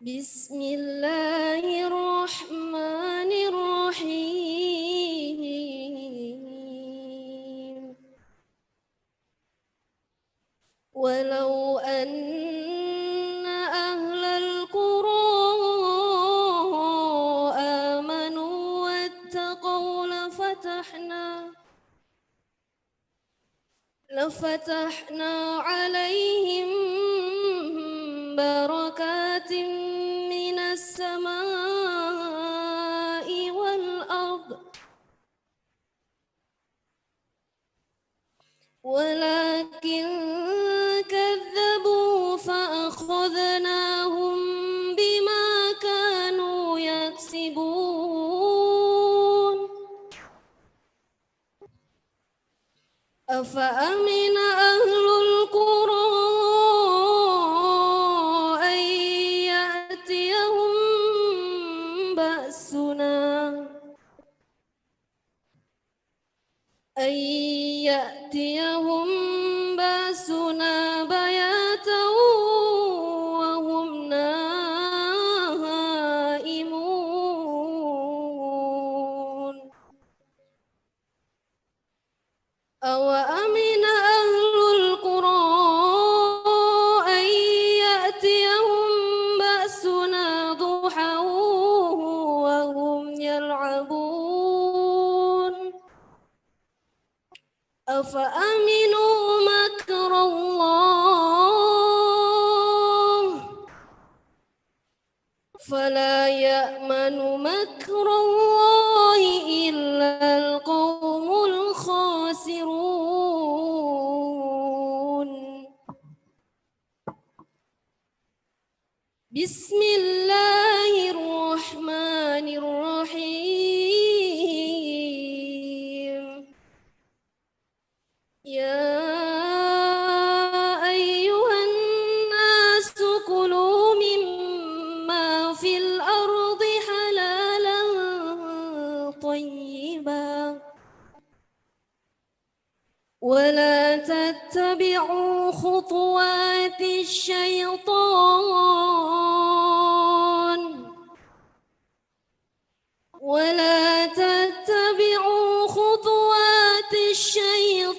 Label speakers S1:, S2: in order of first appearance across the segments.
S1: Bismillahirrahmanirrahim. Walau anna ahlal qura amanu wattaqaw lafatahna alaihim barakatim minas samai wal ard walakin kadzabu fa akhadnahum bima kanu yaksibun. Afa amina ahlul qura ay ya'tiyahum ba'suna bayatan wa hum naimun. Awa amina ahlul qura ay ya'tiyahum ba'suna duhan wa hum yal'abun. Afa aminu makrallah fala ya'manu makrallahi illa al-qawmul khasirun. Bismillahirrahmanirrahim. Ya ayyuhan nasu kulu mimma fil ardi halalan tayyiban ولا تتبعوا خطوات الشيطان ولا تتبعوا خطوات الشيطان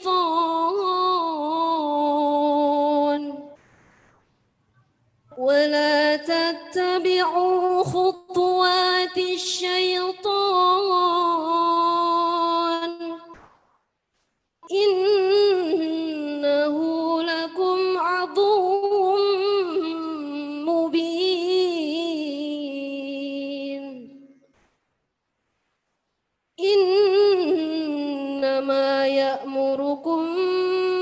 S1: ولا تتبعوا خطوات الشيطان إنه لكم عدو مبين. إنما يأمركم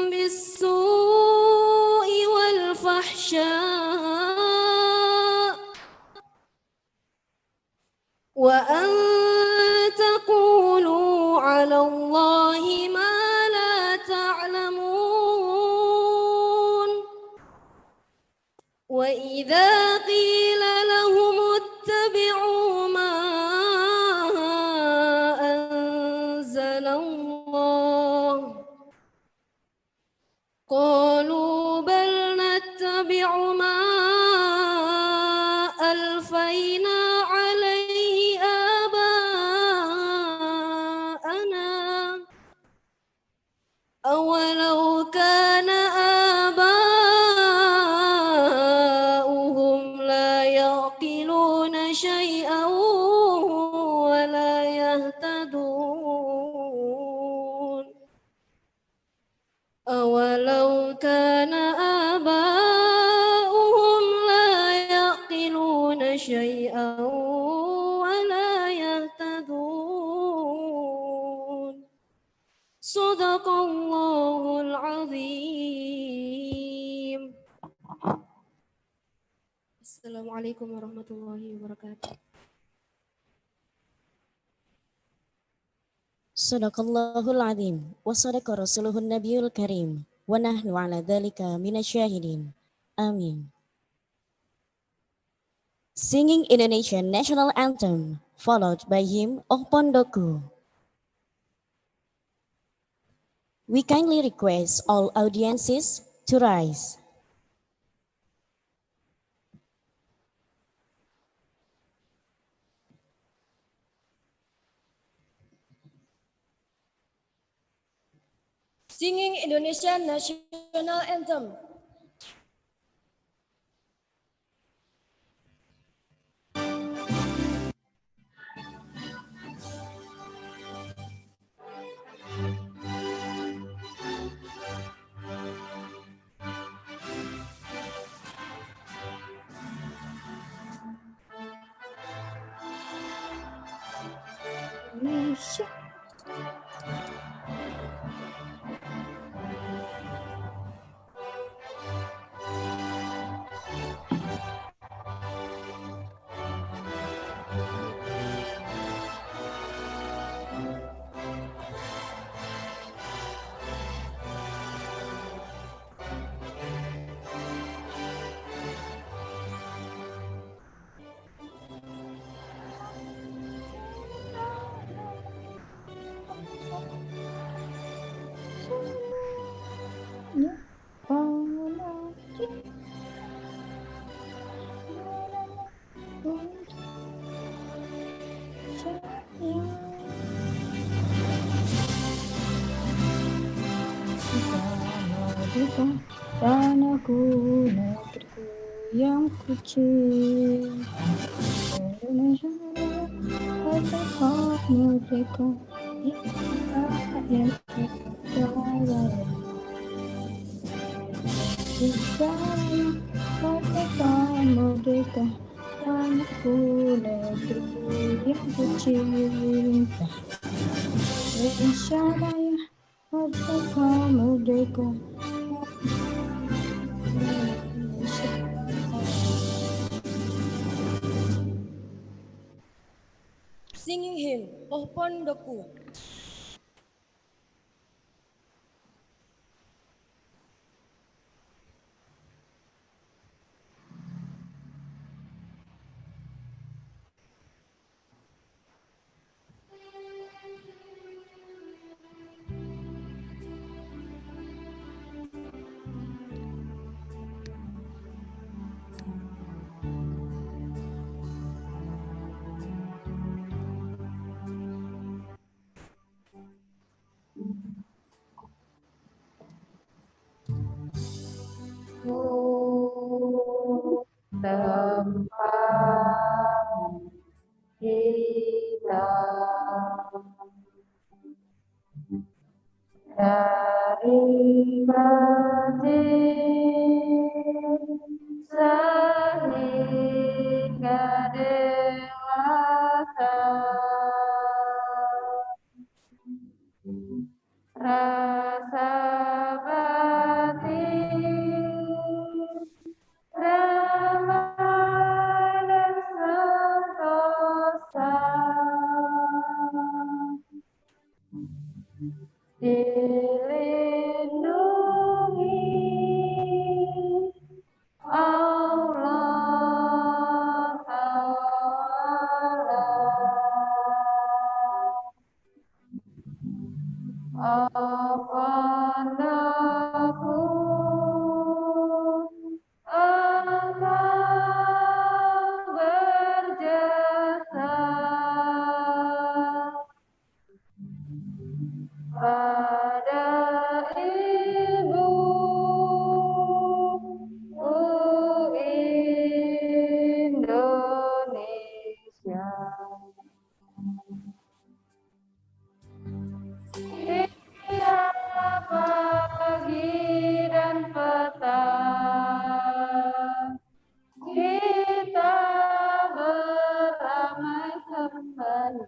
S1: بالسوء والفحشاء وأن تقولوا على الله ما لا تعلمون. وإذا قيل لهم اتبعوا ما أنزل الله قالوا بل نتبع ما ألفينا عليه آباءنا أولو كان آباؤهم لا يعقلون شيئا ولا يهتدون. أولو كان آباؤهم لا يعقلون شيئا ولا يهتدون. صدق الله العظيم. السلام عليكم ورحمة الله وبركاته.
S2: Sadaqallahul azim wa sadaqa rasuluhun nabiyul karim wa nahnu ala dhalika minasyahidin. Amin. Singing Indonesian National Anthem followed by hymn of Pondoku. We kindly request all audiences to rise.
S1: Singing Indonesian National Anthem.
S3: Indonesia. Tanahku, negeriku yang kucinta, Indonesia tetap merdeka, yang percaya. Isaya merdeka, merdeka, tanahku, negeriku yang kucinta, Indonesia Raya merdeka, merdeka.
S1: Singing hymn, Oh Pondokku.
S3: Tempat kita dari kecil sehingga dewasa, rasa batin damai dan sentosa dilindungi Allah Ta'ala. Apanaku engkau berjasa pada ibu Indonesia. Tiap pagi dan petang kita beramai kembali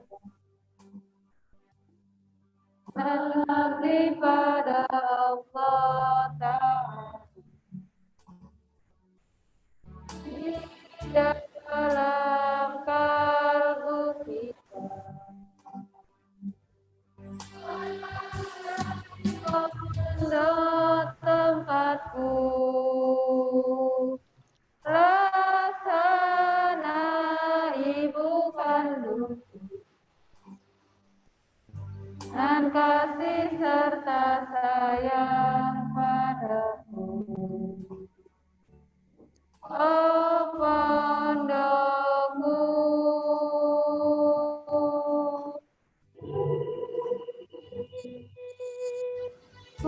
S3: mengabdi pada Allah Ta'ala di dalam kalbu kita. Pondok tempatku, laksana ibu kandungku, dan kasih serta sayang padaku. Oh pondokku,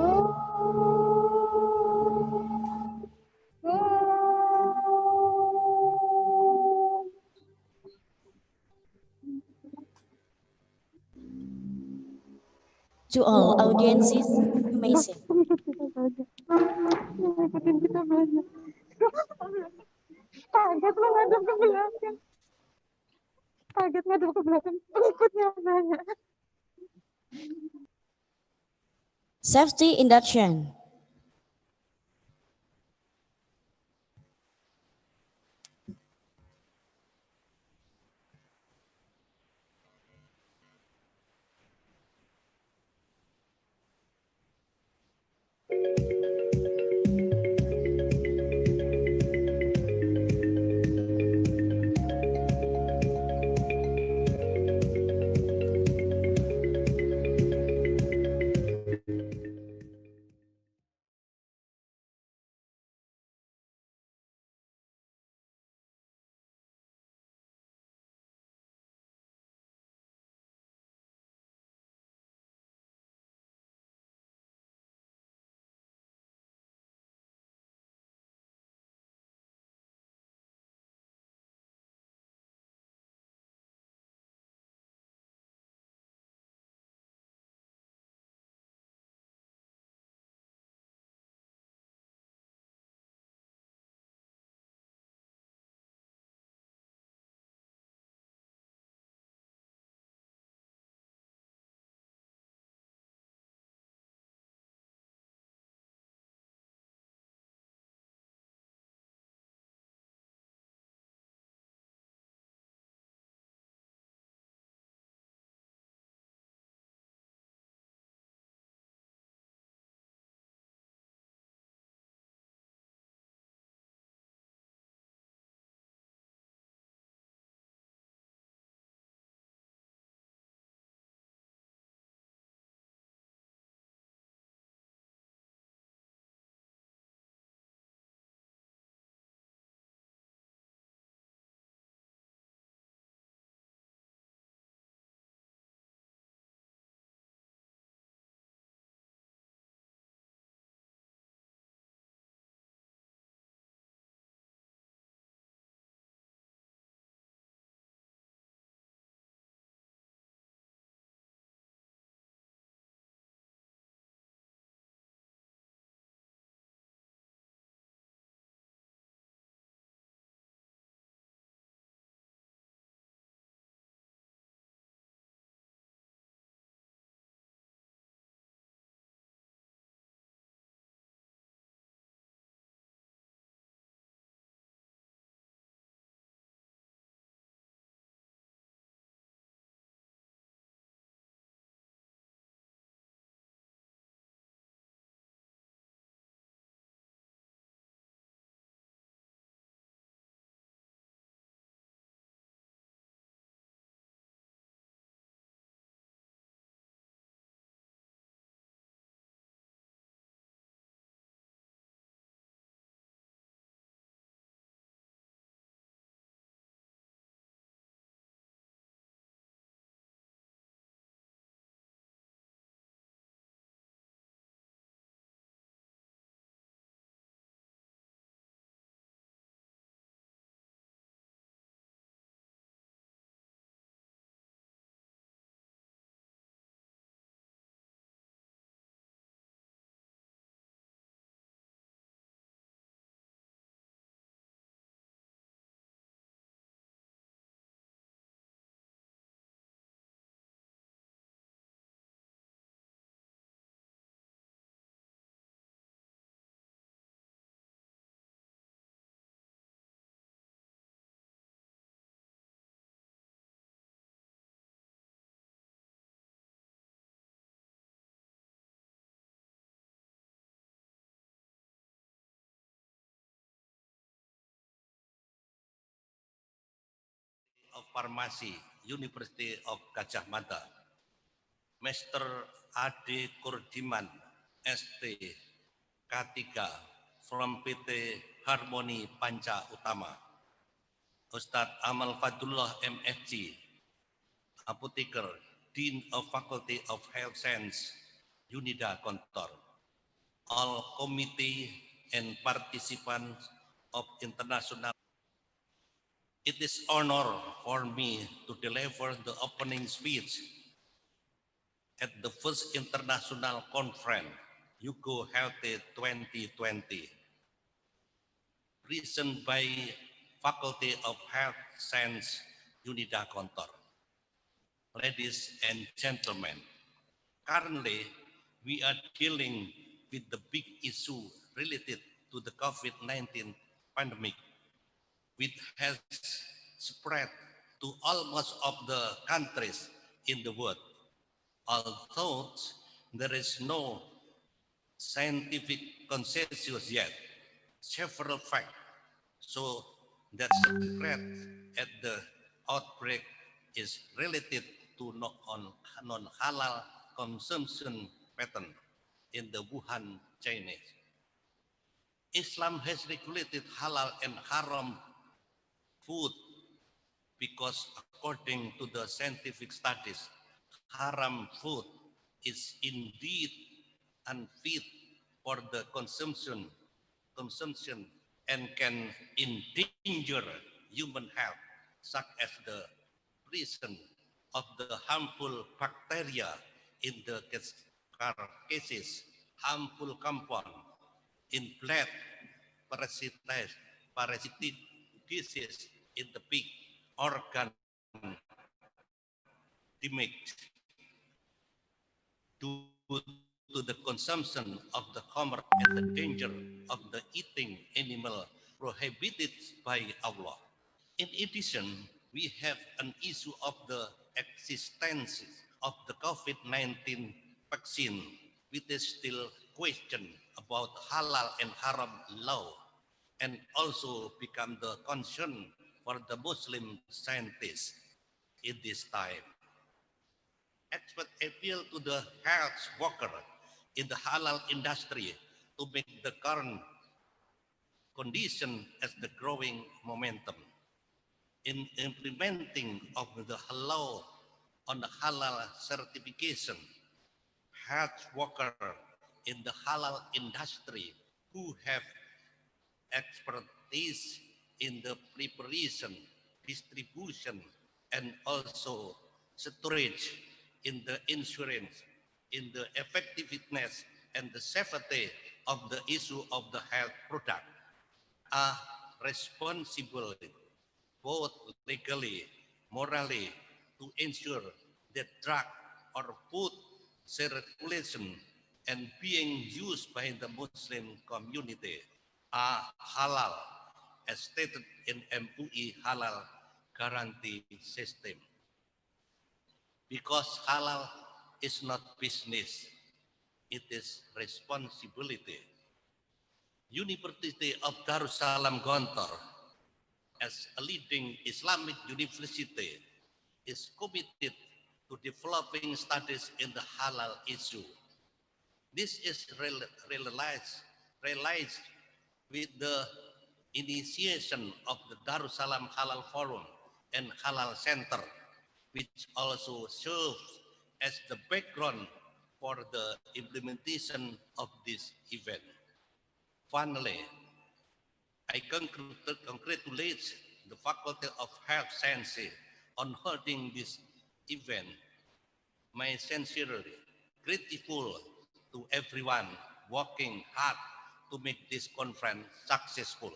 S3: oh
S2: To all audiences, you may sit.
S3: Ngikutin kita banyak. Kaget lo ngadep ke belakang. Kaget ngadep ke belakang. Pengikutnya banyak.
S2: Safety induction.
S4: of Pharmacy, University of Gajah Mada, Master A.D. Kurdiman, ST, K3, from PT Harmoni Panca Utama, Ustadz Amal Fadullah MFG, Apotheker, Dean of Faculty of Health Science, UNIDA Gontor, all committee and participants of international. It is honor for me to deliver the opening speech at the first international conference, UGO Healthy 2020, presented by Faculty of Health Science UNIDA Gontor. Ladies and gentlemen, currently we are dealing with the big issue related to the COVID-19 pandemic, which has spread to almost of the countries in the world. Although there is no scientific consensus yet, several facts show that spread at the outbreak is related to non-halal consumption pattern in the Wuhan, China. Islam has regulated halal and haram food because according to the scientific studies, haram food is indeed unfit for the consumption and can endanger human health, such as the presence of the harmful bacteria in the carcasses, harmful compound in blood, parasitic disease in the pig, organ damage due to the consumption of the homer and the danger of the eating animal prohibited by Allah. In addition, we have an issue of the existence of the COVID-19 vaccine, which is still question about halal and haram law, and also become the concern for the Muslim scientists in this time. Experts appeal to the health worker in the halal industry to make the current condition as the growing momentum. In implementing of the halal on the halal certification, health worker in the halal industry who have expertise in the preparation, distribution, and also storage in the insurance, in the effectiveness and the safety of the issue of the health product are responsible both legally, morally, to ensure that drug or food circulation and being used by the Muslim community are halal, as stated in MUI Halal Guarantee System. Because halal is not business, it is responsibility. University of Darussalam Gontor, as a leading Islamic university, is committed to developing studies in the halal issue. This is realized with the initiation of the Darussalam Halal Forum and Halal Center, which also serves as the background for the implementation of this event. Finally, I congratulate the Faculty of Health Sciences on holding this event. My sincerely grateful to everyone working hard to make this conference successful.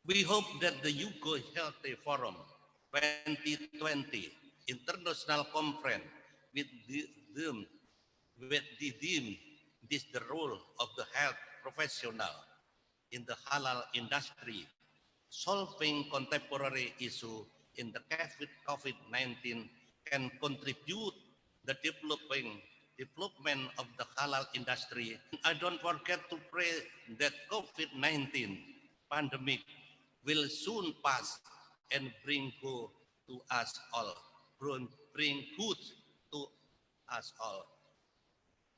S4: We hope that the UGO Healthy Forum 2020 International Conference with this the role of the health professional in the halal industry, solving contemporary issue in the COVID-19 can contribute the development of the halal industry. I don't forget to pray that COVID-19 pandemic will soon pass and bring good to us all. Bring good to us all.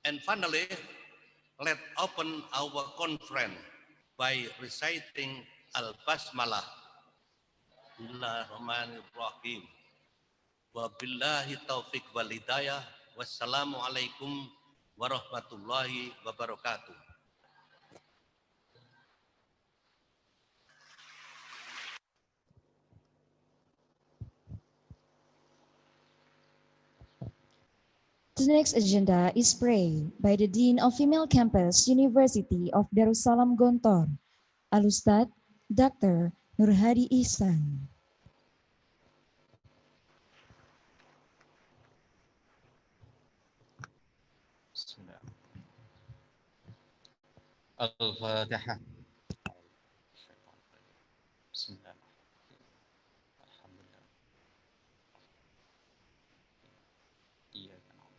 S4: And finally, let's open our conference by reciting Al-Basmalah. Bismillahirrahmanirrahim. Wabillahi taufiq wal hidayah. Wassalamualaikum warahmatullahi wabarakatuh.
S5: The next agenda is prayer by the Dean of Female Campus, University of Darussalam Gontor, Al-Ustad Dr. Nurhadi Ihsan.
S6: Al-Fatihah. Bismillah. Alhamdulillah. Iyyaka na'budu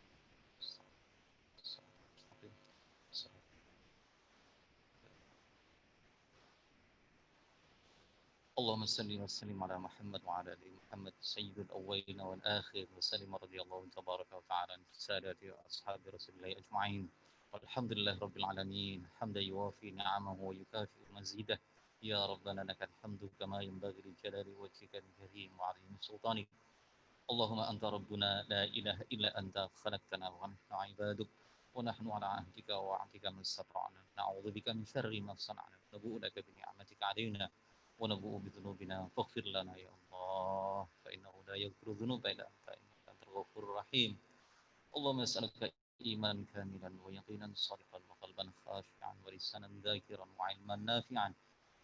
S6: اللهم صل وسلم على محمد وعلى ال محمد سيد الاولين والاخرين وسلم رضي الله تبارك وتعالى عن سادة اصحاب رسول الله اجمعين والحمد لله رب العالمين حمدا يوافي نعمه ويكافئ مزيده يا ربنا لك الحمد كما ينبغي لجلال وجهك الكريم وعظيم سلطانك اللهم أنت ربنا لا إله إلا أنت خلقتنا ونحن عبادك ونحن على عهدك ووعدك ما استطعنا نعوذ بك من شر ما صنعنا نبوء لك بنعمتك علينا ونبوء بذنوبنا فاغفر لنا يا الله فإنه لا يغفر الذنوب إلا أنت إنك أنت الغفور الرحيم اللهم نسألك إيمانا كاملا ويقينا صادقا وقلبا خاشعا ولسانا ذاكرا وعلما نافعا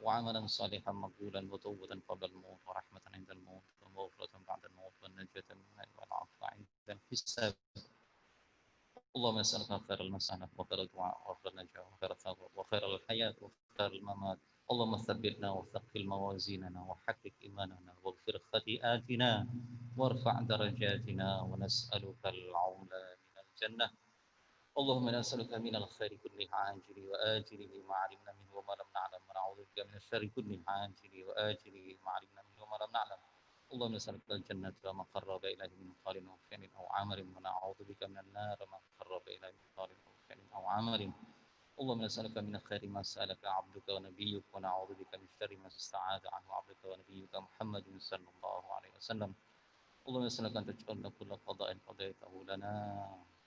S6: وعملا صالحا مقبولا وتوبة قبل الموت ورحمة عند الموت ومغفرة بعد الموت والنجاة من النار والعفو عند الحساب اللهم نسألك خير المسألة وخير الدعاء وخير النجاة وخير الثواب وخير الحياة وخير الممات اللهم ثبتنا وثقل موازيننا وحقق إيماننا واغفر خطيئاتنا وارفع درجاتنا ونسألك العلا من الجنة اللهم نسألك من الخير كله عاجله وآجله ما علمنا منه وما لم نعلم ونعوذ بك من الشر كله عاجله وآجله ما علمنا منه وما لم نعلم اللهم نسألك الجنة وما قرب إليه من قول أو فعل أو عمل ونعوذ بك من النار ما قرب إليه من قول أو فعل أو عمل اللهم نسألك من خير ما سألك عبدك ونبيك ونعوذ بك من شر ما استعاذ عنه عبدك ونبيك محمد صلى الله عليه وسلم اللهم نسألك أن تجعل كل قضاء قضيته لنا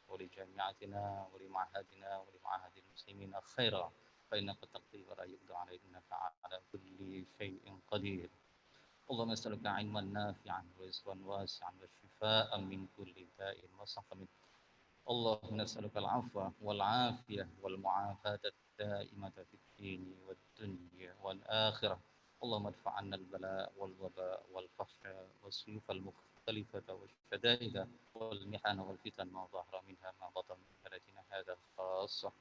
S6: ولجامعتنا ولمعهدنا ولمعهد المسلمين خيرا فإنك تقضي ولا يقضى عليك إنك على كل شيء قدير اللهم نسألك علما نافعا ورزقا واسعا وشفاء من كل داء وسقم اللهم نسألك العفو والعافية والمعافاة الدائمة في الدين والدنيا والآخرة اللهم ادفع عنا البلاء والوباء والفحشاء والسيوف المختلفة والشدائد والمحن والفتن ما ظهر منها ما بطن من بلدنا هذا خاصة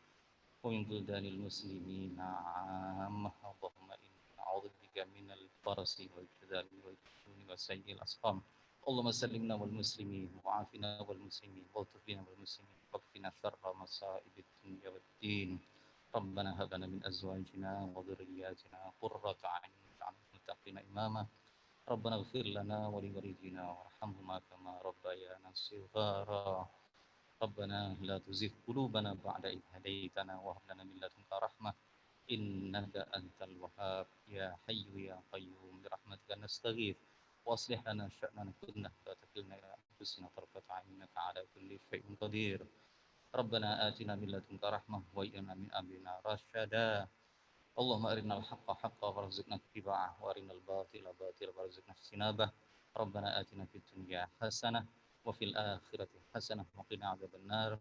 S6: ومن بلدان المسلمين عامة اللهم إنا نعوذ بك من البرص والجذام والجنون وسيء الأسقام اللهم سلمنا والمسلمين وعافنا والمسلمين والطف بنا والمسلمين واكفنا شر مصائب الدنيا والدين ربنا هب لنا من أزواجنا وذرياتنا قرة أعين واجعلنا للمتقين إماما ربنا اغفر لنا ولوالدينا وارحمهما كما ربيانا صغارا ربنا لا تزغ قلوبنا بعد إذ هديتنا وهب لنا من لدنك رحمة إنك أنت الوهاب يا حي يا قيوم برحمتك نستغيث وأصلح لنا شأننا كله لا تكلنا إلى أنفسنا طرفة عين إنك على كل شيء قدير ربنا آتنا من لدنك رحمة وهيئ من أمرنا رشدا اللهم أرنا الحق حقا وارزقنا اتباعه وأرنا الباطل باطلا وارزقنا اجتنابه ربنا آتنا في الدنيا حسنة وفي الآخرة حسنة وقنا عذاب النار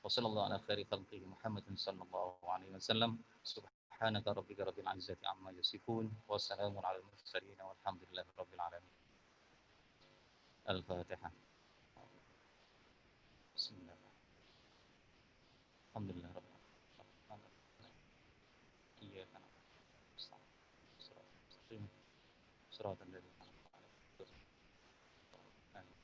S6: وصلى الله على خير خلقه محمد صلى الله عليه وسلم سبحانك ربك رب العزة عما يصفون وسلام على المرسلين والحمد لله رب العالمين الفاتحة بسم الله الحمد لله رب العالمين إياك نعبد وإياك نستعين صراط المستقيم صراط الذين أنعمت عليهم آمين.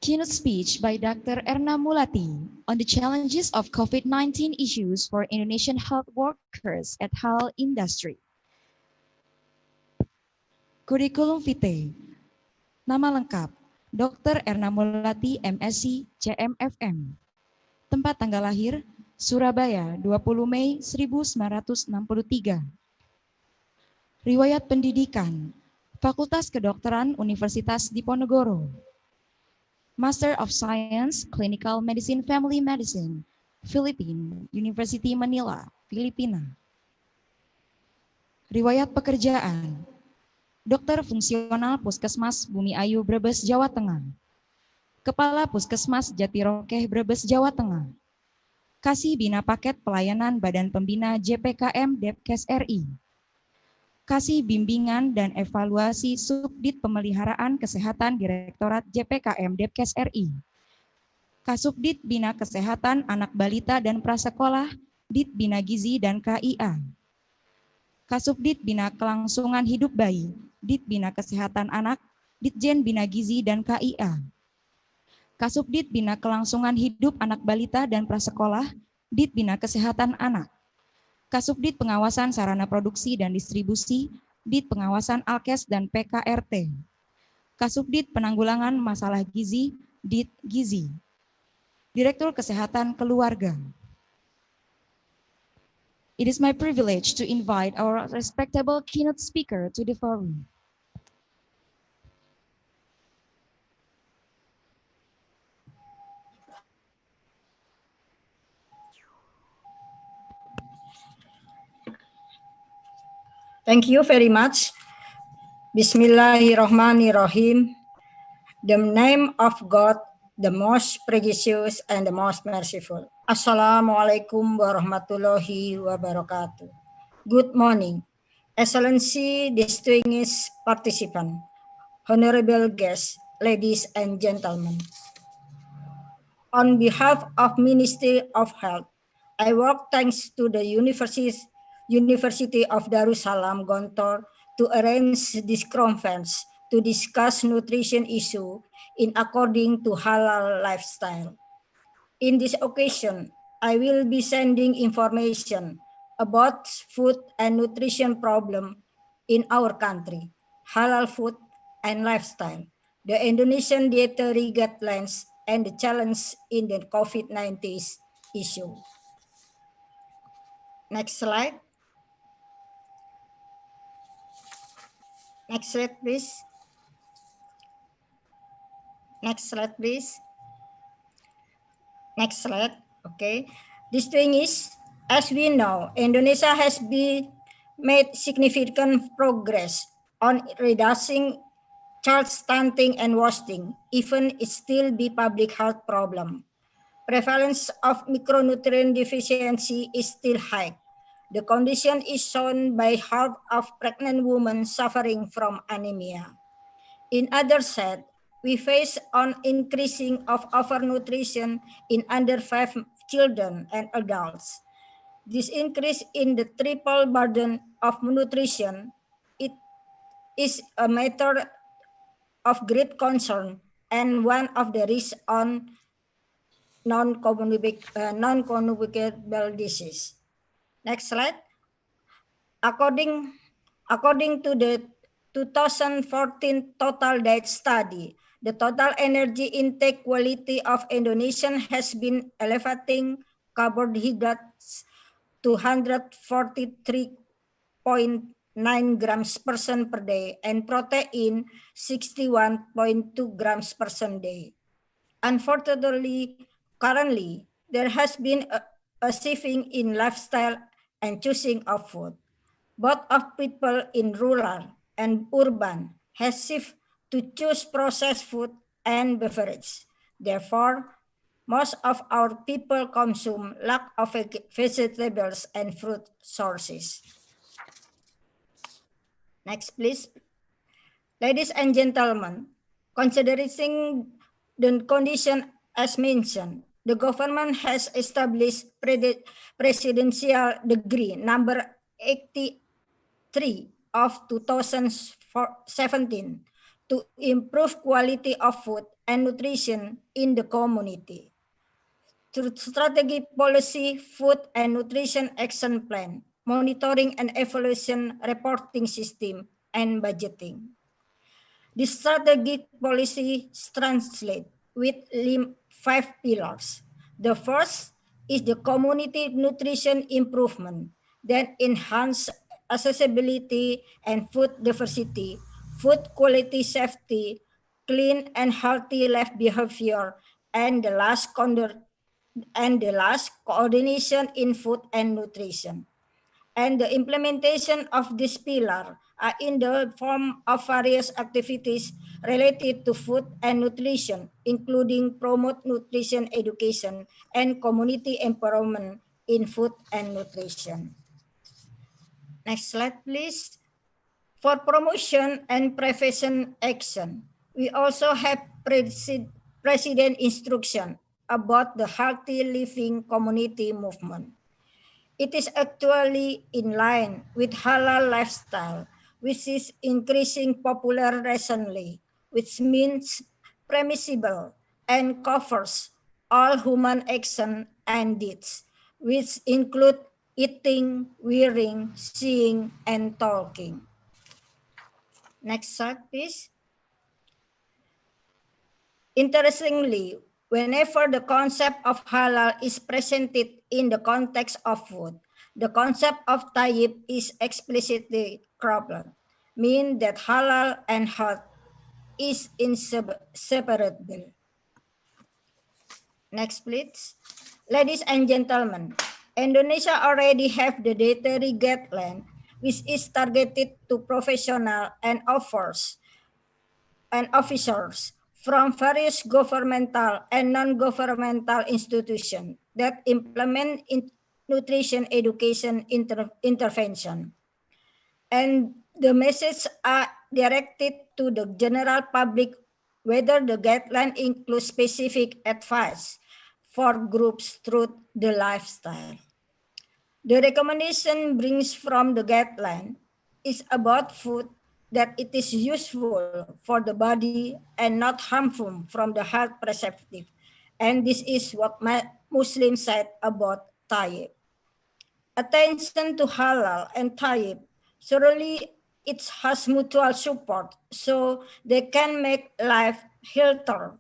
S5: Keynote speech by Dr. Erna Mulati on the challenges of COVID-19 issues for Indonesian health workers at health industry. Kurikulum vitae. Nama lengkap, Dr. Erna Mulati, MSc, CMFM. Tempat tanggal lahir, Surabaya, 20 Mei 1963. Riwayat pendidikan, Fakultas Kedokteran Universitas Diponegoro. Master of Science, Clinical Medicine, Family Medicine, Philippine, University Manila, Filipina. Riwayat pekerjaan, Dokter Fungsional Puskesmas Bumi Ayu Brebes, Jawa Tengah. Kepala Puskesmas Jatirokeh Brebes, Jawa Tengah. Kasih Bina Paket Pelayanan Badan Pembina JPKM Depkes RI. Kasih Bimbingan dan Evaluasi Subdit Pemeliharaan Kesehatan Direktorat JPKM Depkes RI. Kasubdit Bina Kesehatan Anak Balita dan Prasekolah, Dit Bina Gizi dan KIA. Kasubdit Bina Kelangsungan Hidup Bayi, Dit Bina Kesehatan Anak, Ditjen Bina Gizi dan KIA. Kasubdit Bina Kelangsungan Hidup Anak Balita dan Prasekolah, Dit Bina Kesehatan Anak. Kasubdit Pengawasan Sarana Produksi dan Distribusi, Dit Pengawasan Alkes dan PKRT. Kasubdit Penanggulangan Masalah Gizi, Dit Gizi. Direktur Kesehatan Keluarga. It is my privilege to invite our respectable keynote speaker to the forum.
S7: Thank you very much. Bismillahirrahmanirrahim. The name of God, the most precious and the most merciful. Assalamualaikum warahmatullahi wabarakatuh. Good morning, Excellency, distinguished participants, honorable guests, ladies and gentlemen. On behalf of Ministry of Health, I work thanks to the University of Darussalam Gontor to arrange this conference to discuss nutrition issue in according to halal lifestyle. In this occasion, I will be sending information about food and nutrition problem in our country, halal food and lifestyle, the Indonesian dietary guidelines, and the challenge in the COVID-19 issue. Next slide. Next slide, please. Next slide, please. Next slide. Okay. This thing is, as we know, Indonesia has been made significant progress on reducing child stunting and wasting, even it still be public health problem. Prevalence of micronutrient deficiency is still high. The condition is shown by half of pregnant women suffering from anemia. In other side, we face an increasing of overnutrition in under 5 children and adults. This increase in the triple burden of nutrition, it is a matter of great concern and one of the risks on non-communicable disease. Next slide. According to the 2014 total diet study, the total energy intake quality of Indonesian has been elevating carbohydrates to 143.9 grams per person per day and protein 61.2 grams per person day. Unfortunately, currently, there has been a shifting in lifestyle and choosing of food. Both of people in rural and urban has shifted to choose processed food and beverage. Therefore, most of our people consume lack of vegetables and fruit sources. Next, please. Ladies and gentlemen, considering the condition as mentioned, the government has established presidential decree number 83 of 2017 to improve quality of food and nutrition in the community. Through strategic policy, food and nutrition action plan, monitoring and evaluation reporting system, and budgeting. The strategic policy translates with 5 pillars. The first is the community nutrition improvement, then enhance accessibility and food diversity, food quality safety, clean and healthy life behavior, and the last coordination in food and nutrition. And the implementation of this pillar are in the form of various activities related to food and nutrition, including promote nutrition education and community empowerment in food and nutrition. Next slide, please. For promotion and prevention action, we also have President instruction about the healthy living community movement. It is actually in line with halal lifestyle, which is increasing popular recently, which means permissible and covers all human action and deeds, which include eating, wearing, seeing, and talking. Next slide, please. Interestingly, whenever the concept of halal is presented in the context of food, the concept of tayyib is explicitly coupled, meaning that halal and health is inseparable. Next, please. Ladies and gentlemen, Indonesia already have the dietary guideline, which is targeted to professional and officers from various governmental and non-governmental institutions that implement nutrition education intervention. And the messages are directed to the general public whether the guideline includes specific advice for groups through the lifestyle. The recommendation brings from the guideline is about food that it is useful for the body and not harmful from the health perspective. And this is what my Muslims said about tayyib. Attention to halal and tayyib, surely it has mutual support so they can make life healthier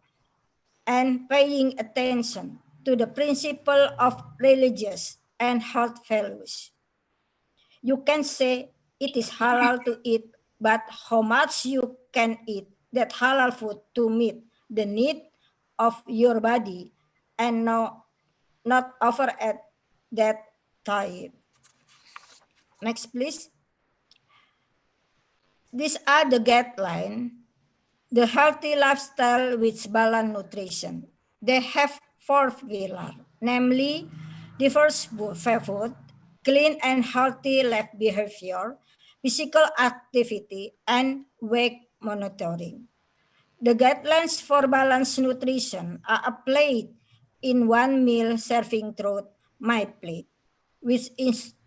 S7: and paying attention to the principle of religious and health values. You can say it is halal to eat, but how much you can eat that halal food to meet the need of your body and not overeat that type. Next, please. These are the guidelines. The healthy lifestyle with balanced nutrition. They have 4 pillars, namely diverse food, clean and healthy life behavior, physical activity, and weight monitoring. The guidelines for balanced nutrition are applied in one meal serving through My Plate, which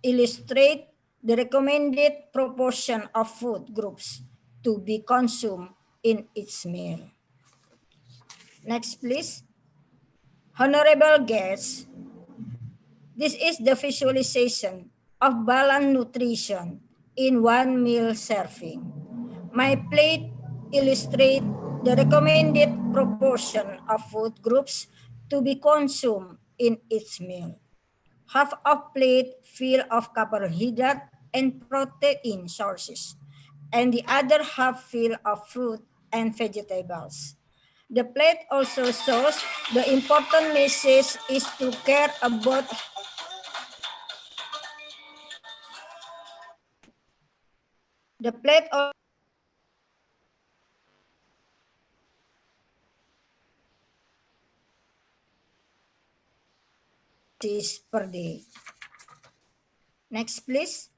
S7: illustrate the recommended proportion of food groups to be consumed in each meal. Next, please. Honorable guests, this is the visualization of balanced nutrition in one meal serving. My plate illustrates the recommended proportion of food groups to be consumed in each meal. Half of plate full of carbohydrate and protein sources, and the other half full of fruit and vegetables. The plate also shows the important message is to care about the plate also per day. Next, please.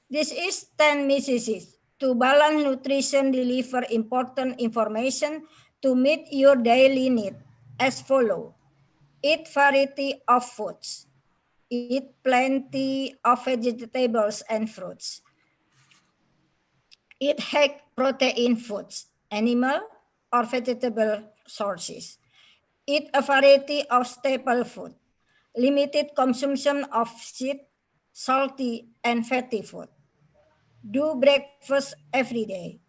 S7: This is 10 messages to balance nutrition deliver important information to meet your daily need as follow. Eat variety of foods. Eat plenty of vegetables and fruits. Eat high protein foods, animal or vegetable sources. Eat a variety of staple food. Limited consumption of sweet, salty, and fatty food. Do breakfast every day.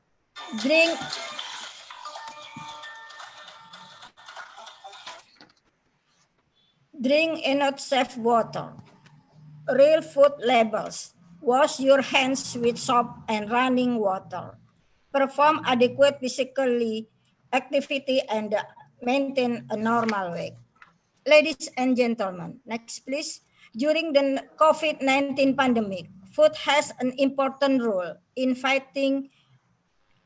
S7: Drink enough safe water. Real food labels. Wash your hands with soap and running water. Perform adequate physically activity and maintain a normal weight. Ladies and gentlemen, next please. During the COVID-19 pandemic, food has an important role in fighting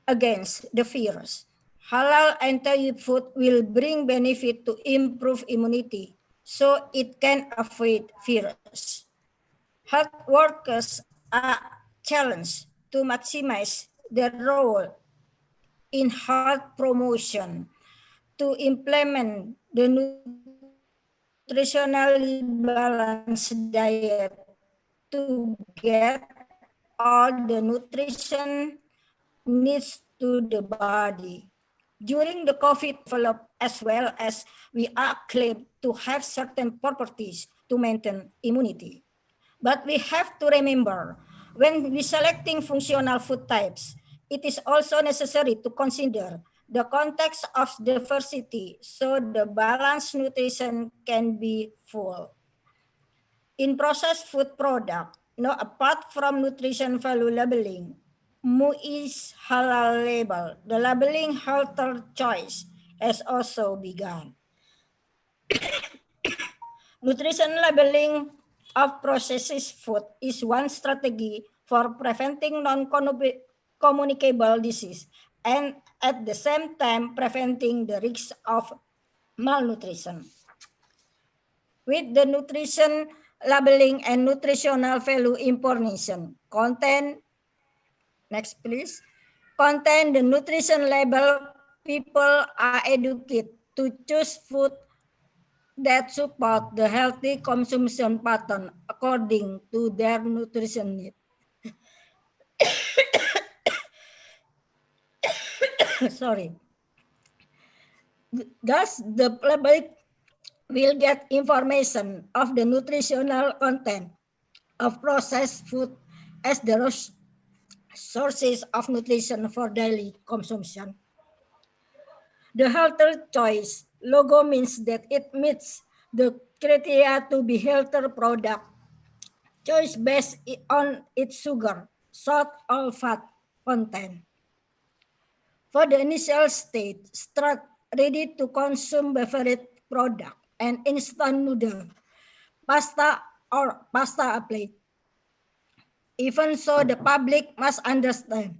S7: against the virus. Halal and tayyib food will bring benefit to improve immunity, so it can avoid virus. Health workers are challenged to maximize their role in health promotion to implement the nutritionally balanced diet to get all the nutrition needs to the body. During the COVID develop as well as we are claimed to have certain properties to maintain immunity. But we have to remember, when we selecting functional food types, it is also necessary to consider the context of diversity so the balanced nutrition can be full. In processed food product, apart from nutrition value labeling, MUI's halal label, the labeling healthier choice has also begun. Nutrition labeling of processed food is one strategy for preventing non-communicable disease and at the same time preventing the risk of malnutrition. With the nutrition labeling and nutritional value information, content, next please, content the nutrition label, people are educated to choose food that support the healthy consumption pattern according to their nutrition need. Sorry. Thus, the public will get information of the nutritional content of processed food as the sources of nutrition for daily consumption. The healthier choice logo means that it meets the criteria to be healthier product choice based on its sugar, salt, or fat content. For the initial state, start ready to consume beverage product and instant noodle, pasta or pasta plate. Even so, the public must understand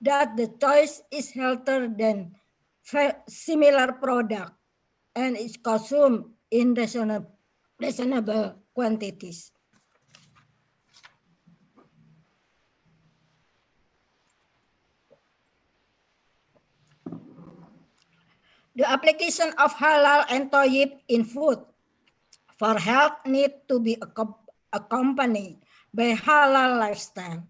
S7: that the choice is healthier than similar product and is consumed in reasonable quantities. The application of halal and tayyib in food for health need to be accompanied by halal lifestyle.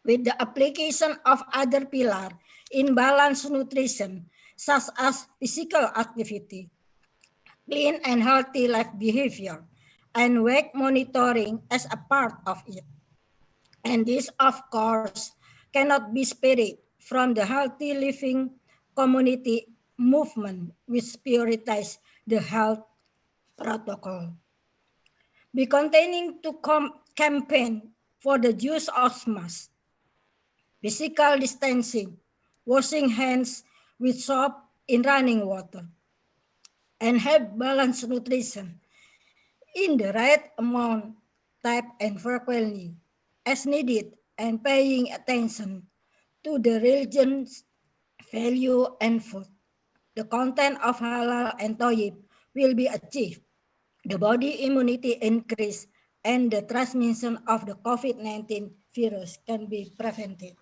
S7: With the application of other pillar in balanced nutrition, such as physical activity, clean and healthy life behavior, and weight monitoring as a part of it. And this, of course, cannot be spared from the healthy living community movement which prioritize the health protocol. Be continuing to campaign for the use of masks, physical distancing, washing hands with soap in running water, and have balanced nutrition in the right amount, type, and frequently as needed, and paying attention to the religion's value and food. The content of halal and tayyib will be achieved. The body immunity increase and the transmission of the COVID-19 virus can be prevented.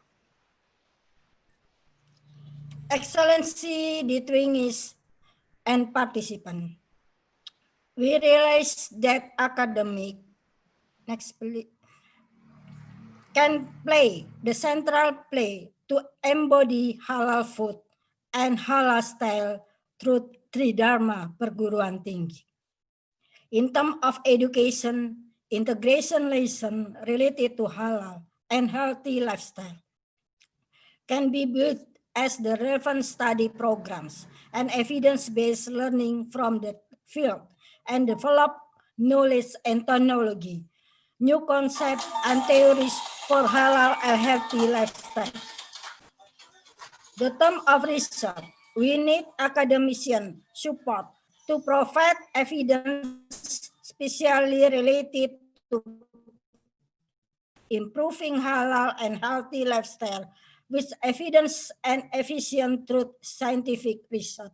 S7: Excellency, distinguished and participant. We realize that academic, next please, can play the central play to embody halal food and halal style through Tridharma perguruan tinggi. In terms of education, integration lesson related to halal and healthy lifestyle can be built as the relevant study programs and evidence-based learning from the field and develop knowledge and technology, new concepts and theories for halal and healthy lifestyle. The term of research, we need academician support to provide evidence specially related to improving halal and healthy lifestyle with evidence and efficient truth scientific research.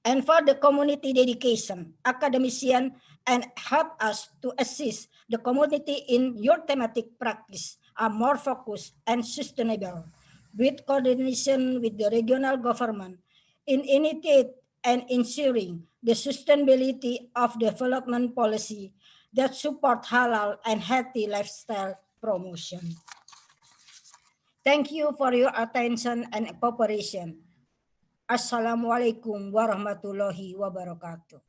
S7: And for the community dedication, academician, and help us to assist the community in your thematic practice are more focused and sustainable with coordination with the regional government in initiate and ensuring the sustainability of development policy that support halal and healthy lifestyle promotion. Thank you for your attention and cooperation. Assalamualaikum warahmatullahi wabarakatuh.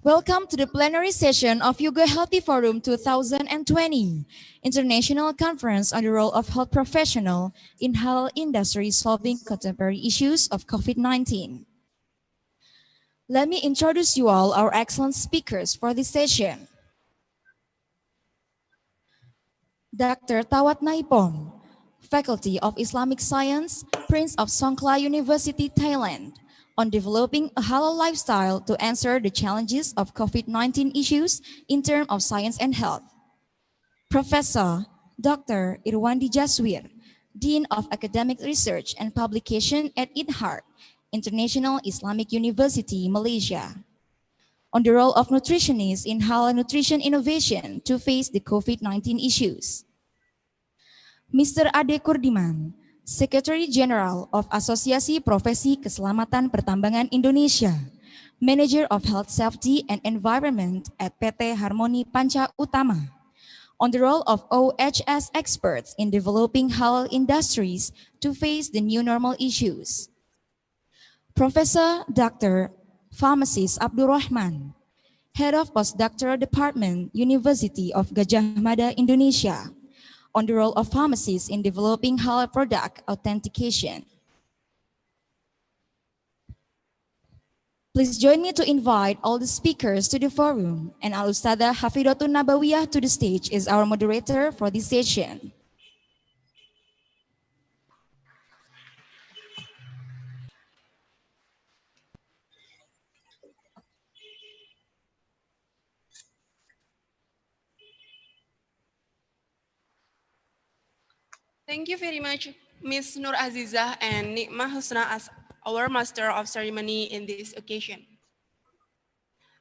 S5: Welcome to the plenary session of Yoga Healthy Forum 2020, International Conference on the Role of Health Professional in Halal Industry Solving Contemporary Issues of COVID-19. Let me introduce you all our excellent speakers for this session. Dr. Tawat Naipon, Faculty of Islamic Science, Prince of Songkla University, Thailand, on developing a halal lifestyle to answer the challenges of COVID-19 issues in terms of science and health. Professor Dr. Irwandi Jaswir, Dean of Academic Research and Publication at INHART, International Islamic University, Malaysia, on the role of nutritionists in halal nutrition innovation to face the COVID-19 issues. Mr. Ade Kurdiman, Secretary General of Asosiasi Profesi Keselamatan Pertambangan Indonesia, Manager of Health Safety and Environment at PT Harmoni Panca Utama, on the role of OHS experts in developing halal industries to face the new normal issues. Professor Dr. Pharmacist Abdul Rahman, Head of Postdoctoral Department, University of Gajah Mada, Indonesia, on the role of pharmacists in developing halal product authentication. Please join me to invite all the speakers to the forum, and Al-Ustadzah Hafidhatun Nabawiyah to the stage as our moderator for this session.
S8: Thank you very much, Ms. Nur Azizah and Nikmah Husna as our Master of Ceremony in this occasion.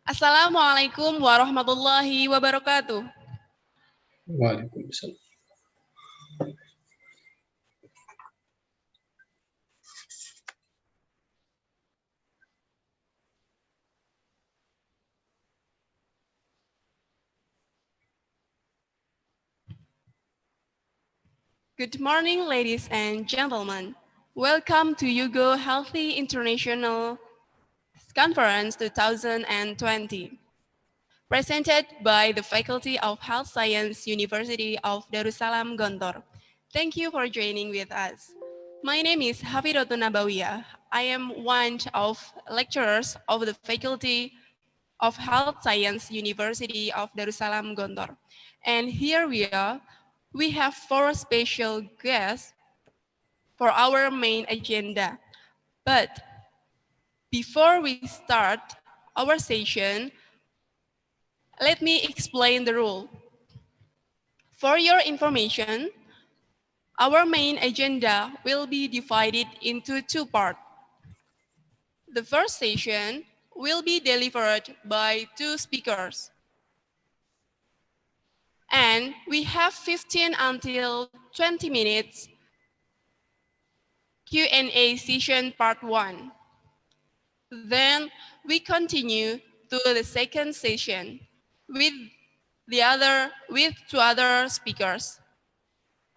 S8: Assalamualaikum warahmatullahi wabarakatuh.
S9: Waalaikumsalam.
S8: Good morning, ladies and gentlemen. Welcome to Yoga Healthy International Conference 2020, presented by the Faculty of Health Science, University of Darussalam Gontor. Thank you for joining with us. My name is Hafidhatun Nabawiyah. I am one of lecturers of the Faculty of Health Science, University of Darussalam Gontor. And here we have 4 special guests for our main agenda. But before we start our session, let me explain the rule. For your information, our main agenda will be divided into 2 parts. The first session will be delivered by 2 speakers. And we have 15 until 20 minutes Q&A session part 1. Then we continue to the second session with 2 other speakers,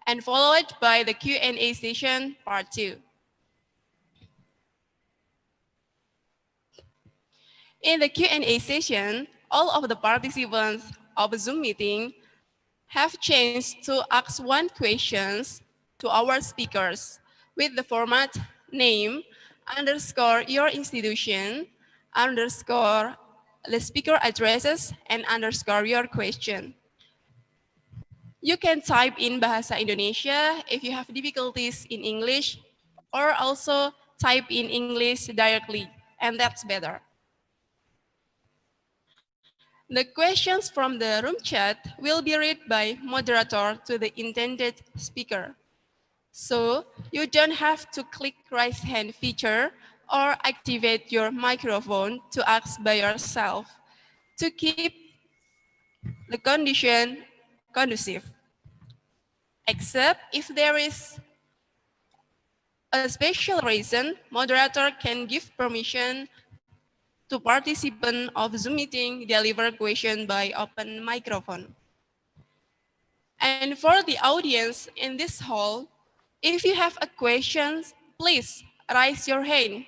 S8: and followed by the Q&A session part 2. In the Q&A session, all of the participants of a Zoom meeting have changed to ask 1 question to our speakers with the format name _ your institution _ the speaker addresses and underscore your question. You can type in Bahasa Indonesia if you have difficulties in English, or also type in English directly, and that's better. The questions from the room chat will be read by moderator to the intended speaker. So you don't have to click raise hand feature or activate your microphone to ask by yourself to keep the condition conducive. Except if there is a special reason, moderator can give permission to participant of Zoom meeting deliver question by open microphone. And for the audience in this hall, if you have a question, please raise your hand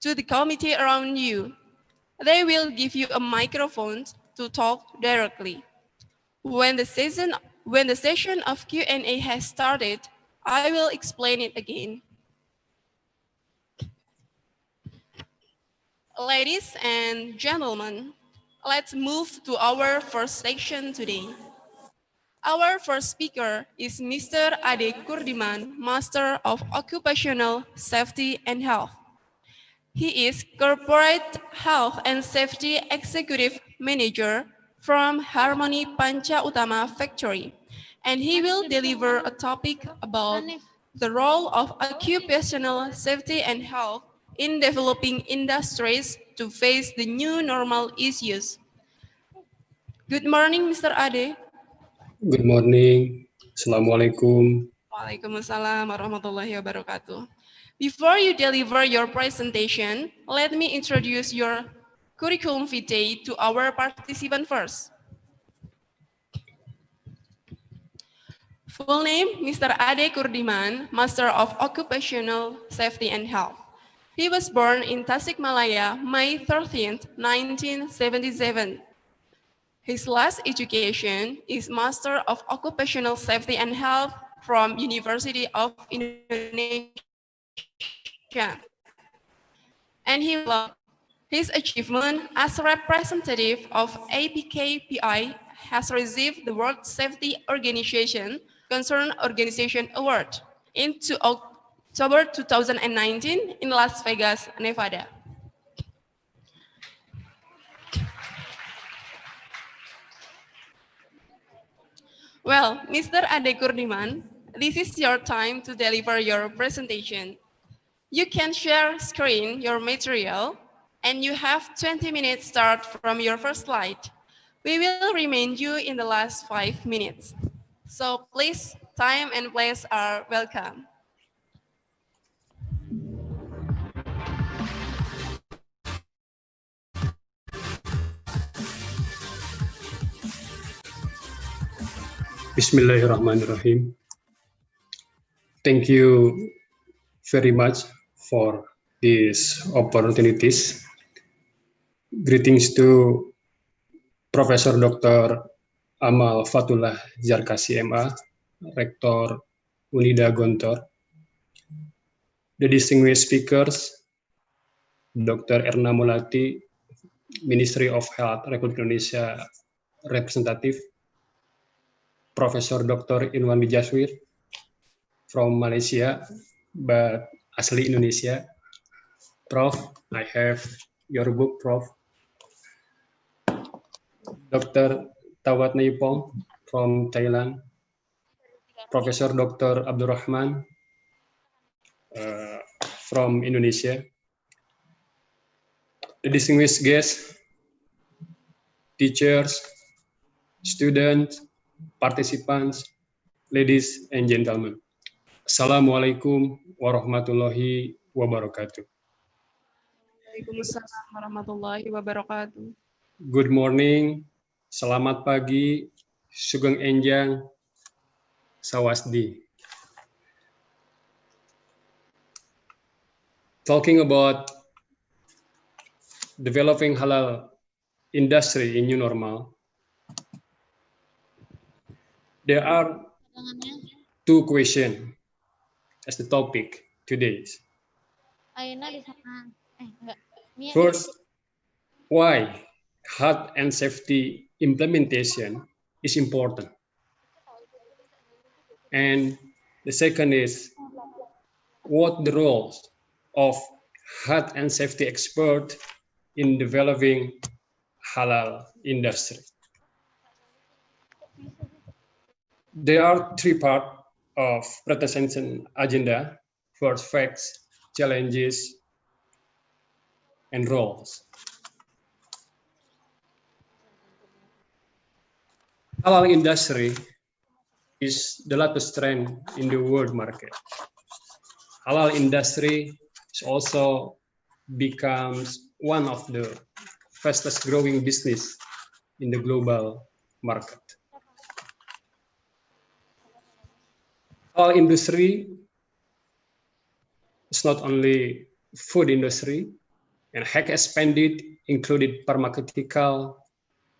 S8: to the committee around you. They will give you a microphone to talk directly. When the session of Q&A has started, I will explain it again. Ladies and gentlemen, let's move to our first section today. Our first speaker is Mr. Ade Kurdiman, Master of Occupational Safety and Health. He is Corporate Health and Safety Executive Manager from Harmony Panca Utama Factory, and he will deliver a topic about the role of occupational safety and health in developing industries to face the new normal issues. Good morning, Mr. Ade.
S9: Good morning. Assalamualaikum.
S8: Waalaikumsalam warahmatullahi wabarakatuh. Before you deliver your presentation, let me introduce your curriculum vitae to our participant first. Full name, Mr. Ade Kurdiman, Master of Occupational Safety and Health. He was born in Tasikmalaya, May 13th, 1977. His last education is Master of Occupational Safety and Health from University of Indonesia. And his achievement as representative of APKPI has received the World Safety Organization Concerned Organization Award in October 2019 in Las Vegas, Nevada. Well, Mr. Ade Kurdiman, this is your time to deliver your presentation. You can share screen your material, and you have 20 minutes start from your first slide. We will remind you in the last 5 minutes. So please, time and place are welcome.
S9: Bismillahirrahmanirrahim. Thank you very much for these opportunities. Greetings to Professor Dr. Amal Fatullah Zarkasi MA, Rektor UNIDA Gontor, the distinguished speakers, Dr. Erna Mulati, Ministry of Health Republik Indonesia representative, Professor Dr. Inwan Bijaswir from Malaysia, but asli Indonesia. Prof, I have your book, Prof. Dr. Tawat Naipong from Thailand, Professor Dr. Abdurrahman from Indonesia, the distinguished guests, teachers, students, participants, ladies and gentlemen. Assalamualaikum warahmatullahi wabarakatuh.
S8: Waalaikumsalam warahmatullahi wabarakatuh.
S9: Good morning, selamat pagi, sugeng enjang, sawasdi. Talking about developing halal industry in new normal, there are two questions as the topic today. First, why health and safety implementation is important. And the second is what the roles of health and safety expert in developing halal industry. There are three parts of presentation agenda: first, facts, challenges, and roles. Halal industry is the latest trend in the world market. Halal industry is also becomes one of the fastest growing business in the global market. Halal industry is not only food industry, and has expanded, included pharmaceutical,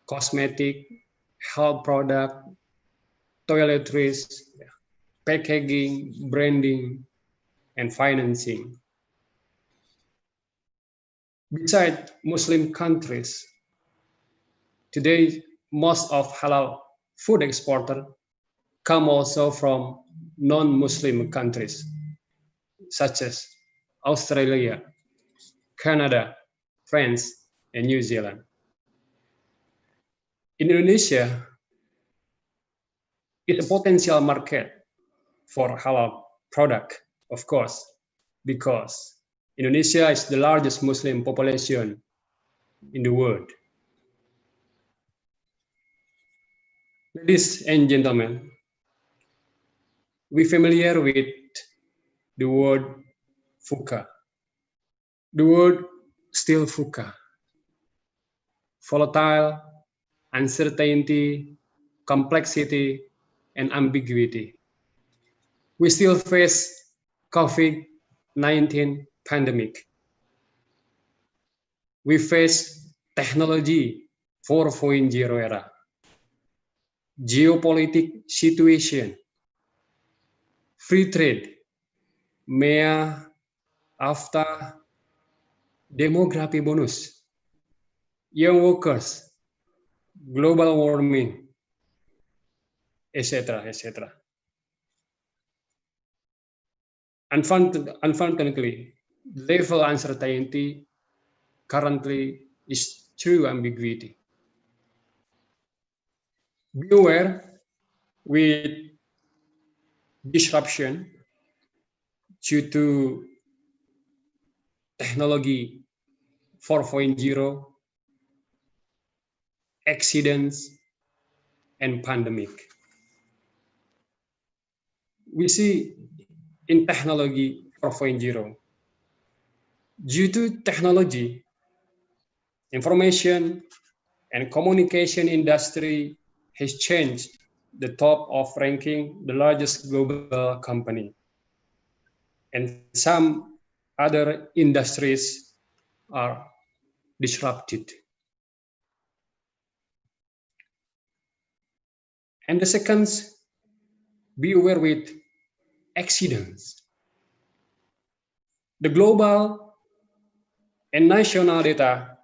S9: cosmetic, health product, toiletries, packaging, branding, and financing. Besides Muslim countries, today most of halal food exporters come also from non-Muslim countries, such as Australia, Canada, France, and New Zealand. In Indonesia, it's a potential market for halal product, of course, because Indonesia is the largest Muslim population in the world. Ladies and gentlemen, we're familiar with the word VUCA. The word still VUCA. Volatile, uncertainty, complexity, and ambiguity. We still face COVID-19 pandemic. We face technology 4.0 era, geopolitical situation, free trade, MEA, AFTA, demography bonus, young workers, global warming, etc., etc. Unfortunately, level uncertainty currently is true ambiguity. Be aware with disruption due to technology 4.0, accidents, and pandemic. We see in technology 4.0, due to technology, information and communication industry has changed the top of ranking the largest global company. And some other industries are disrupted. And the second, be aware with accidents. The global and national data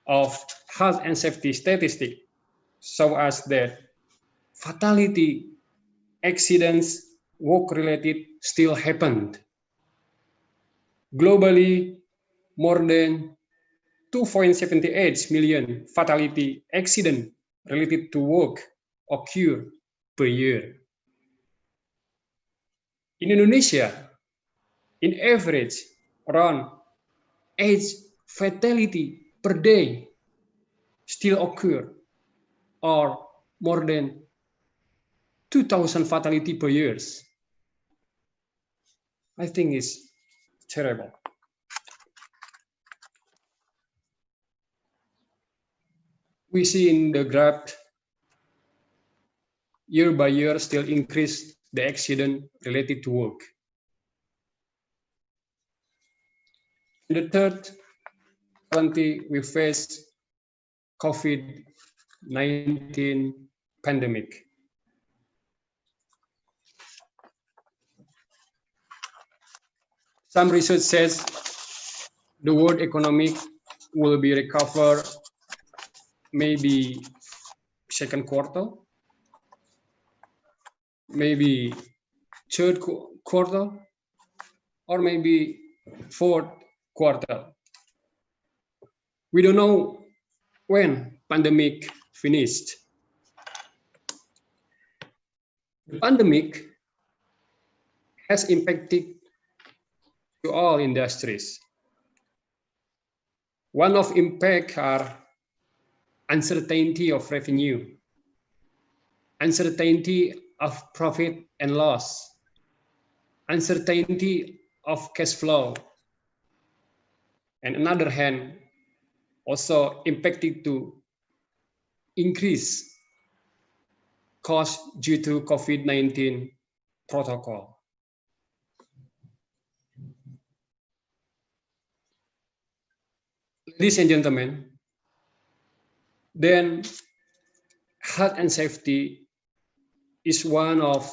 S9: of health and safety statistics show us that fatality, accidents, work-related still happened. Globally, more than 2.78 million fatality accidents related to work occur per year. In Indonesia, in average, around 8 fatality per day still occur, or more than 2,000 fatality per year. I think it's terrible. We see in the graph, year by year still increase the accident related to work. And the third, currently we face COVID-19 pandemic. Some research says the world economic will be recovered maybe second quarter, maybe third quarter, or maybe fourth quarter. We don't know when pandemic finished. The pandemic has impacted to all industries. One of impact are uncertainty of revenue, uncertainty of profit and loss, uncertainty of cash flow, and another hand, also impacted to increase cost due to COVID-19 protocol. Ladies and gentlemen, then health and safety is one of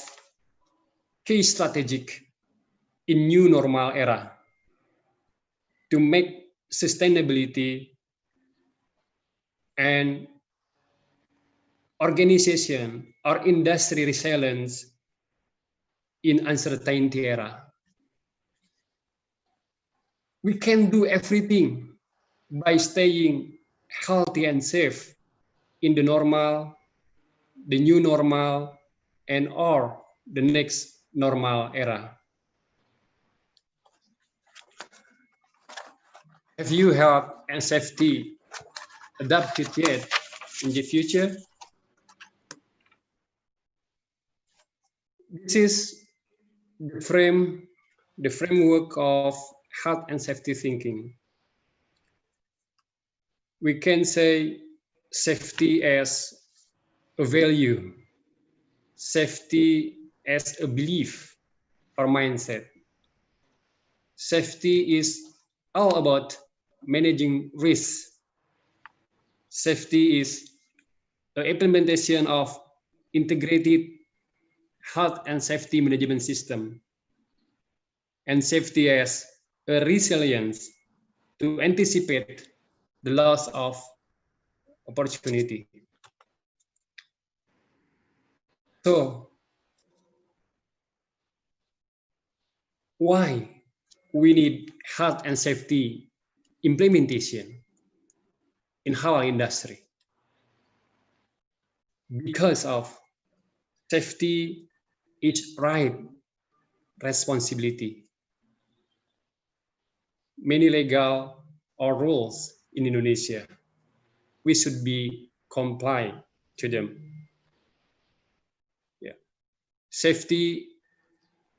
S9: key strategic in new normal era to make sustainability and organization or industry resilience in uncertainty era. We can do everything by staying healthy and safe in the normal, the new normal, and or the next normal era. Have you health and safety adapted yet in the future? This is the framework of health and safety thinking. We can say safety as a value, safety as a belief or mindset. Safety is all about managing risk. Safety is the implementation of integrated health and safety management system. And safety as a resilience to anticipate the loss of opportunity. So, why we need health and safety implementation in our industry? Because of safety is right responsibility. Many legal or rules in Indonesia, we should be compliant to them. Yeah. Safety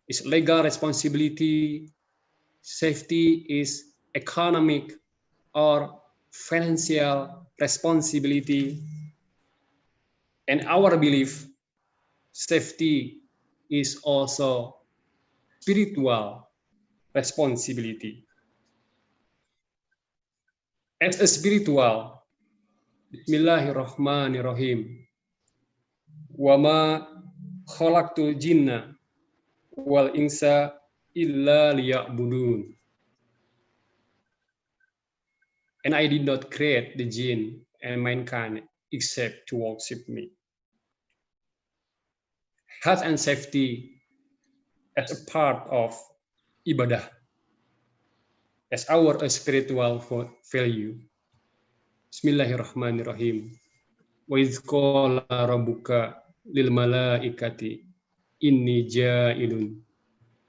S9: is legal responsibility. Safety is economic or financial responsibility. And our belief, safety is also spiritual responsibility. As a spiritual, Bismillahirrahmanirrahim. Wa ma khalaqtul jinna wal insa illa liya'budun. And I did not create the jinn and mankind except to worship me. Health and safety as a part of ibadah, as our spiritual value. Bismillahirrahmanirrahim. Wa idh qala rabbuka lil malaikati inni ja'ilun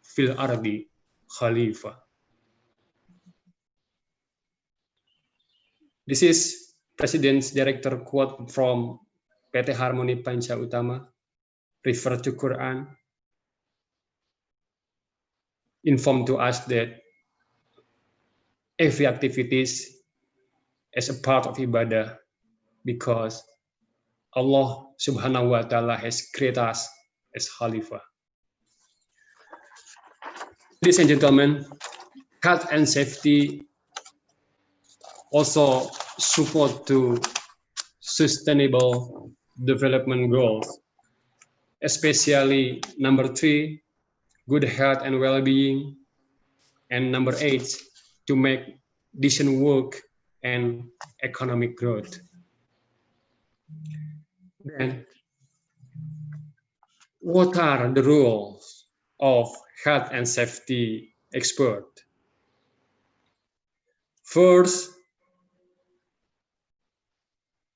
S9: fil ardi khalifah. This is President's Director quote from PT Harmoni Panca Utama, refer to Quran, inform to us that every activities is a part of ibadah because Allah Subhanahu wa Ta'ala has created us as Khalifah. Ladies and gentlemen, health and safety also support to sustainable development goals, especially number 3, good health and well-being, and number 8, to make decent work and economic growth. Then, what are the roles of health and safety expert? First,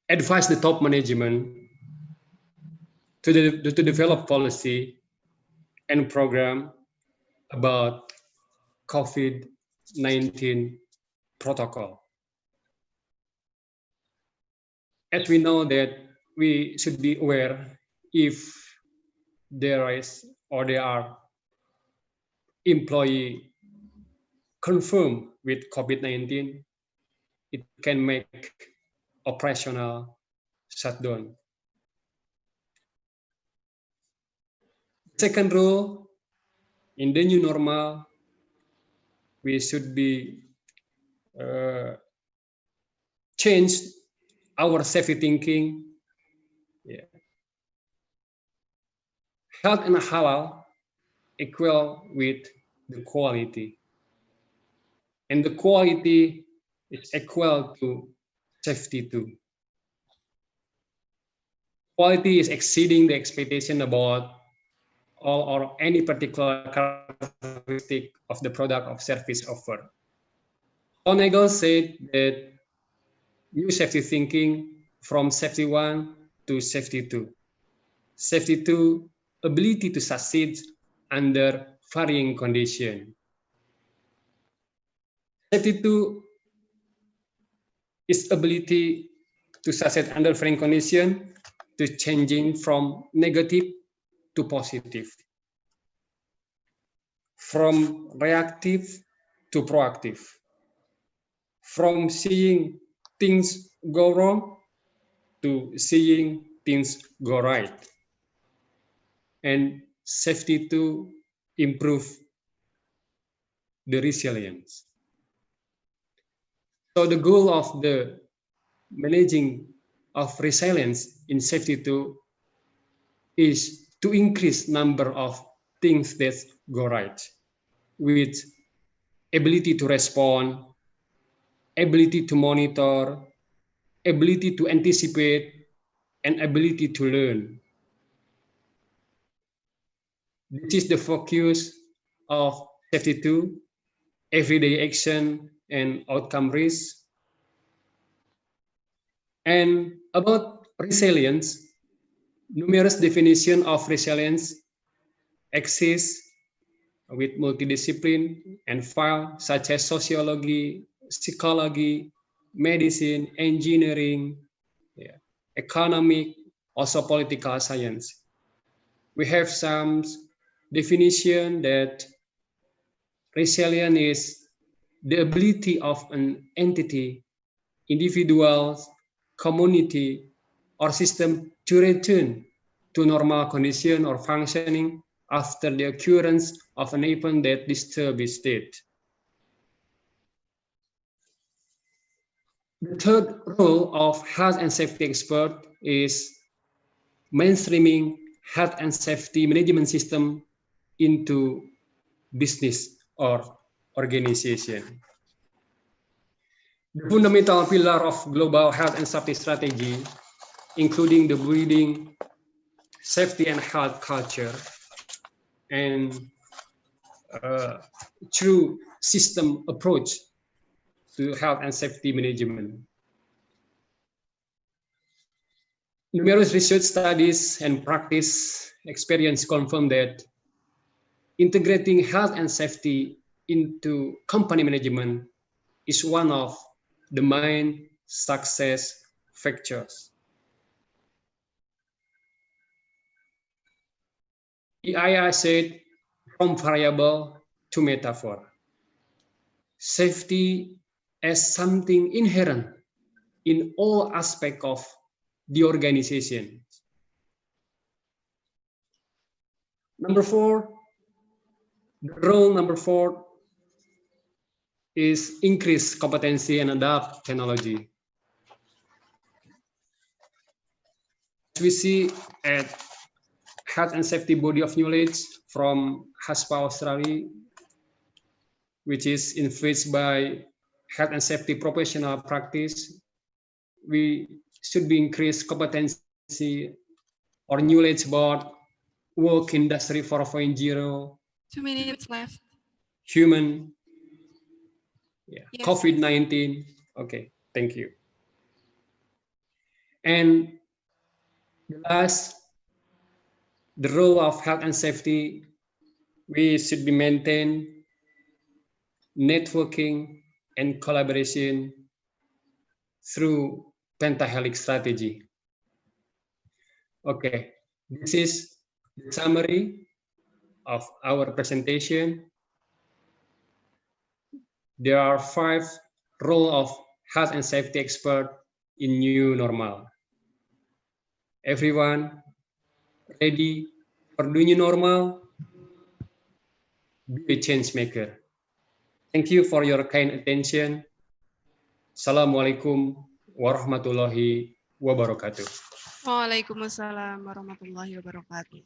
S9: advise the top management to develop policy and program about COVID-19 protocol. As we know that we should be aware if there are employee confirmed with COVID-19, it can make operational shutdown. Second rule, in the new normal, we should be change our safety thinking. Yeah. Health and halal equal with the quality, and the quality is equal to safety too. Quality is exceeding the expectation about all or any particular characteristic of the product or service offered. Honegel said that new safety thinking from safety 1 to safety 2. Safety 2, ability to succeed under varying conditions. Safety 2 is ability to succeed under varying conditions, to changing from negative to positive, from reactive to proactive, from seeing things go wrong to seeing things go right, and safety to improve the resilience. So the goal of the managing of resilience in safety 2 is to increase number of things that go right, with ability to respond, ability to monitor, ability to anticipate, and ability to learn. This is the focus of safety 2, everyday action and outcome risk. And about resilience, numerous definitions of resilience exist with multidiscipline and fields such as sociology, psychology, medicine, engineering, economic, also political science. We have some definition that resilience is the ability of an entity, individual, community, or system to return to normal condition or functioning after the occurrence of an event that disturbs its state. The third role of health and safety expert is mainstreaming health and safety management system into business or organization. The fundamental pillar of global health and safety strategy, including the building safety and health culture and true system approach to health and safety management. Numerous research studies and practice experience confirm that integrating health and safety into company management is one of the main success factors. EIA said, from variable to metaphor, safety as something inherent in all aspects of the organization. Number 4, the role number 4 is increase competency and adapt technology. As we see at Health and Safety Body of Knowledge from HASPA Australia, which is influenced by health and safety professional practice, we should be increased competency or knowledge about work industry 4.0,
S8: 2 minutes left.
S9: human,
S8: Yes.
S9: COVID-19. Okay, thank you. And last, the role of health and safety, we should be maintained networking and collaboration through pentahelix strategy. Okay, this is the summary of our presentation. There are 5 roles of health and safety expert in new normal. Everyone ready for the new normal? Be a change maker. Thank you for your kind attention. Assalamualaikum warahmatullahi wabarakatuh.
S8: Waalaikumsalam warahmatullahi wabarakatuh.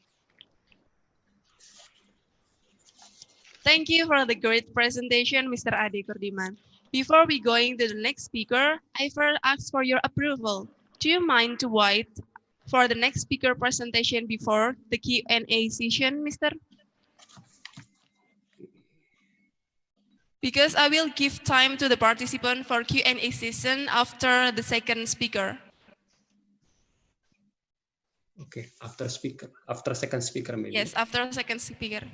S8: Thank you for the great presentation, Mr. Ade Kurdiman. Before we going to the next speaker, I first ask for your approval. Do you mind to wait for the next speaker presentation before the Q&A session, Mr.? Because I will give time to the participant for Q&A session after the second speaker.
S9: Okay, after second speaker maybe.
S8: Yes, after second speaker.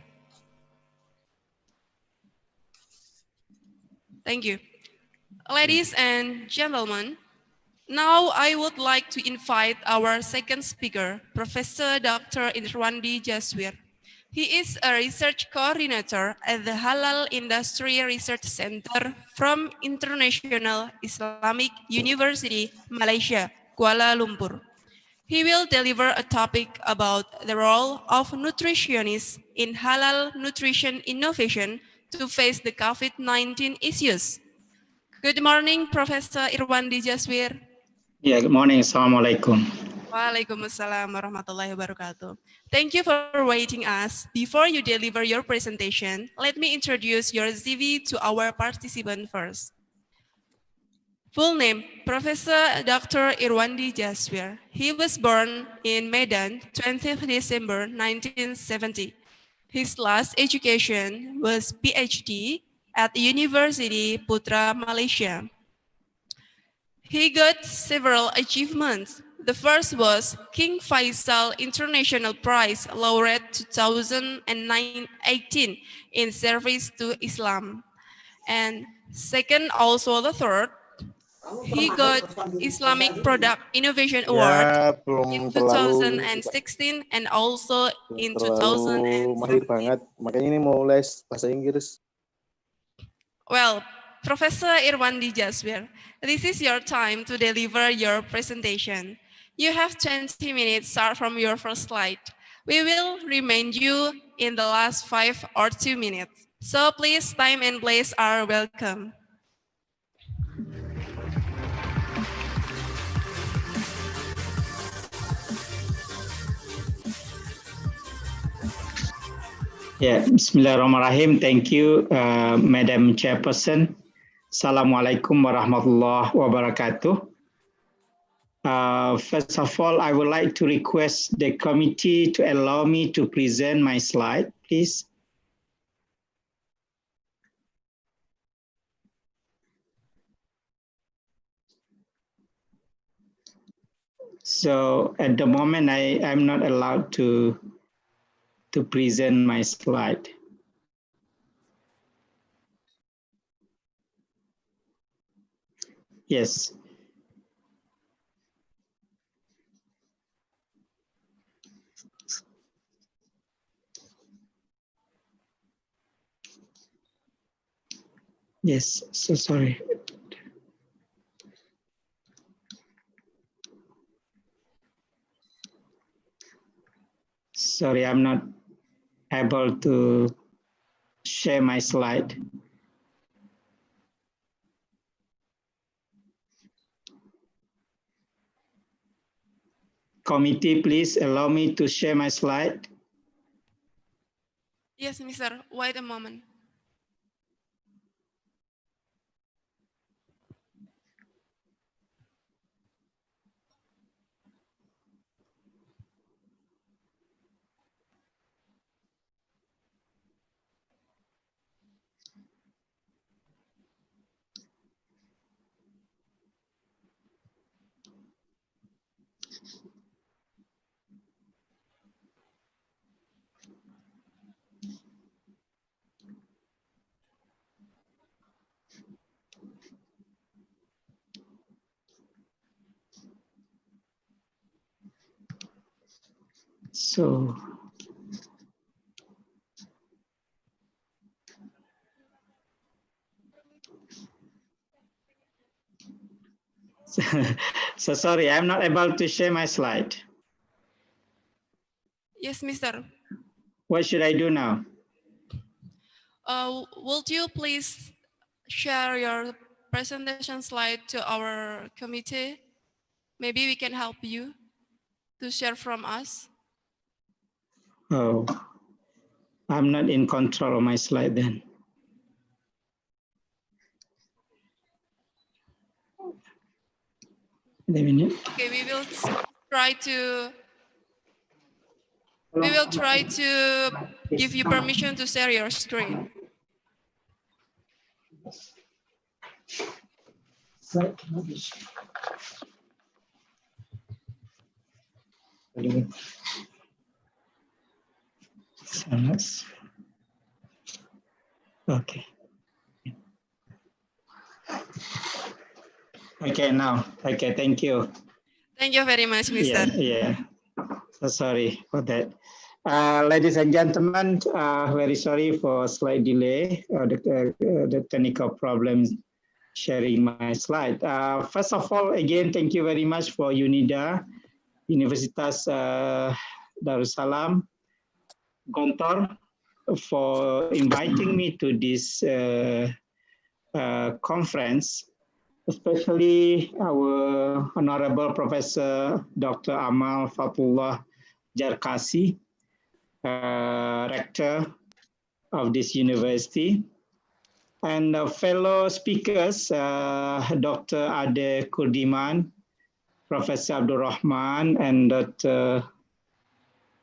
S8: Thank you. Ladies and gentlemen, now I would like to invite our second speaker, Professor Dr. Irwandi Jaswir. He is a research coordinator at the Halal Industry Research Center from International Islamic University, Malaysia, Kuala Lumpur. He will deliver a topic about the role of nutritionists in halal nutrition innovation to face the COVID-19 issues. Good morning, Professor Irwandi Jaswir.
S10: Yeah, good morning. Assalamualaikum.
S8: Waalaikumsalam warahmatullahi wabarakatuh. Thank you for waiting us. Before you deliver your presentation, let me introduce your CV to our participant first. Full name, Professor Dr. Irwandi Jaswir. He was born in Medan, 20th December 1970. His last education was PhD at University Putra, Malaysia. He got several achievements. The first was King Faisal International Prize Laureate 2018 in service to Islam. And second, also the third, he got Islamic Product Innovation Award in 2016 and also in 2017.
S11: Mahir banget, makanya ini mau les bahasa Inggris.
S8: Well, Professor Irwandi Jaswir, this is your time to deliver your presentation. You have 20 minutes start from your first slide. We will remind you in the last 5 or 2 minutes. So please, time and place are welcome.
S10: Yeah, Bismillahirrahmanirrahim. Thank you, Madam Chairperson. Assalamualaikum warahmatullahi wabarakatuh. First of all, I would like to request the committee to allow me to present my slide, please. So at the moment, I'm not allowed to present my slide. Yes. Yes, so sorry. Sorry, I'm not able to share my slide. Committee, please allow me to share my slide.
S8: Yes, Mr. Wait a moment.
S10: So so sorry, I'm not able to share my slide.
S8: Yes, Mister.
S10: What should I do now?
S8: Would you please share your presentation slide to our committee? Maybe we can help you to share from us.
S10: Oh, I'm not in control of my slide then. Wait a minute.
S8: Okay, we will try to give you permission to share your screen.
S10: Okay. Okay, now. Okay, thank you.
S8: Thank you very much, Mister.
S10: Yeah. So sorry for that. Ladies and gentlemen, very sorry for slight delay, the technical problems sharing my slide. First of all, again, thank you very much for UNIDA, Universitas Darussalam Gontor, for inviting me to this conference, especially our Honorable Professor Dr. Amal Fatullah Jarkasi, Rector of this university, and fellow speakers, Dr. Ade Kurdiman, Professor Abdul Rahman, and Dr.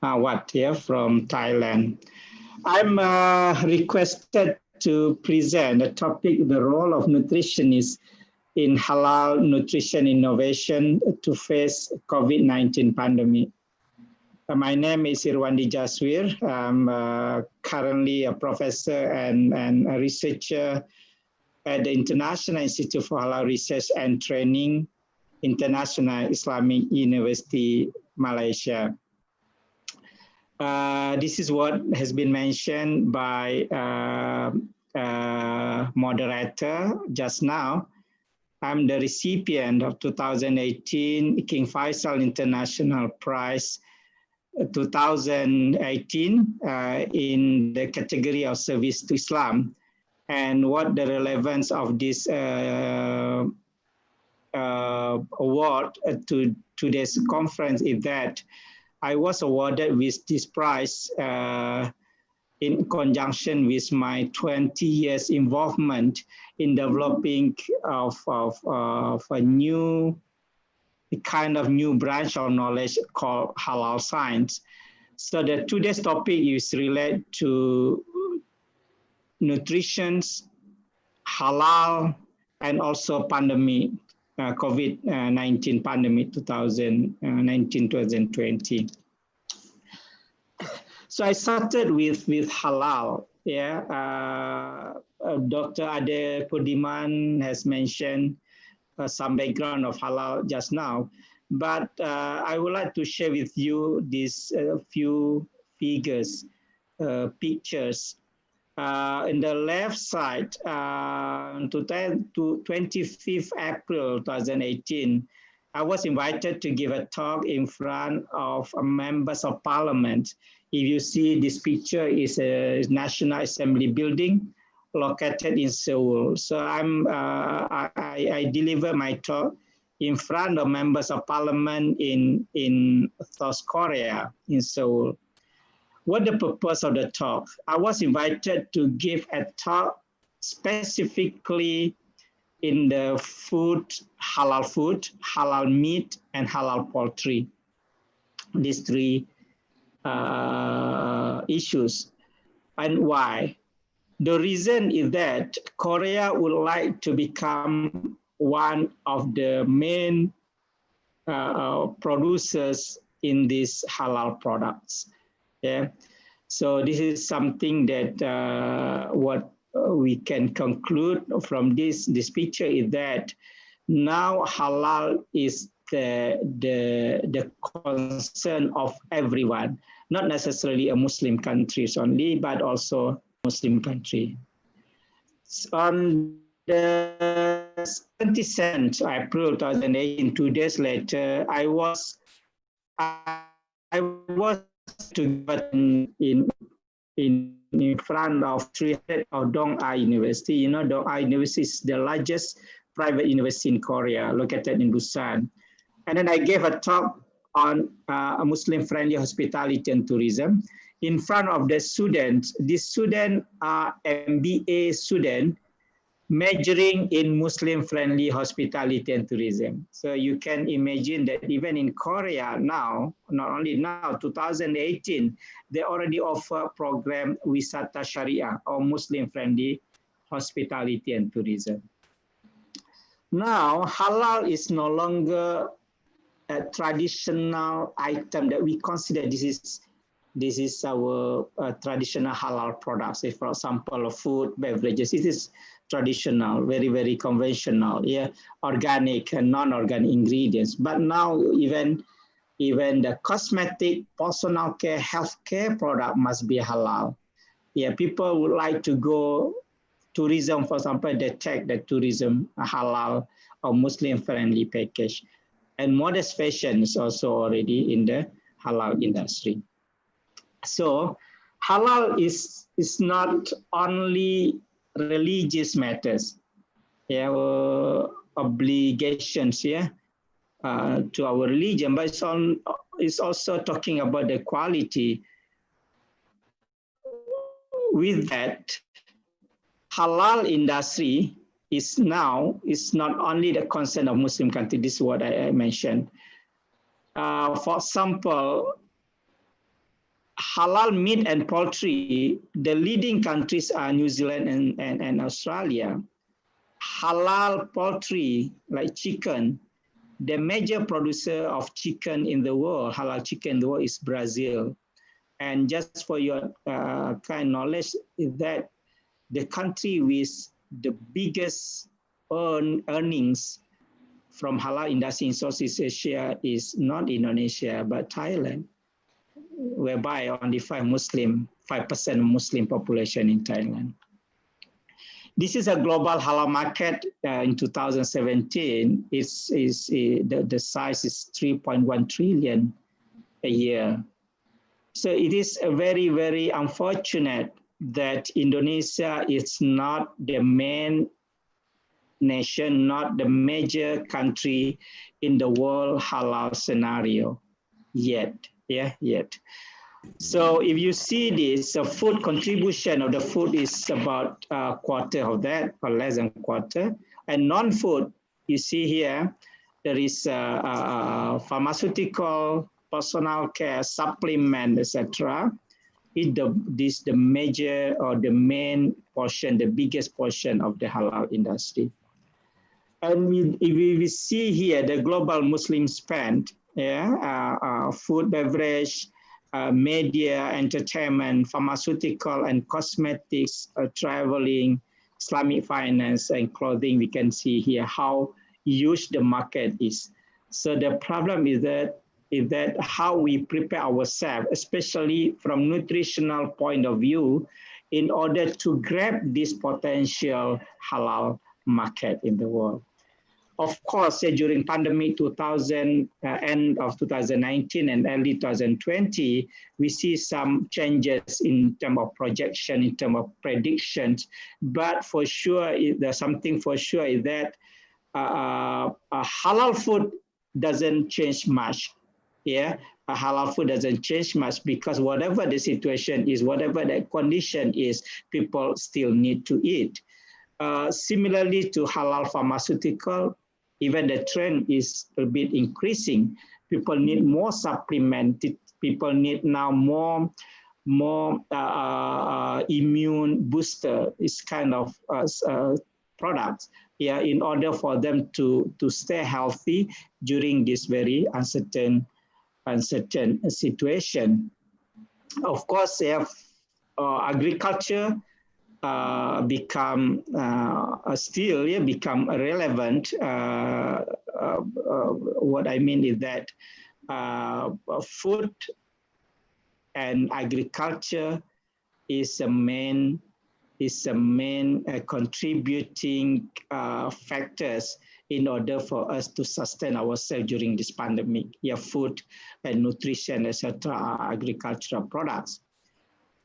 S10: Awad from Thailand. I'm requested to present the topic, the role of nutritionists in halal nutrition innovation to face COVID-19 pandemic. My name is Irwandi Jaswir. I'm currently a professor and a researcher at the International Institute for Halal Research and Training, International Islamic University, Malaysia. This is what has been mentioned by moderator just now. I'm the recipient of 2018 King Faisal International Prize 2018 in the category of service to Islam. And what the relevance of this award to today's conference is that I was awarded with this prize in conjunction with my 20 years involvement in developing of a new kind of new branch of knowledge called halal science. So the today's topic is related to nutrition, halal, and also pandemic, COVID-19 pandemic 2019-2020. So I started with halal. Dr. Ade Kurdiman has mentioned some background of halal just now, but I would like to share with you these few figures, pictures. In the left side, to 25th April 2018, I was invited to give a talk in front of members of parliament. If you see this picture, is a National Assembly building located in Seoul. So I deliver my talk in front of members of parliament in South Korea, in Seoul. What the purpose of the talk? I was invited to give a talk specifically in the food, halal meat, and halal poultry. These three issues. And why? The reason is that Korea would like to become one of the main producers in these halal products. Yeah, so this is something that what we can conclude from this picture is that now halal is the concern of everyone, not necessarily a Muslim countries only, but also Muslim country. On the 27th April 2018, 2 days later, I was together in front of 300 of Dong-A University. You know, Dong-A University is the largest private university in Korea, located in Busan. And then I gave a talk on a Muslim-friendly hospitality and tourism in front of the students. These students are MBA students majoring in Muslim-friendly hospitality and tourism. So you can imagine that even in Korea now, not only now, 2018, they already offer program Wisata Syariah or Muslim-friendly hospitality and tourism. Now, halal is no longer a traditional item that we consider this is our traditional halal products. Say, for example, food, beverages, it is traditional, very, very conventional, yeah, organic and non-organic ingredients. But now even the cosmetic, personal care, healthcare product must be halal. Yeah, people would like to go tourism, for example, they check the tourism halal or Muslim-friendly package. And modest fashion is also already in the halal industry. So halal is not only religious matters, yeah, obligations, yeah, to our religion, but it's also talking about the quality. With that, halal industry is not only the concern of Muslim countries. This is what I mentioned. For example, halal meat and poultry, the leading countries are New Zealand and Australia. Halal poultry, like chicken, the major producer of chicken in the world, halal chicken in the world, is Brazil. And just for your kind knowledge, is that the country with the biggest earnings from halal industry in Southeast Asia is not Indonesia, but Thailand, whereby only 5% Muslim population in Thailand. This is a global halal market in 2017. The size is 3.1 trillion a year. So it is a very, very unfortunate that Indonesia is not the main nation, not the major country in the world halal scenario yet. Yeah, yet. So if you see this, the food contribution of the food is about a quarter of that, or less than a quarter. And non-food, you see here, there is pharmaceutical, personal care, supplement, etc. This the major or the main portion, the biggest portion of the halal industry. And if we see here the global Muslim spend, yeah, food, beverage, media, entertainment, pharmaceutical and cosmetics, traveling, Islamic finance and clothing, we can see here how huge the market is. So the problem is that how we prepare ourselves, especially from nutritional point of view, in order to grab this potential halal market in the world. Of course, during pandemic end of 2019 and early 2020, we see some changes in terms of projection, in terms of predictions. But for sure, there's something for sure is that halal food doesn't change much. Yeah, halal food doesn't change much because whatever the situation is, whatever the condition is, people still need to eat. Similarly to halal pharmaceutical, even the trend is a bit increasing. People need more supplement. People need now more immune booster, this kind of products, yeah, in order for them to stay healthy during this very uncertain situation. Of course, they have agriculture become relevant what I mean is that food and agriculture is a main contributing factors in order for us to sustain ourselves during this pandemic. Yeah, food and nutrition, etc., are agricultural products.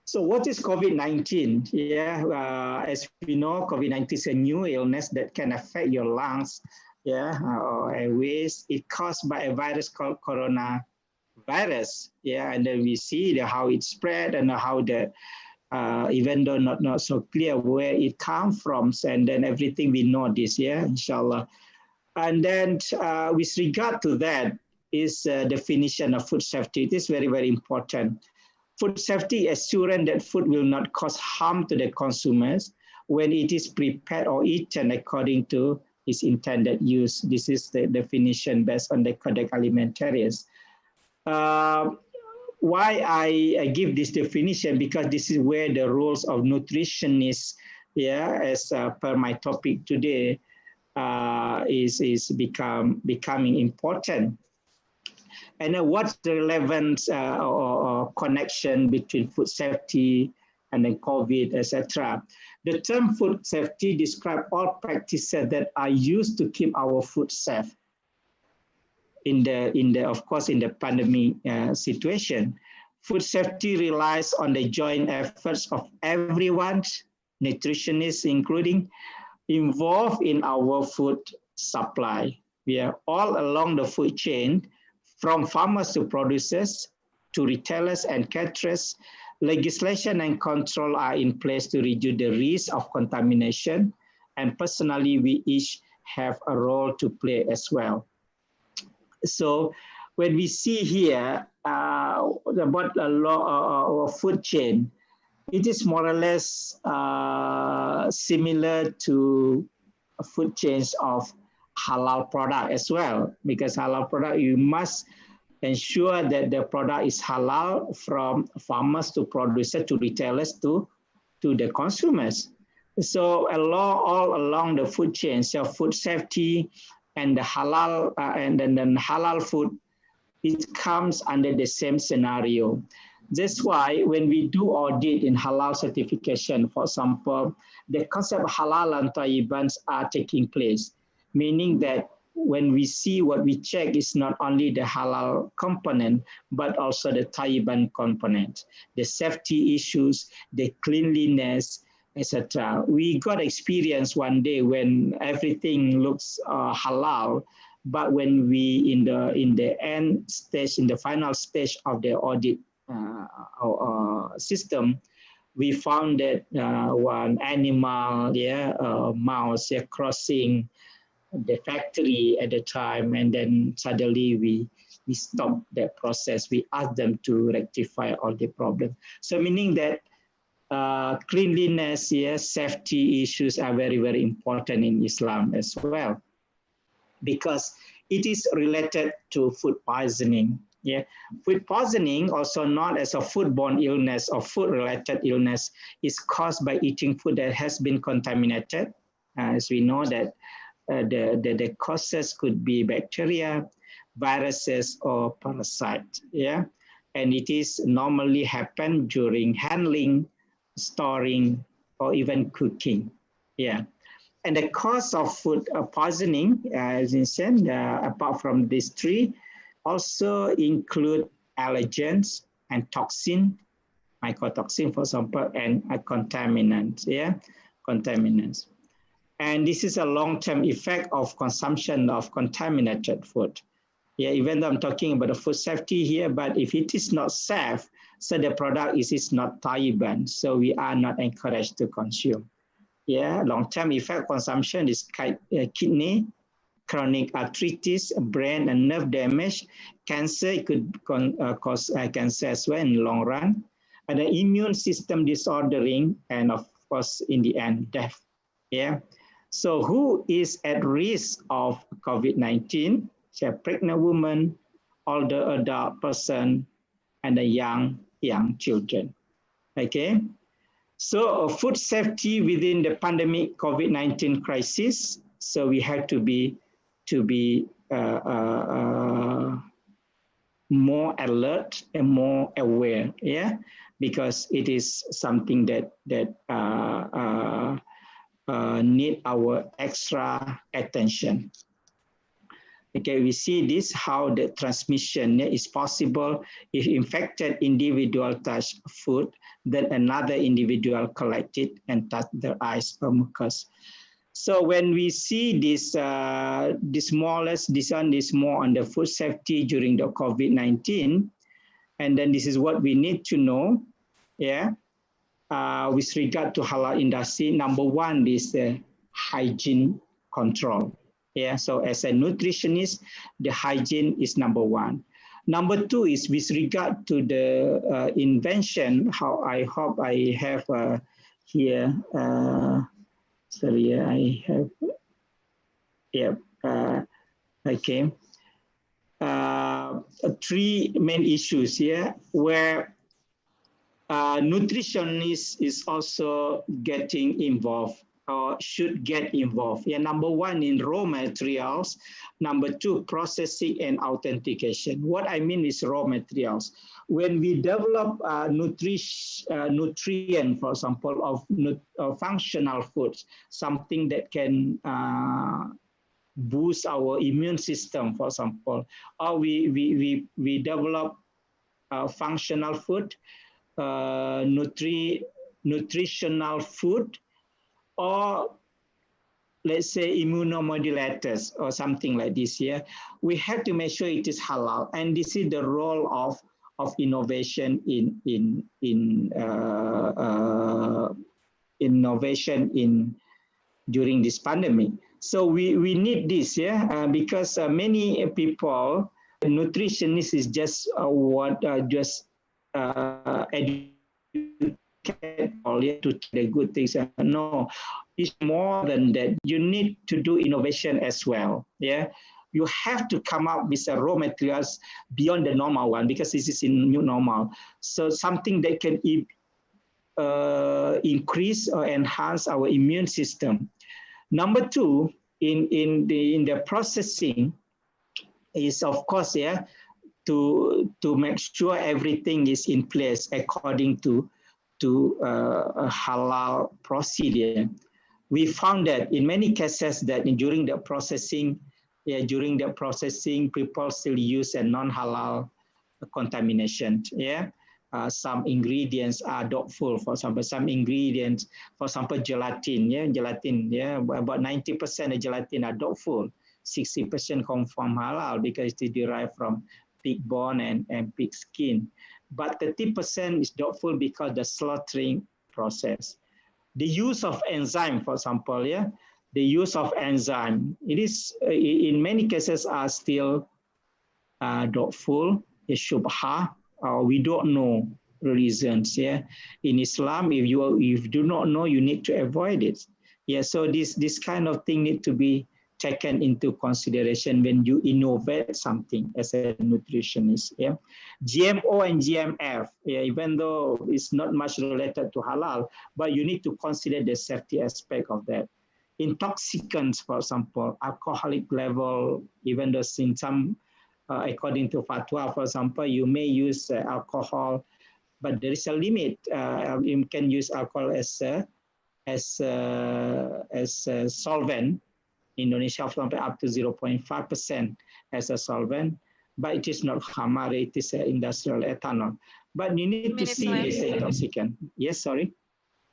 S10: So what is COVID-19? Yeah, as we know, COVID-19 is a new illness that can affect your lungs, yeah, or airways. It's caused by a virus called coronavirus. Yeah, and then we see how it spread and how the even though not so clear where it comes from, and then everything we know this, yeah, inshallah. And then with regard to that is definition of food safety. It is very, very important. Food safety assurance that food will not cause harm to the consumers when it is prepared or eaten according to its intended use. This is the definition based on the Codex Alimentarius. Why I give this definition? Because this is where the roles of nutritionists, yeah, as per my topic today, is becoming important. And what's the relevance or connection between food safety and then COVID, etc.? The term food safety describes all practices that are used to keep our food safe. Of course, in the pandemic situation, food safety relies on the joint efforts of everyone, nutritionists including, involved in our food supply. We are all along the food chain, from farmers to producers, to retailers and caterers. Legislation and control are in place to reduce the risk of contamination, and personally, we each have a role to play as well. So when we see here about a food chain, it is more or less similar to food chains of halal product as well, because halal product, you must ensure that the product is halal from farmers to producers to retailers to the consumers. So all along the food chain, so food safety and the halal and then halal food, it comes under the same scenario. That's why when we do audit in halal certification, for example, the concept of halal and tayyibans are taking place, meaning that when we see what we check is not only the halal component, but also the tayyiban component, the safety issues, the cleanliness, etc. We got experience one day when everything looks halal, but when we in the end stage, in the final stage of the audit system, we found that one animal, mouse, crossing the factory at the time, and then suddenly we stopped that process. We asked them to rectify all the problems. So meaning that cleanliness, safety issues are very, very important in Islam as well, because it is related to food poisoning. Yeah, food poisoning, also known as a foodborne illness or food-related illness, is caused by eating food that has been contaminated. As we know that the causes could be bacteria, viruses, or parasites. Yeah, and it is normally happen during handling, storing, or even cooking. Yeah, and the cause of food poisoning, as I said, apart from these three, also include allergens and toxin, mycotoxin, for example, and contaminants. Yeah, contaminants. And this is a long-term effect of consumption of contaminated food. Yeah, even though I'm talking about the food safety here, but if it is not safe, so the product is not tayyiban, so we are not encouraged to consume. Yeah, long-term effect consumption is kidney, chronic arthritis, brain and nerve damage, cancer. It could cause cancer as well in the long run, and the immune system disordering, and of course, in the end, death. Yeah. So who is at risk of COVID-19? So a pregnant woman, older adult person, and the young children. Okay. So food safety within the pandemic COVID-19 crisis. So we have to be to be more alert and more aware, yeah, because it is something that need our extra attention. Okay, we see this how the transmission is possible if infected individual touch food, then another individual collect it and touch their eyes or mucus. So when we see this, this more or less, this one is more on the food safety during the COVID-19, and then this is what we need to know, yeah. With regard to halal industry, number one is the hygiene control. Yeah, so as a nutritionist, the hygiene is number one. Number two is with regard to the invention, how I hope I have here, sorry, I have, yeah, okay. Three main issues here where nutritionist is also getting involved or should get involved. Yeah, number one in raw materials, number two, processing and authentication. What I mean is raw materials. When we develop nutrient, for example, of functional foods, something that can boost our immune system, for example, or we develop functional food, nutritional food, or let's say immunomodulators or something like this here, we have to make sure it is halal. And this is the role of innovation during this pandemic. So we need this, yeah, because many people, nutritionist is just educate all to the good things. No, it's more than that. You need to do innovation as well. Yeah, you have to come up with raw materials beyond the normal one, because this is in new normal. So something that can increase or enhance our immune system. Number two, in the processing is, of course, yeah, to make sure everything is in place according to a halal procedure. We found that in many cases that during the processing, people still use a non-halal contamination. Yeah, some ingredients are doubtful. For example, some ingredients, for example, gelatin. Yeah, gelatin. Yeah, about 90% of gelatin are doubtful. 60% come from halal because it is derived from pig bone and pig skin. But 30% is doubtful because the slaughtering process. The use of enzyme, for example, yeah, the use of enzyme, it is in many cases are still doubtful, shubha, we don't know reasons. Yeah, in Islam, if you do not know, you need to avoid it. Yeah, so this kind of thing need to be taken into consideration when you innovate something as a nutritionist. Yeah, GMO and GMF, yeah, even though it's not much related to halal, but you need to consider the safety aspect of that. Intoxicants, for example, alcoholic level, even though in some, according to fatwa, for example, you may use alcohol, but there is a limit. You can use alcohol as a solvent. Indonesia, for example, up to 0.5% as a solvent, but it is not khamar, it is industrial ethanol. But you need to see this intoxicant. Yes, sorry?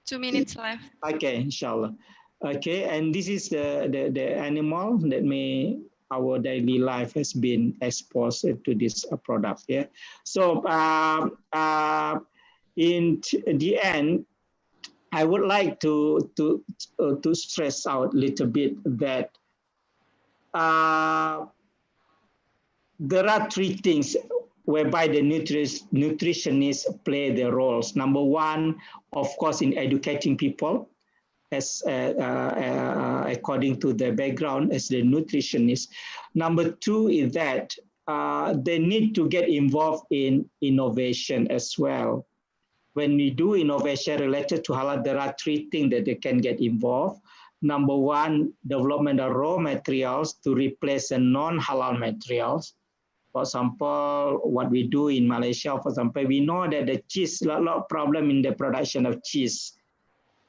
S8: 2 minutes left.
S10: Okay, inshallah. Okay, and this is the animal that our daily life has been exposed to this product. Yeah. So in the end, I would like to stress out a little bit that there are three things whereby the nutritionists play their roles. Number one, of course, in educating people, as according to their background as the nutritionist. Number two is that they need to get involved in innovation as well. When we do innovation related to halal, there are three things that they can get involved. Number one, development of raw materials to replace the non-halal materials. For example, what we do in Malaysia, for example, we know that the cheese, a lot of problem in the production of cheese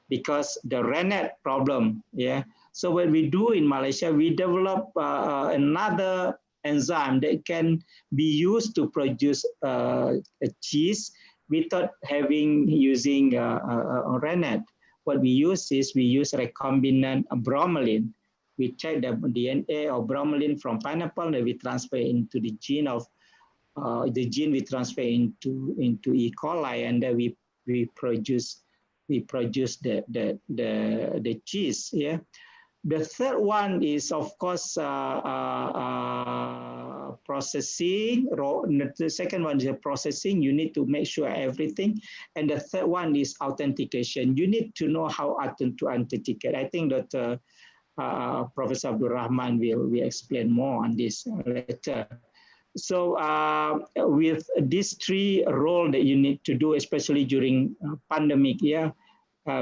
S10: because the rennet problem, yeah. So what we do in Malaysia, we develop another enzyme that can be used to produce a cheese without using rennet. What we use is we use recombinant bromelain. We check the DNA of bromelain from pineapple, and we transfer into the gene of the gene we transfer into E. coli, and then we produce the cheese. Yeah. The third one is, of course, processing. The second one is processing. You need to make sure everything. And the third one is authentication. You need to know how to authenticate. I think that Professor Abdul Rahman will explain more on this later. So with these three roles that you need to do, especially during pandemic, yeah,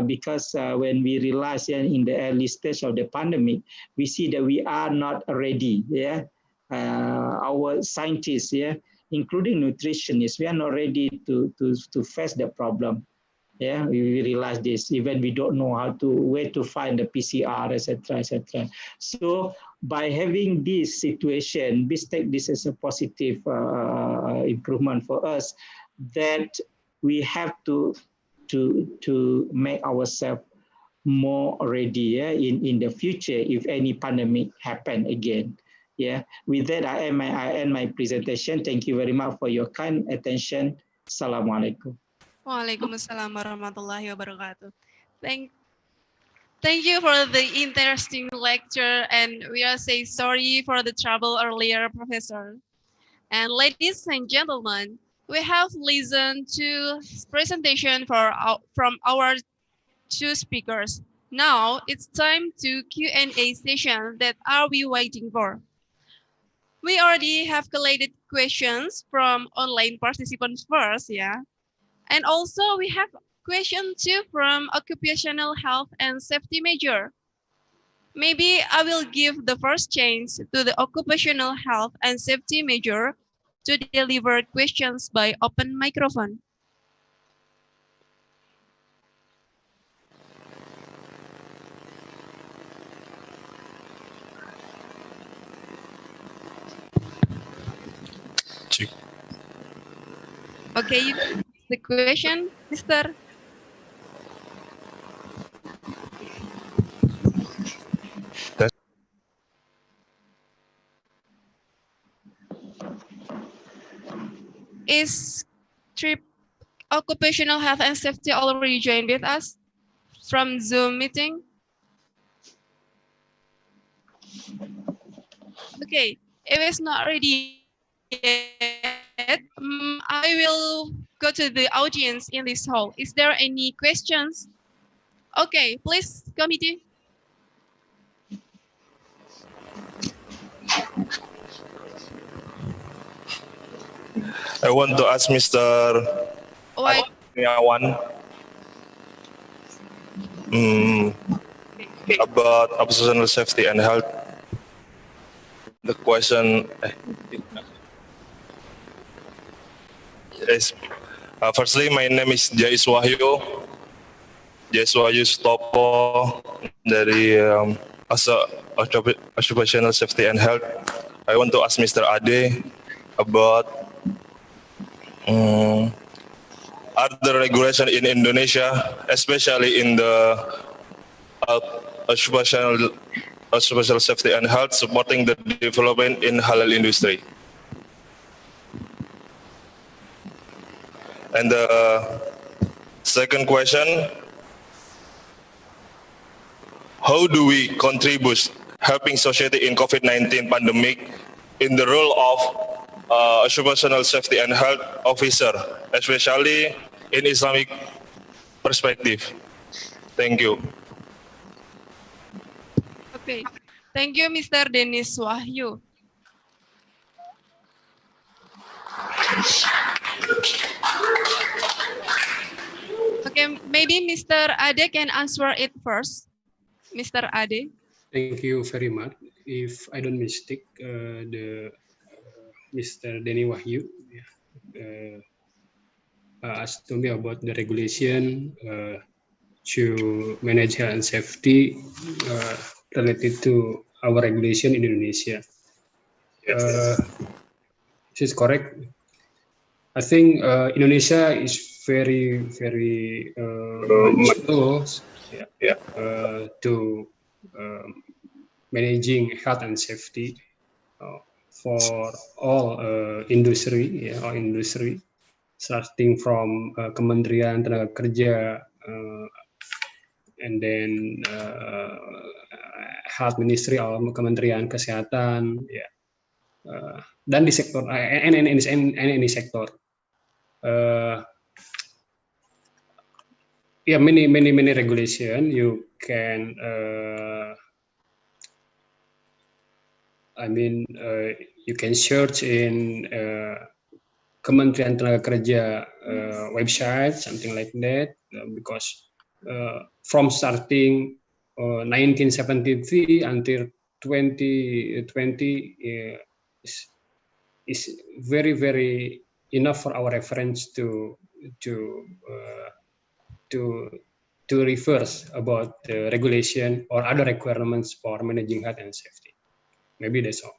S10: because when we realize in the early stage of the pandemic, we see that we are not ready. Yeah, our scientists, yeah, including nutritionists, we are not ready to face the problem. Yeah, we realize this. Even we don't know where to find the PCR, etc., etc. So by having this situation, we take this as a positive improvement for us, that we have to make ourselves more ready, yeah, in the future if any pandemic happen again. Yeah. With that, I end my presentation. Thank you very much for your kind attention. Assalamualaikum.
S8: Waalaikumsalam warahmatullahi wabarakatuh. Thank you for the interesting lecture, and we are saying sorry for the trouble earlier, Professor. And ladies and gentlemen, we have listened to presentation from our two speakers. Now it's time to Q&A session that are we waiting for. We already have collected questions from online participants first, yeah. And also we have question too from occupational health and safety major. Maybe I will give the first chance to the occupational health and safety major to deliver questions by open microphone. Okay, the question, Mr. Is occupational health and safety already joined with us from Zoom meeting? Okay, if it's not ready yet, I will go to the audience in this hall. Is there any questions? Okay, please, committee.
S12: I want to ask Mr. Kurniawan about occupational safety and health. The question is, firstly, my name is Jais Wahyu Stopo dari occupational safety and health. I want to ask Mr. Ade about are the regulation in Indonesia, especially in the occupational safety and health, supporting the development in halal industry? And the second question, how do we contribute helping society in COVID-19 pandemic in the role of occupational safety and health officer, especially in Islamic perspective? Thank you.
S8: Okay, thank you, Mr. Dennis Wahyu. Okay, maybe Mr. Ade can answer it first. Mr. Ade.
S9: Thank you very much. If I don't mistake, Mr. Denny Wahyu asked to me about the regulation to manage health and safety related to our regulation in Indonesia. This is correct. I think Indonesia is very much close to managing health and safety for all industry, starting from Kementerian Tenaga Kerja, and then Health Ministry atau Kementerian Kesehatan, dan di sektor any sektor. Many regulation you can you can search in Kementerian Tenaga Kerja website, something like that, because from starting 1973 until 2020 is very enough for our reference to reverse about the regulation or other requirements for managing health and safety. Maybe that's all.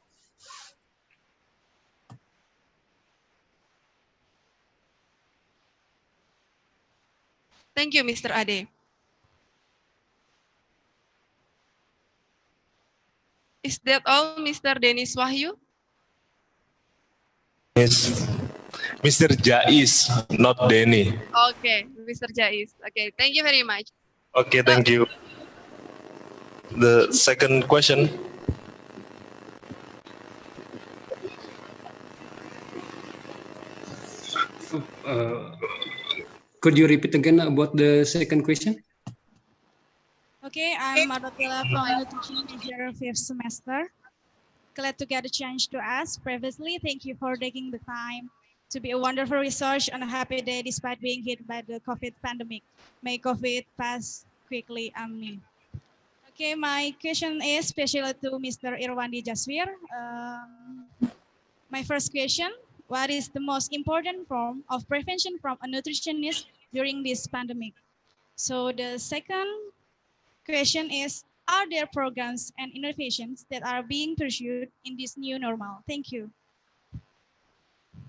S8: Thank you, Mr. Ade. Is that all, Mr. Dennis Wahyu?
S12: Yes, Mr. Jais, not Denny.
S8: Okay, Mr. Jais. Okay, thank you very much.
S12: Okay, thank you. The second question.
S9: Could you repeat again about the second question?
S13: Okay, I'm Madatila from Nutrition Major 5th semester. Glad to get a chance to ask previously. Thank you for taking the time to be a wonderful research on a happy day despite being hit by the COVID pandemic. May COVID pass quickly, amin. Okay, my question is especially to Mr. Irwandi Jaswir. My first question, what is the most important form of prevention from a nutritionist during this pandemic? So the second question is, are there programs and innovations that are being pursued in this new normal? Thank you.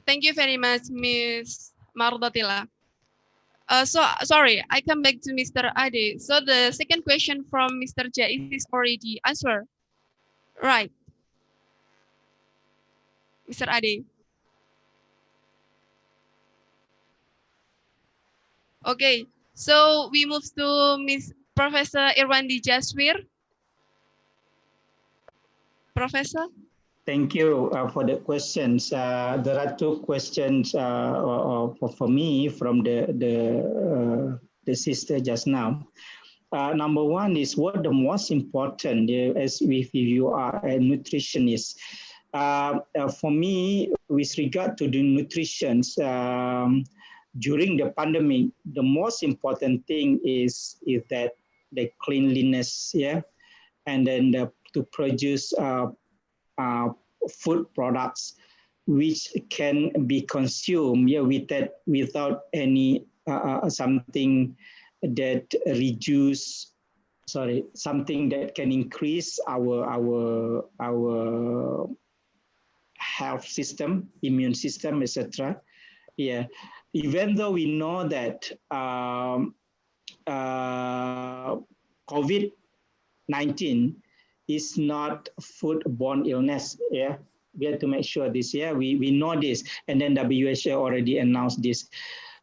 S8: Thank you very much, Ms. Mardatila. Sorry, I come back to Mr. Ade. So the second question from Mr. Jais is already answered. Right. Mr. Ade. Okay, so we move to Professor Irwandi Jaswir. Professor?
S10: Thank you for the questions. There are two questions for me from the sister just now. Number one is what the most important, as if you are a nutritionist. For me, with regard to the nutrition, during the pandemic, the most important thing is that the cleanliness, and then to produce food products which can be consumed without any something that something that can increase our health system, immune system, etc. Even though we know that COVID-19 is not food-borne illness. We have to make sure this. We know this, and then WHO already announced this.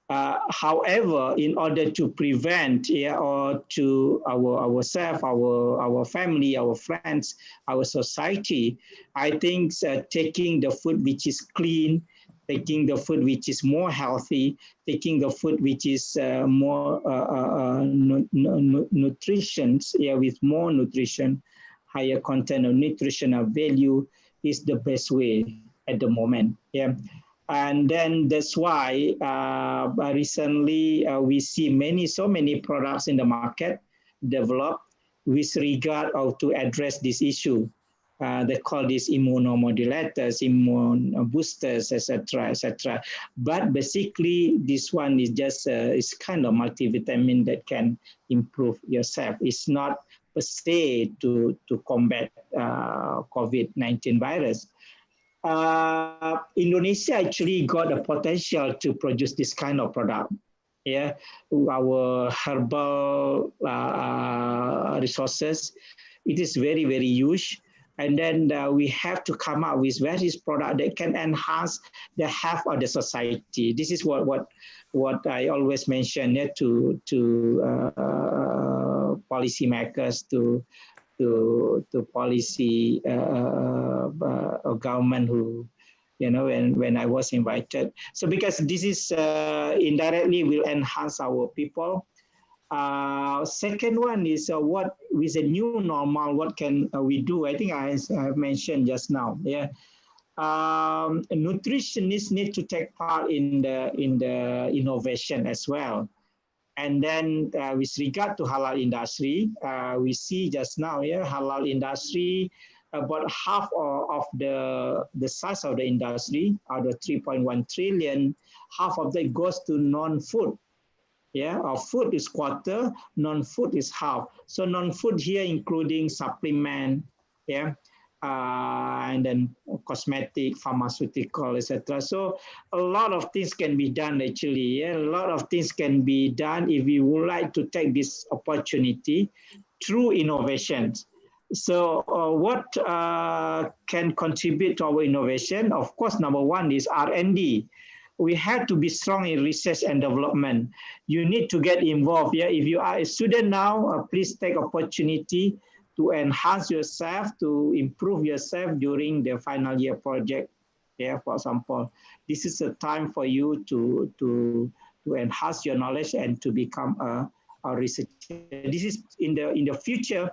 S10: However, in order to prevent, or to ourselves, our family, our friends, our society, I think taking the food which is clean, taking the food which is more healthy, taking the food which is more nutrition, with more nutrition, higher content of nutritional value is the best way at the moment. And then that's why recently we see so many products in the market developed, with regard to address this issue. They call this immunomodulators, immune boosters, etc., etc. But basically, this one is just it's kind of multivitamin that can improve yourself. It's not per se to combat COVID-19 virus. Indonesia actually got a potential to produce this kind of product. Yeah, our herbal resources, it is very, very huge. And then we have to come up with various products that can enhance the health of the society. This is what I always mention to policymakers, to policy government who, you know, when I was invited. So because this is indirectly will enhance our people. Second one is what with a new normal, what can we do? I think I have mentioned just now. Yeah, nutritionists need to take part in the innovation as well. And then with regard to halal industry, we see just now, yeah, halal industry, about half of the size of the industry, out of 3.1 trillion, half of that goes to non-food. Yeah, our food is quarter, non-food is half. So non-food here including supplement, yeah, and then cosmetic, pharmaceutical, etc. So a lot of things can be done actually. Yeah? A lot of things can be done if we would like to take this opportunity through innovations. So what can contribute to our innovation? Of course, number one is R&D. We have to be strong in research and development. You need to get involved. Yeah? If you are a student now, please take opportunity to enhance yourself, to improve yourself during the final year project. Yeah, for example, this is a time for you to enhance your knowledge and to become a researcher. This is in the future.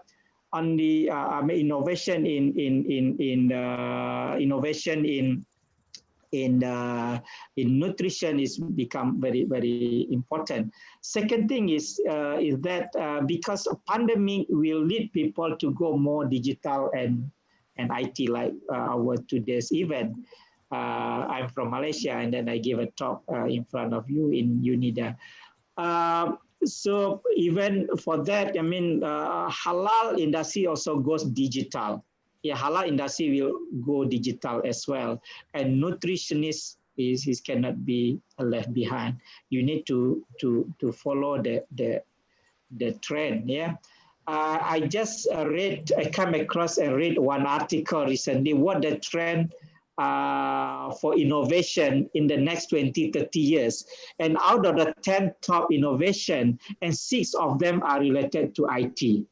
S10: On the innovation in nutrition is become very, very important. Second thing is that because a pandemic will lead people to go more digital and IT, like our today's event. I'm from Malaysia, and then I give a talk in front of you in UNIDA. So even for that, I mean, halal industry also goes digital. Yeah, halal industry will go digital as well, and nutritionist is cannot be left behind. You need to follow the trend. Yeah, I just I come across and read one article recently. What the trend for innovation in the next 20-30 years, and out of the 10 top innovation, and 6 of them are related to IT.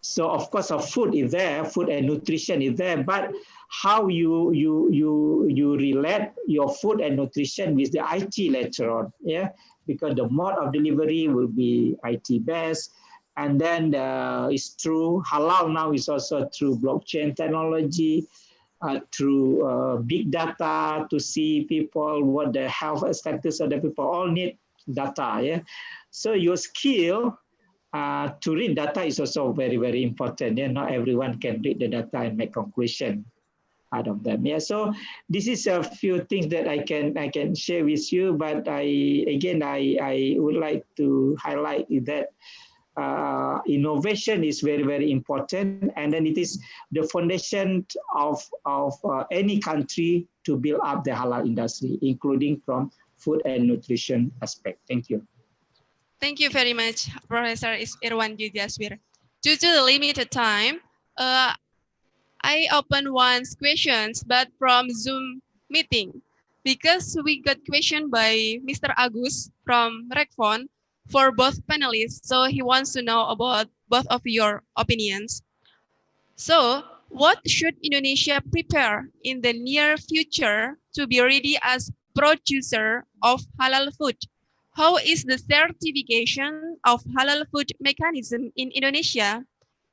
S10: So of course, our food is there, food and nutrition is there, but how you relate your food and nutrition with the IT later on, yeah, because the mode of delivery will be IT based, and then it's true halal now is also through blockchain technology, through big data to see people what the health status of the people. All need data, yeah. So your skill. To read data is also very, very important. Yeah? Not everyone can read the data and make conclusion out of them. Yeah. So this is a few things that I can share with you. But I would like to highlight that innovation is very, very important, and then it is the foundation of any country to build up the halal industry, including from food and nutrition aspect. Thank you.
S8: Thank you very much, Professor Irwan Jujaswir. Due to the limited time, I open one questions, but from Zoom meeting, because we got question by Mr. Agus from Rekfon for both panelists. So he wants to know about both of your opinions. So what should Indonesia prepare in the near future to be ready as producer of halal food? How is the certification of halal food mechanism in Indonesia?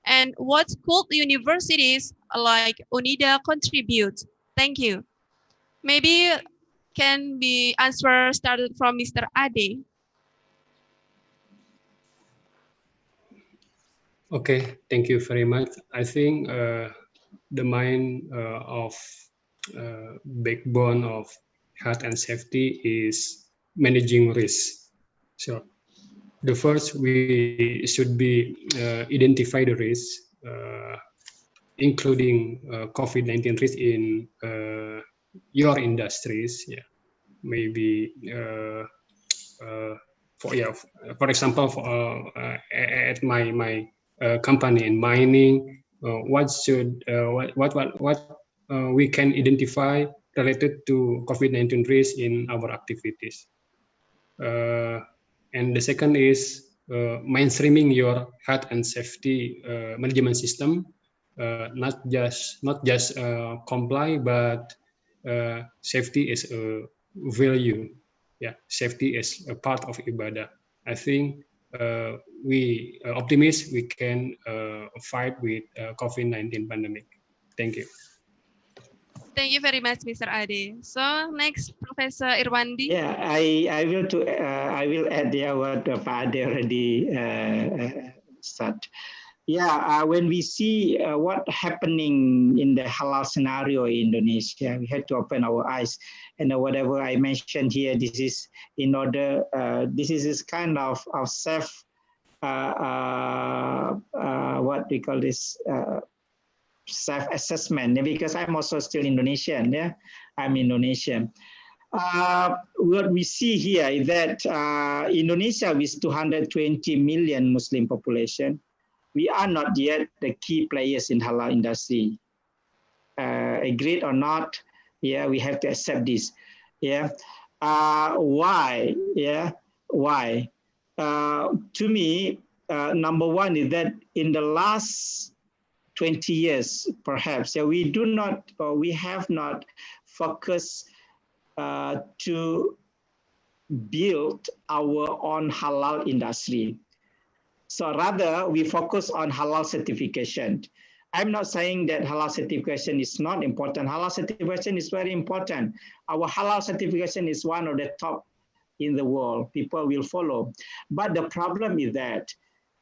S8: And what could universities like UNIDA contribute? Thank you. Maybe can be answer started from Mr. Ade.
S9: Okay, thank you very much. I think the main of backbone of health and safety is managing risk. So the first, we should be identify the risk, including COVID-19 risk in your industries. Yeah, maybe for example, at my company in mining, what we can identify related to COVID-19 risk in our activities. And the second is mainstreaming your health and safety management system, not just comply, but safety is a value. Yeah, safety is a part of ibadah. I think we optimists we can fight with COVID-19 pandemic. Thank you.
S8: Thank you very much, Mr. Ade. So next, Professor Irwandi.
S10: Yeah, I will add there what Pak Ade already said. Yeah, when we see what happening in the halal scenario in Indonesia, we had to open our eyes. And whatever I mentioned here, this is in order. This is this kind of self, what we call this, self-assessment. Because I'm also still Indonesian. Yeah, I'm Indonesian. What we see here is that Indonesia with 220 million Muslim population, we are not yet the key players in halal industry. Agreed or not, yeah, we have to accept this. Yeah, why? Yeah, why? To me, number one is that in the last 20 years, perhaps, yeah, we have not focused to build our own halal industry. So rather, we focus on halal certification. I'm not saying that halal certification is not important. Halal certification is very important. Our halal certification is one of the top in the world. People will follow. But the problem is that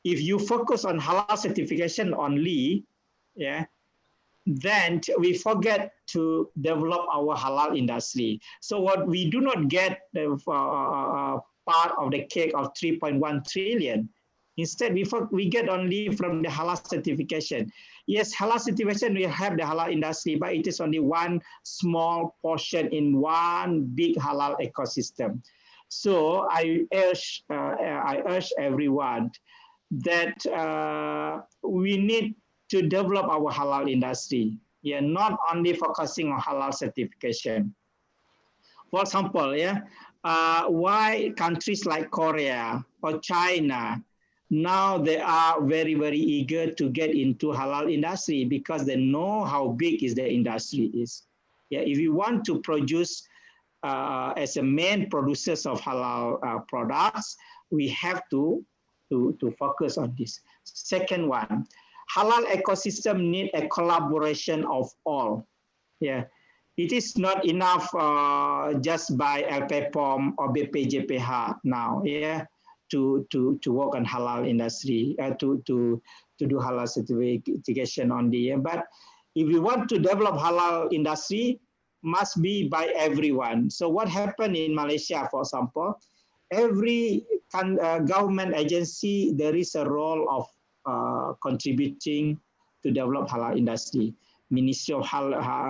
S10: if you focus on halal certification only, yeah, then we forget to develop our halal industry. So what we do not get part of the cake of 3.1 trillion. Instead, we get only from the halal certification. Yes, halal certification will have the halal industry, but it is only one small portion in one big halal ecosystem. So I urge everyone that we need to develop our halal industry. Yeah, not only focusing on halal certification. For example, yeah, why countries like Korea or China, now they are very, very eager to get into halal industry because they know how big is the industry is. Yeah, if you want to produce as a main producers of halal products, we have to focus on this. Second one, halal ecosystem need a collaboration of all. Yeah, it is not enough just by LPPOM or BPJPH now. Yeah, to work on halal industry, to do halal certification only. But if we want to develop halal industry, must be by everyone. So what happened in Malaysia, for example, every government agency, there is a role of contributing to develop halal industry. Ministry of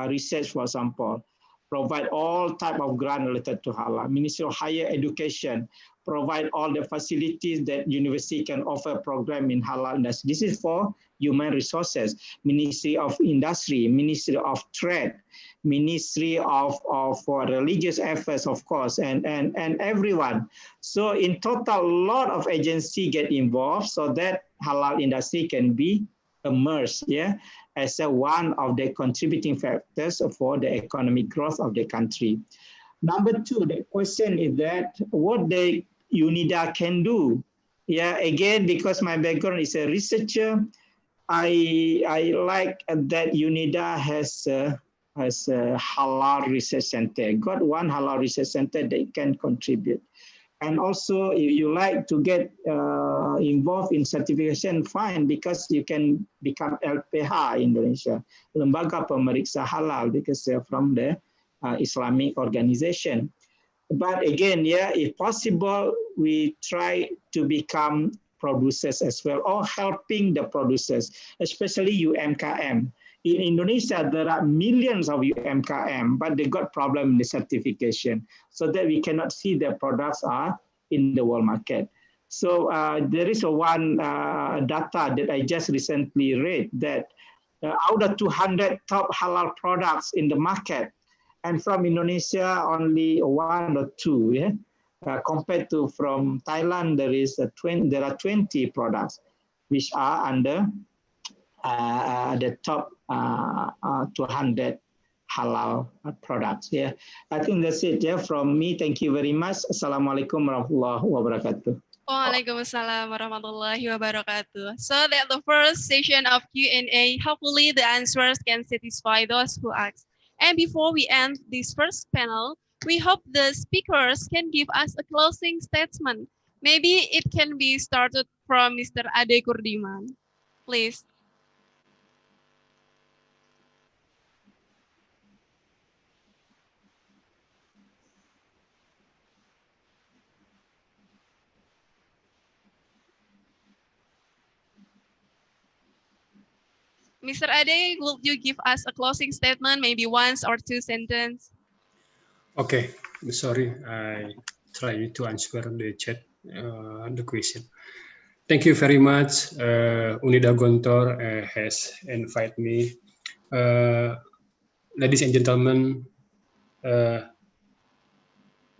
S10: Research, for example, provide all type of grant related to halal. Ministry of Higher Education provide all the facilities that university can offer program in halal industry. This is for human resources. Ministry of Industry, Ministry of Trade, Ministry of for religious affairs, of course, and everyone. So in total, a lot of agencies get involved so that halal industry can be emerged, yeah, as one of the contributing factors for the economic growth of the country. Number two, the question is that what the UNIDA can do. Yeah, again, because my background is a researcher, I like that UNIDA has a halal research center. Got one halal research center that can contribute. And also, if you like to get involved in certification, fine, because you can become LPH Indonesia, Lembaga Pemeriksa Halal, because they're from the Islamic organization. But again, yeah, if possible, we try to become producers as well, or helping the producers, especially UMKM. In Indonesia, there are millions of UMKM, but they got problem in the certification, so that we cannot see their products are in the world market. So there is one data that I just recently read that out of 200 top halal products in the market, and from Indonesia only 1 or 2, yeah. Compared to from Thailand, there are 20 products which are under the top 200 halal products. Yeah, I think that's it. Yeah, from me. Thank you very much. Assalamualaikum warahmatullahi wabarakatuh.
S8: Waalaikumsalam warahmatullahi wabarakatuh. So that the first session of Q&A, hopefully the answers can satisfy those who ask. And before we end this first panel, we hope the speakers can give us a closing statement. Maybe it can be started from Mr. Ade Kurdiman. Please. Mr. Ade, will you give us a closing statement, maybe once or two sentences?
S9: Okay, sorry, I try to answer the chat, the question. Thank you very much. UNIDA Gontor has invited me. Ladies and gentlemen, the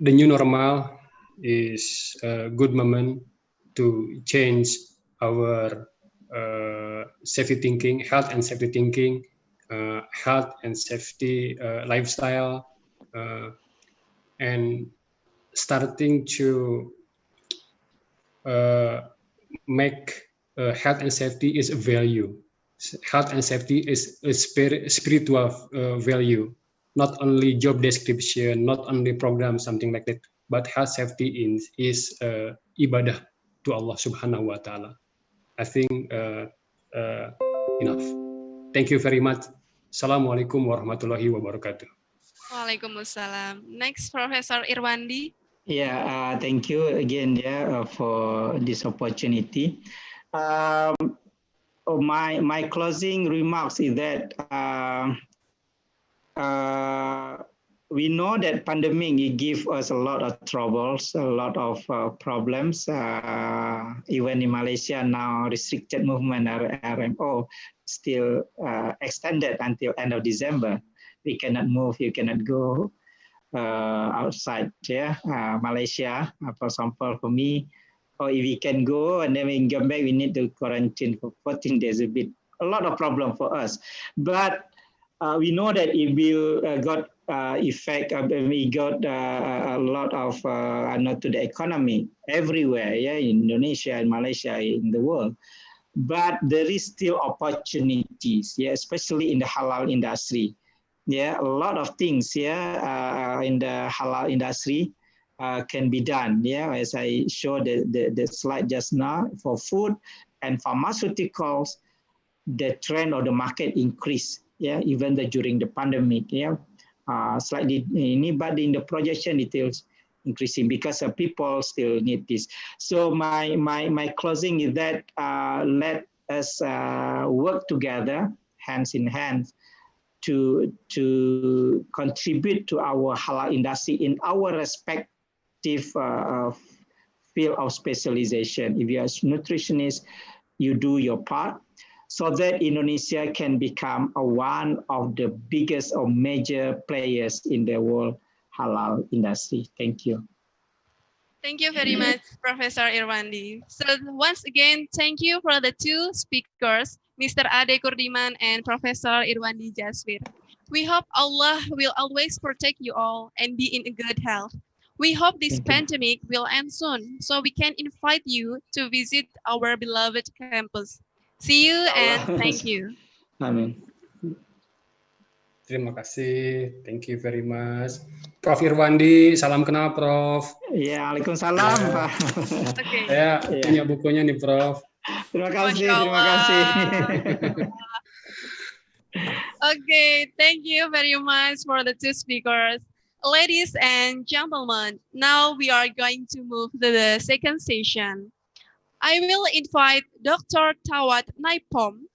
S9: new normal is a good moment to change our safety thinking, health and safety thinking, health and safety lifestyle, and starting to make health and safety is a value. Health and safety is a spiritual value, not only job description, not only program, something like that, but health safety is ibadah to Allah Subhanahu wa Ta'ala. I think enough. Thank you very much. Assalamualaikum warahmatullahi wabarakatuh.
S8: Waalaikumsalam. Next, Professor Irwandi.
S10: Yeah, thank you again, yeah, for this opportunity. My closing remarks is that we know that pandemic it gives us a lot of troubles, a lot of problems. Even in Malaysia now, restricted movement RMO still extended until end of December. We cannot move, you cannot go outside, yeah, Malaysia, for example, for me, or if we can go and then we come back, we need to quarantine for 14 days, a lot of problem for us. But we know that it will got effect, we got a lot of to the economy everywhere, yeah, in Indonesia and Malaysia, in the world. But there is still opportunities, yeah, especially in the halal industry. Yeah, a lot of things, yeah, in the halal industry can be done. Yeah, as I showed the slide just now, for food and pharmaceuticals, the trend of the market increased. Yeah, even during the pandemic. Yeah, slightly, but in the projection it is increasing because people still need this. So my closing is that let us work together, hands in hand, to contribute to our halal industry in our respective field of specialization. If you are a nutritionist, you do your part so that Indonesia can become one of the biggest or major players in the world halal industry. Thank you.
S8: Thank you very much, Professor Irwandi. So once again, thank you for the two speakers, Mr. Ade Kurdiman and Professor Irwandi Jaswir. We hope Allah will always protect you all and be in good health. We hope this pandemic will end soon so we can invite you to visit our beloved campus. See you and thank you.
S10: Amin.
S9: Terima kasih. Thank you very much. Prof. Irwandi, salam kenal Prof.
S10: Ya, Waalaikumsalam Pak.
S9: Saya punya bukunya nih Prof.
S10: Terima kasih, terima kasih.
S8: Okay, thank you very much for the two speakers. Ladies and gentlemen, now we are going to move to the second session. I will invite Dr. Tawat Naipom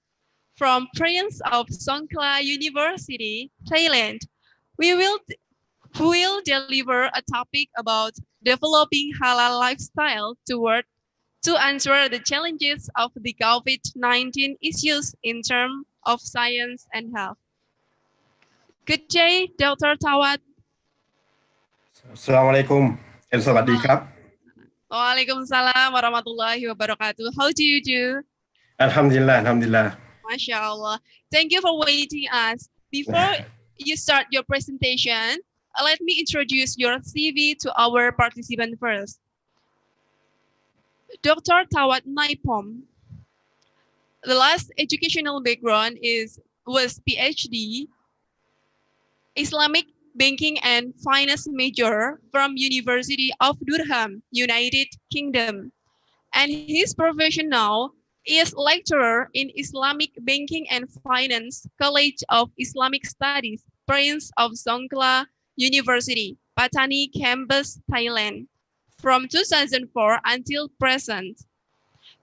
S8: from Prince of Songkhla University, Thailand. We will deliver a topic about developing halal lifestyle to answer the challenges of the COVID-19 issues in terms of science and health. Good day, Dr. Tawat.
S14: Assalamualaikum and sawadee krab.
S8: Waalaikumsalam warahmatullahi wabarakatuh. How do you do?
S14: Alhamdulillah, alhamdulillah.
S8: MashaAllah. Thank you for waiting us. Before you start your presentation, let me introduce your CV to our participant first. Dr. Tawat Naipom. The last educational background was PhD, Islamic Banking and Finance major from University of Durham, United Kingdom. And his profession now is lecturer in Islamic Banking and Finance, College of Islamic Studies, Prince of Songkhla University, Patani Campus, Thailand, from 2004 until present.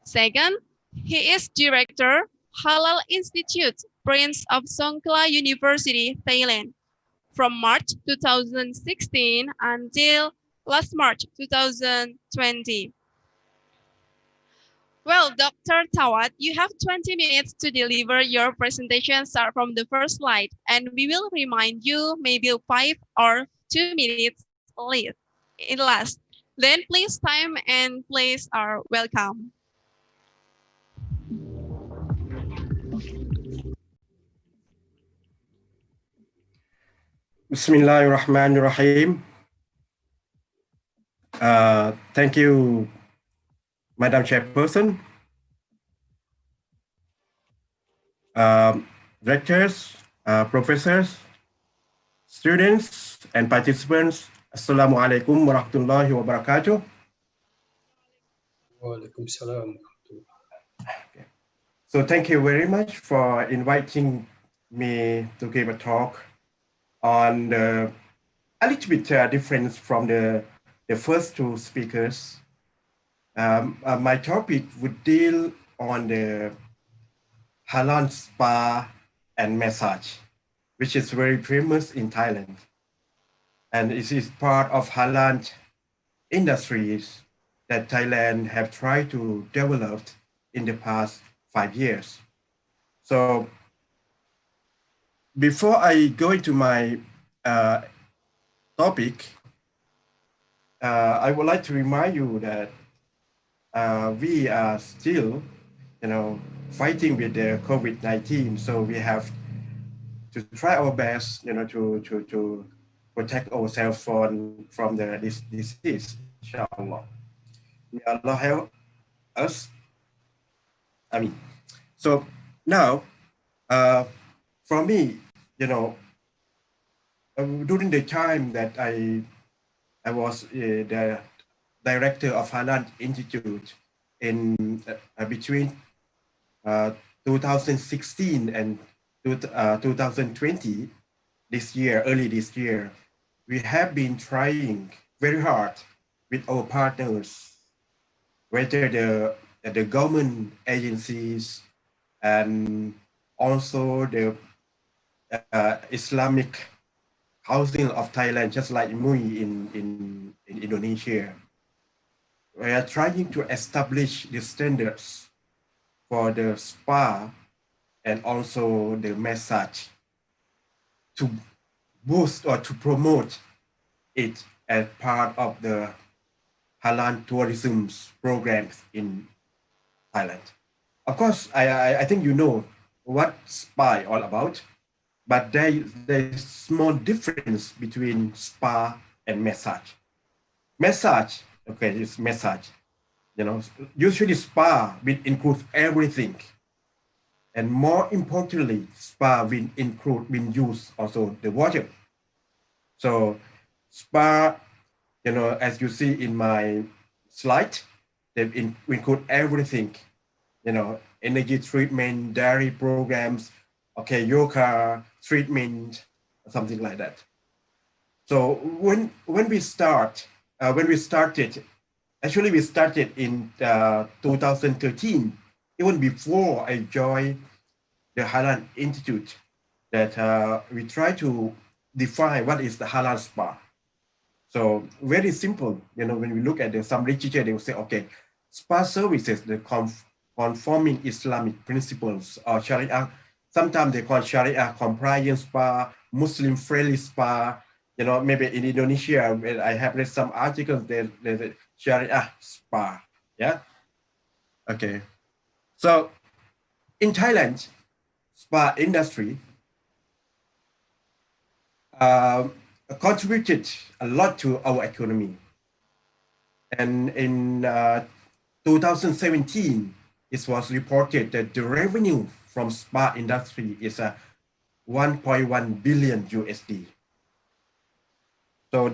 S8: Second, he is director, Halal Institute, Prince of Songkhla University, Thailand, from March 2016 until last March 2020. Well, Dr. Tawat, you have 20 minutes to deliver your presentation. Start from the first slide, and we will remind you maybe 5 or 2 minutes late in last. Then please time and place are welcome.
S14: Bismillahirrahmanirrahim. Thank you, Madam Chairperson, directors, professors, students, and participants. Assalamualaikum warahmatullahi wabarakatuh.
S9: Waalaikumsalam.
S14: So thank you very much for inviting me to give a talk on a little bit different from the first two speakers. My topic would deal on the halal spa and massage, which is very famous in Thailand. And it is part of halal industries that Thailand have tried to develop in the past 5 years. So before I go into my topic, I would like to remind you that we are still, fighting with the COVID-19. So we have to try our best, to protect ourselves from this disease. Inshallah, may Allah help us. So now, for me, during the time that I was the director of Halal Institute in between 2016 and 2020, early this year, we have been trying very hard with our partners, whether the government agencies and also the Islamic Council of Thailand, just like MUI in Indonesia. We are trying to establish the standards for the spa and also the massage to boost or to promote it as part of the halal tourism programs in Thailand. Of course, I think you know what spa is all about, but there's small difference between spa and massage. Massage, okay, it's massage. Usually spa will include everything. And more importantly, spa will use also the water. So Spa, as you see in my slide, they include everything, energy treatment, dairy programs, okay, yoga treatment, something like that. So when we started, actually we started in 2013, even before I joined the Halal Institute, that we try to define what is the halal spa. So very simple, when we look at some literature, they will say, okay, spa services, the conforming Islamic principles or Sharia, sometimes they call Sharia compliant spa, Muslim friendly spa, maybe in Indonesia, I have read some articles, there's a Sharia spa, yeah? Okay, so in Thailand, spa industry contributed a lot to our economy. And in 2017, it was reported that the revenue from spa industry is 1.1 billion USD. So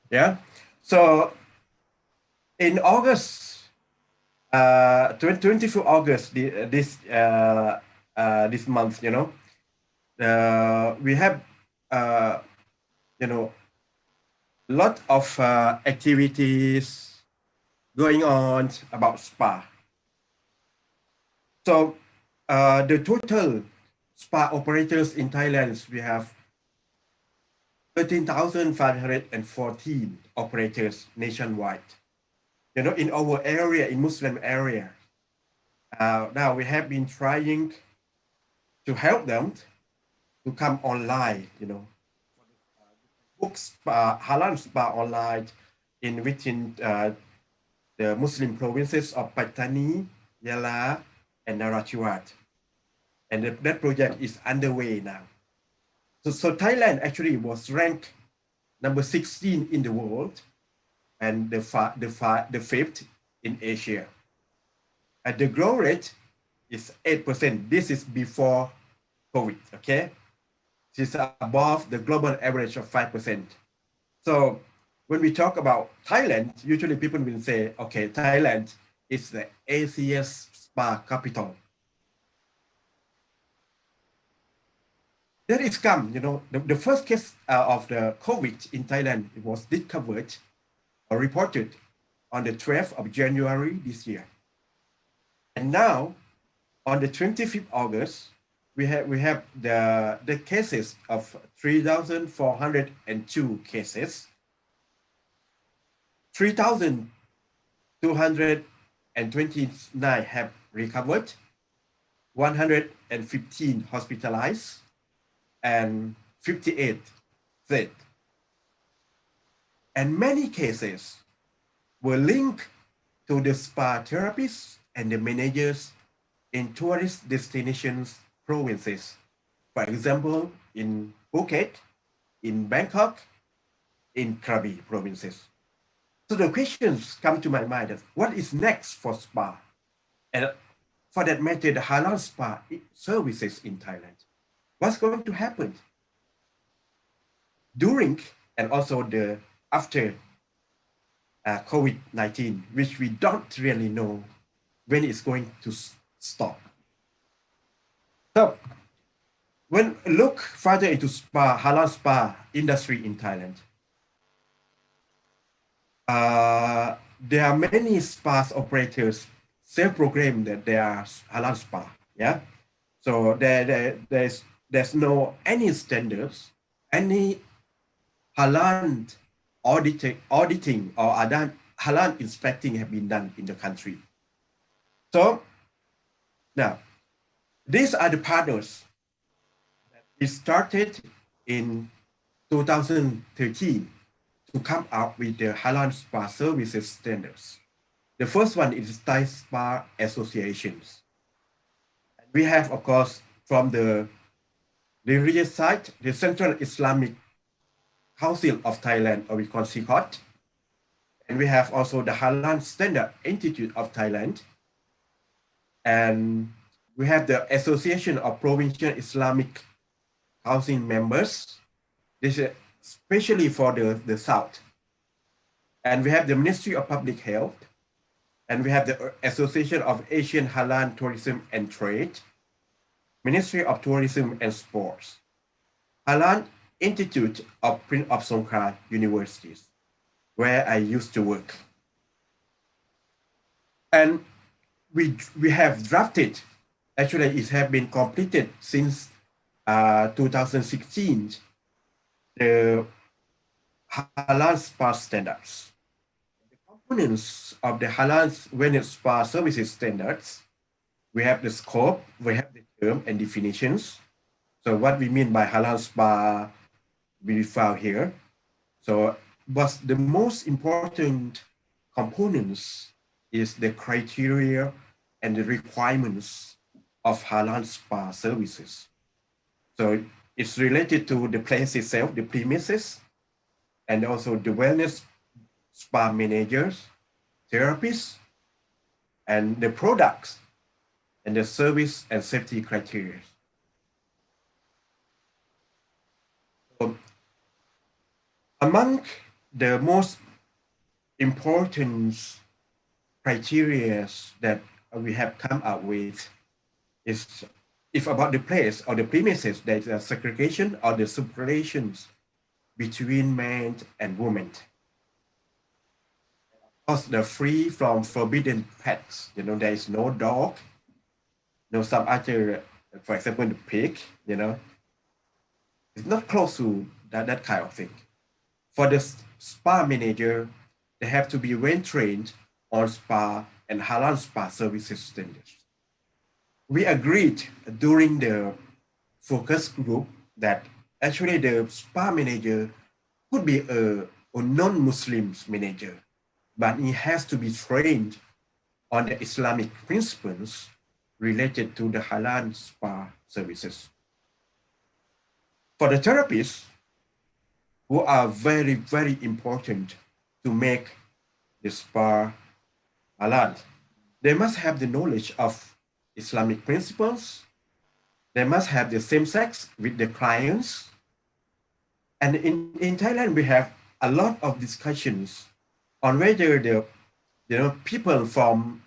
S14: yeah, so in August, 24th August, this month, we have, lot of activities going on about spa. So the total spa operators in Thailand, we have 13,514 operators nationwide. In our area, in Muslim area, now we have been trying to help them to come online, book spa, halal spa online within the Muslim provinces of Pattani, Yala, and Narathiwat. And that project is underway now. So Thailand actually was ranked number 16 in the world and the fifth in Asia. And the growth rate is 8%. This is before COVID, okay? This is above the global average of 5%. So when we talk about Thailand, usually people will say, okay, Thailand is the Asia's spa capital. There is come, the first case of the COVID in Thailand was discovered or reported on the 12th of January this year. And now, on the 25th August, we have the cases of 3,402 cases, 3,229 have recovered, 115 hospitalized, and 58 dead. And many cases were linked to the spa therapists and the managers in tourist destinations provinces. For example, in Phuket, in Bangkok, in Krabi provinces. So the questions come to my mind of what is next for spa? And for that matter, the halal spa services in Thailand. What's going to happen during and also after COVID-19, which we don't really know when it's going to stop. So when look further into halal spa industry in Thailand, there are many spa operators self-proclaim that they are halal spa, yeah? So there's no any standards, any halal auditing or halal inspecting have been done in the country. So now, these are the partners that we started in 2013 to come up with the halal spa services standards. The first one is Thai Spa Associations. We have, of course, from the religious side, the Central Islamic Council of Thailand, or we call CCOT. And we have also the Halal Standard Institute of Thailand. And we have the Association of Provincial Islamic Council members. This is especially for the South. And we have the Ministry of Public Health. And we have the Association of Asian Halal Tourism and Trade, Ministry of Tourism and Sports, Halal Institute of Prince of Songkran Universities, where I used to work. And we have drafted, actually it has been completed since 2016, the Halal Spa standards. Components of the Halal Wellness Spa Services standards, we have the scope, we have the term and definitions. So what we mean by Halal Spa, we found here. So, but the most important components is the criteria and the requirements of Halal Spa services. So it's related to the place itself, the premises, and also the wellness spa managers, therapists, and the products, and the service and safety criteria. So, among the most important criteria that we have come up with is if about the place or the premises, there is a segregation or the separations between men and women. They're free from forbidden pets. You know, there is no dog, no some other, for example, the pig, you know. It's not close to that kind of thing. For the spa manager, they have to be well trained on spa and halal spa services standards. We agreed during the focus group that actually the spa manager could be a non-Muslim manager, but he has to be trained on the Islamic principles related to the halal spa services. For the therapists, who are very, very important to make the spa halal, they must have the knowledge of Islamic principles. They must have the same sex with the clients. And in Thailand, we have a lot of discussions on whether the people from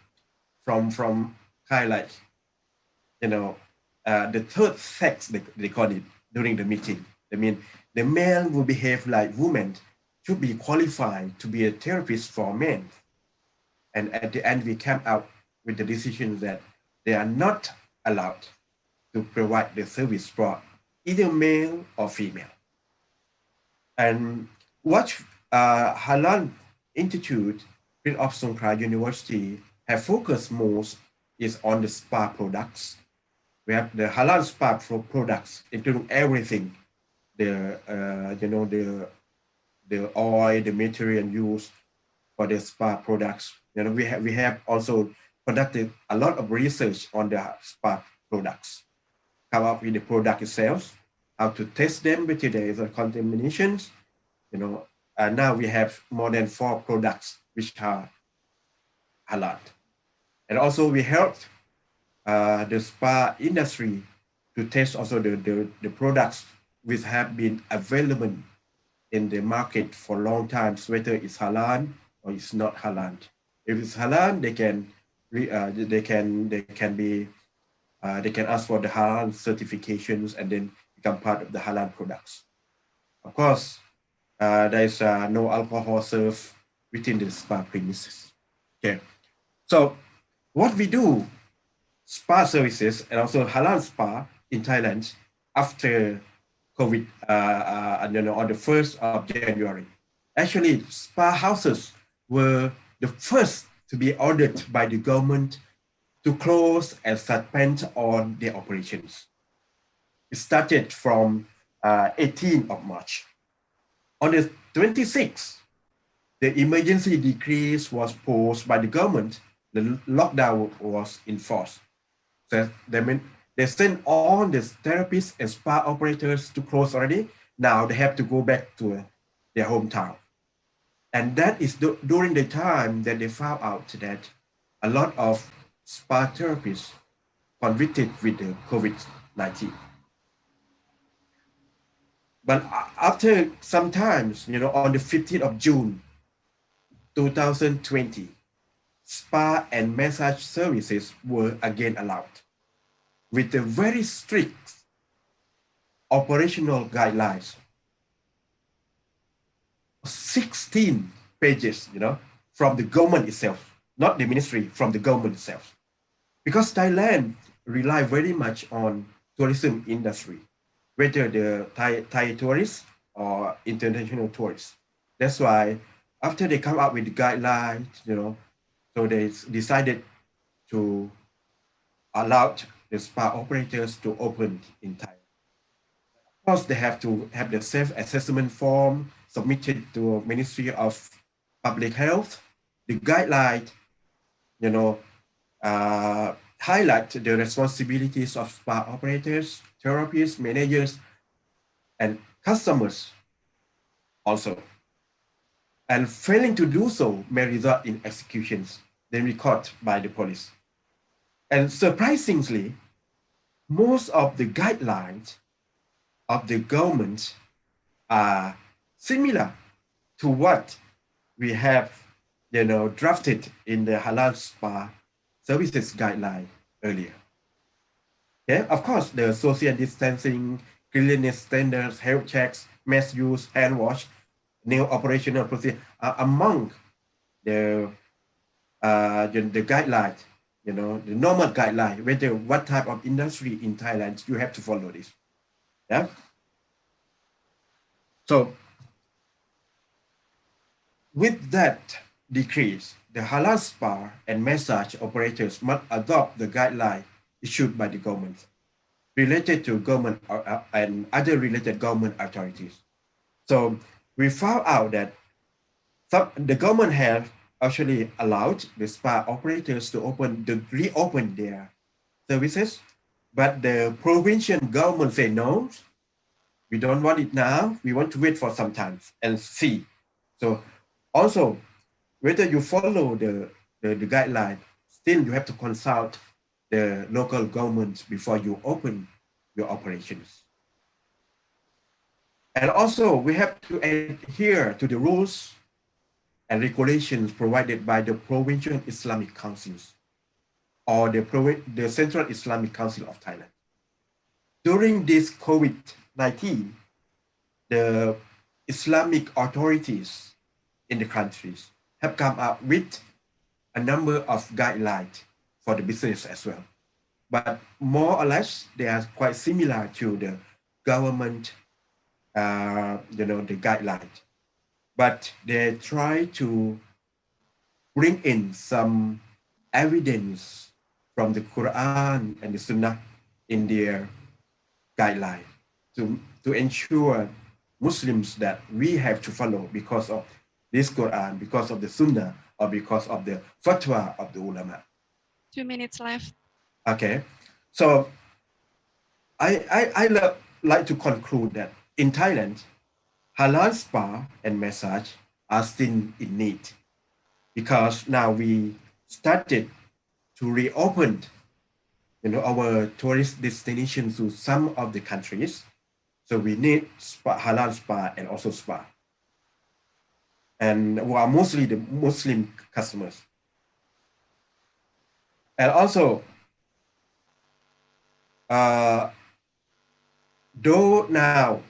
S14: kind of like, the third sex, they call it during the meeting. I mean, the male will behave like women, should be qualified to be a therapist for men. And at the end, we came out with the decision that they are not allowed to provide the service for either male or female. And what Halal Institute, Prince of Songkran University, have focused most is on the spa products. We have the halal spa products, including everything, the oil, the material used for the spa products. You know, we have also conducted a lot of research on the spa products, come up with the product itself, how to test them, whether there is a contaminations. Now we have more than 4 products which are halal. And also we helped the spa industry to test also the products which have been available in the market for a long time, whether it's halal or it's not halal. If it's halal, they can ask for the halal certifications and then become part of the halal products. Of course, there is no alcohol served within the spa premises. Okay, so what we do, spa services and also halal spa in Thailand after COVID, on the 1st of January. Actually, spa houses were the first to be ordered by the government to close and suspend on their operations. It started from 18th of March. On the 26th, the emergency decree was posed by the government. The lockdown was enforced. So they sent all the therapists and spa operators to close already. Now they have to go back to their hometown. And that is during the time that they found out that a lot of spa therapists convicted with the COVID-19. But after some times, on the 15th of June, 2020, spa and massage services were again allowed with a very strict operational guidelines. 16 pages, from the government itself, not the ministry, from the government itself. Because Thailand rely very much on tourism industry, whether the Thai tourists or international tourists. That's why after they come up with the guidelines, so they decided to allow the spa operators to open in Thailand. Of course, they have to have the self-assessment form submitted to Ministry of Public Health. The guideline, highlight the responsibilities of spa operators, therapists, managers, and customers also. And failing to do so may result in executions, then be caught by the police. And surprisingly, most of the guidelines of the government are similar to what we have, drafted in the halal spa services guideline earlier. Okay, of course, the social distancing, cleanliness standards, health checks, mask use, hand wash, new operational procedure are among the guidelines, the normal guideline, whether what type of industry in Thailand you have to follow this. Yeah. So with that decrease, the halal spa and massage operators must adopt the guideline issued by the government related to government and other related government authorities. So we found out that the government has actually allowed the spa operators to reopen their services, but the provincial government say no, we don't want it now. We want to wait for some time and see. So also, whether you follow the guideline, still you have to consult the local government before you open your operations. And also, we have to adhere to the rules and regulations provided by the Provincial Islamic Councils or the Central Islamic Council of Thailand. During this COVID-19, the Islamic authorities in the countries have come up with a number of guidelines for the business as well. But more or less, they are quite similar to the government, the guidelines. But they try to bring in some evidence from the Quran and the Sunnah in their guideline to ensure Muslims that we have to follow because of this Quran, because of the Sunnah, or because of the fatwa of the ulama.
S13: 2 minutes left.
S14: Okay, so I like to conclude that in Thailand, halal spa and massage are still in need because now we started to reopen, our tourist destinations to some of the countries. So we need halal spa and also spa. And who are mostly the Muslim customers. And also, though now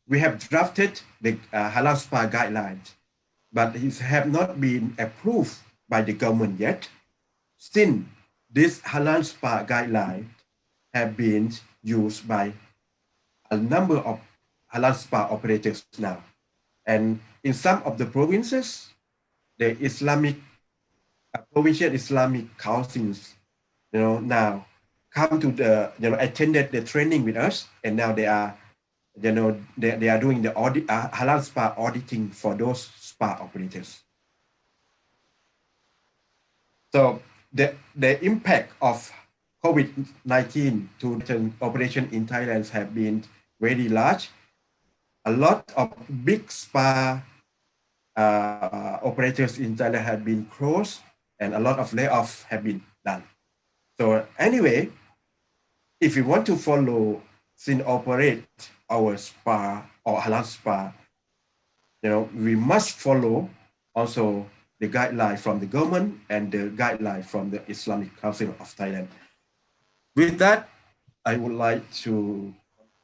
S14: we have drafted the halal spa guidelines, but it have not been approved by the government yet, still this halal spa guidelines have been used by a number of halal spa operators now. And in some of the provinces, the provincial Islamic councils, now come to the, attended the training with us, and now they are, they are doing the audit, halal spa auditing for those spa operators. So the impact of COVID-19 to the operation in Thailand have been very large. A lot of big spa operators in Thailand have been closed and a lot of layoffs have been done. So anyway, if we want to follow and operate our spa or halal spa, we must follow also the guideline from the government and the guideline from the Islamic Council of Thailand. With that, I would like to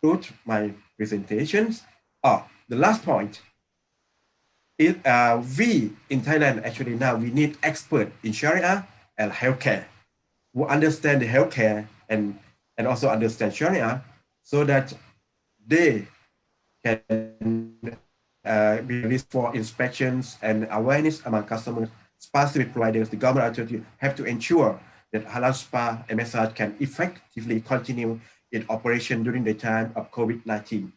S14: conclude my presentations. The last point is we in Thailand actually now we need experts in Sharia and healthcare who understand the healthcare and also understand Sharia so that they can be released for inspections and awareness among customers, spa service providers. The government authority have to ensure that halal spa and massage can effectively continue in operation during the time of COVID-19.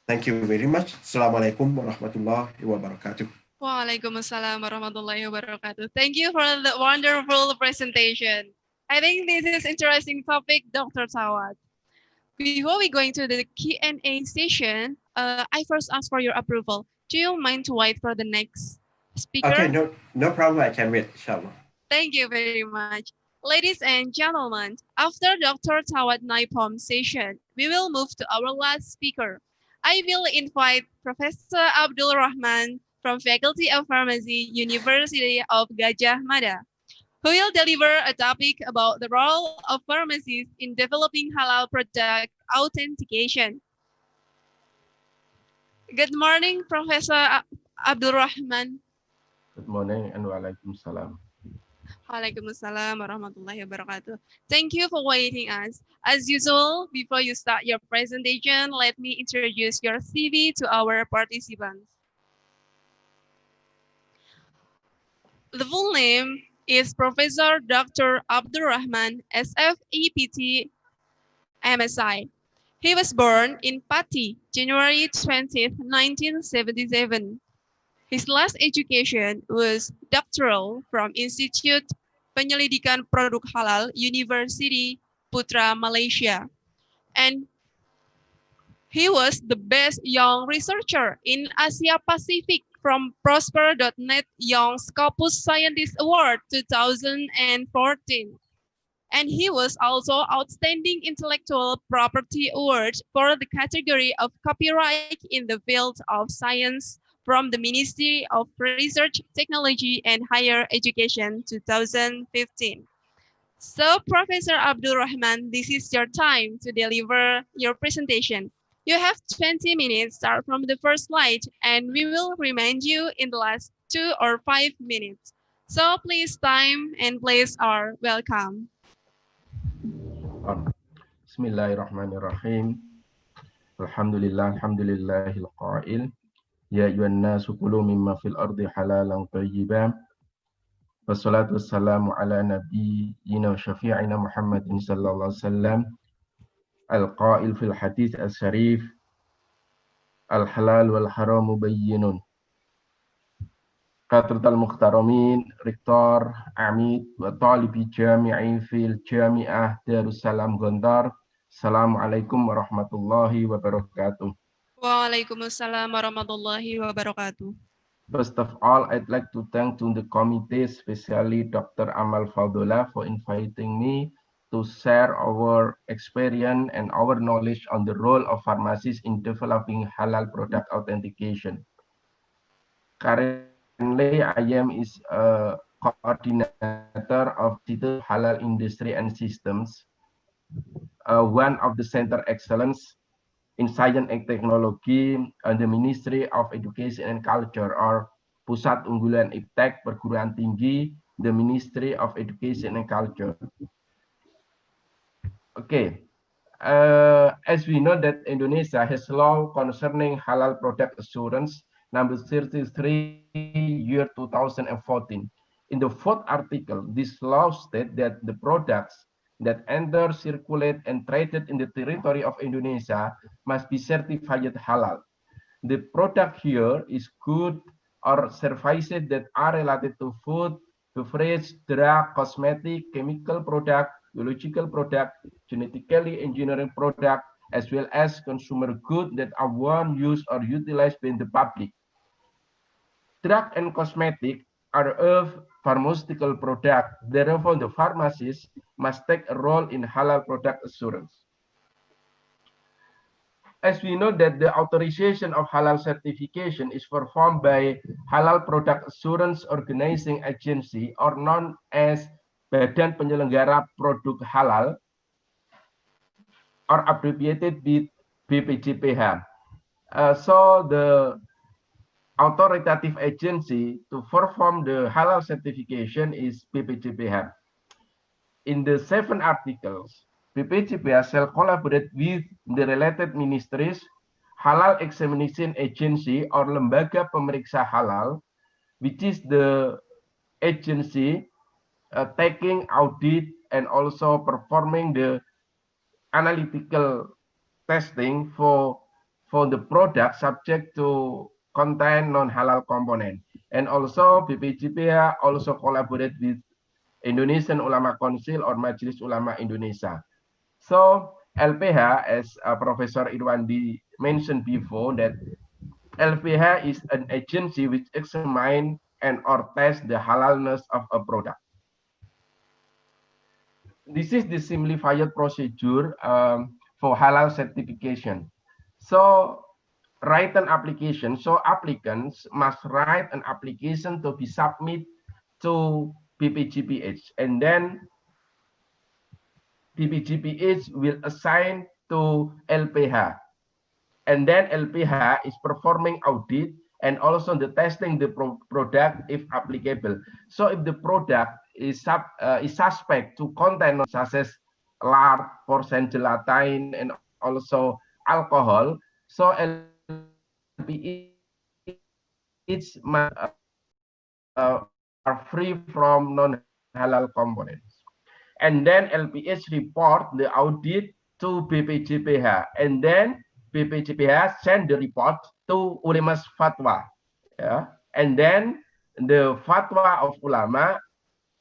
S14: Thank you very much. Assalamualaikum warahmatullahi wabarakatuh.
S8: Waalaikumsalam warahmatullahi wabarakatuh. Thank you for the wonderful presentation. I think this is interesting topic, Dr. Tawad. Before we go into the Q&A session, I first ask for your approval. Do you mind to wait for the next speaker?
S14: Okay, no problem. I can wait, inshallah.
S8: Thank you very much. Ladies and gentlemen, after Dr. Tawad Naipom session, we will move to our last speaker. I will invite Professor Abdul Rahman from Faculty of Pharmacy, University of Gajah Mada, who will deliver a topic about the role of pharmacies in developing halal product authentication. Good morning, Professor Abdul Rahman.
S15: Good morning and waalaikumsalam.
S8: Waalaikumsalam warahmatullahi wabarakatuh. Thank you for waiting us. As usual, before you start your presentation, let me introduce your CV to our participants. The full name is Professor Dr. Abdul Rahman, SFEPT, MSI. He was born in Pati, January 20th, 1977. His last education was doctoral from Institute Penyelidikan Produk Halal, University Putra, Malaysia. And he was the best young researcher in Asia Pacific from Prosper.net Young Scopus Scientist Award 2014. And he was also Outstanding Intellectual Property Award for the category of copyright in the field of science from the Ministry of Research, Technology and Higher Education 2015. So Professor Abdul Rahman, this is your time to deliver your presentation. You have 20 minutes, start from the first slide, and we will remind you in the last 2 or 5 minutes. So please time and place are welcome.
S15: Bismillahirrahmanirrahim. Alhamdulillahil qail. Ya ayyuhan nasu kulu mimma fil ardi halalan thayyiban. Wassalatu wassalamu ala nabiyyina wa syafi'ina Muhammadin sallallahu alaihi wasallam. Al-qail fil hadits al-syarif. Al-halal wal haramu bayyinun. Qatratal muhtaramin, Rektor, Amid, wa talibi jami'i fil Jami'ah Darussalam Gontor. Assalamualaikum warahmatullahi wabarakatuh.
S8: Waalaikumsalam warahmatullahi wabarakatuh.
S15: First of all, I'd like to thank to the committee, especially Dr. Amal Faudola, for inviting me to share our experience and our knowledge on the role of pharmacies in developing halal product authentication. Currently, I am a coordinator of the halal industry and systems, one of the center excellence in science and technology and the Ministry of Education and Culture, or Pusat Unggulan Iptek Perguruan Tinggi, the Ministry of Education and Culture. Okay, as we know that Indonesia has law concerning halal product assurance number 33 year 2014. In the 4th article, this law states that the products that enter, circulate, and traded in the territory of Indonesia must be certified halal. The product here is good or services that are related to food, beverage, drug, cosmetic, chemical product, biological product, genetically engineering product, as well as consumer goods that are worn, used, or utilized by the public. Drug and cosmetic are a pharmaceutical product. Therefore, the pharmacist must take a role in halal product assurance. As we know that the authorization of halal certification is performed by Halal Product Assurance Organizing Agency, or known as Badan Penyelenggara Produk Halal, or abbreviated with BPJPH. So the authoritative agency to perform the halal certification is BPJPH. In the 7 articles, BPJPH shall collaborate with the related ministries, halal examination agency or lembaga pemeriksa halal, which is the agency taking audit and also performing the analytical testing for the product subject to contain non-halal component. And also BPJPH also collaborate with Indonesian Ulama Council or Majelis Ulama Indonesia. So LPH, as Professor Irwandi mentioned before, that LPH is an agency which examine and or test the halalness of a product. This is the simplified procedure for halal certification. So write an application. So applicants must write an application to be submitted to BPJPH, and then BPJPH will assign to LPH, and then LPH is performing audit and also the testing the product if applicable. So if the product is suspect to contain such as lard, porcelain, gelatin, and also alcohol, so LPH are free from non-halal components. And then LPH report the audit to BPJPH, and then BPJPH send the report to Ulama's fatwa. Yeah? And then the fatwa of ulama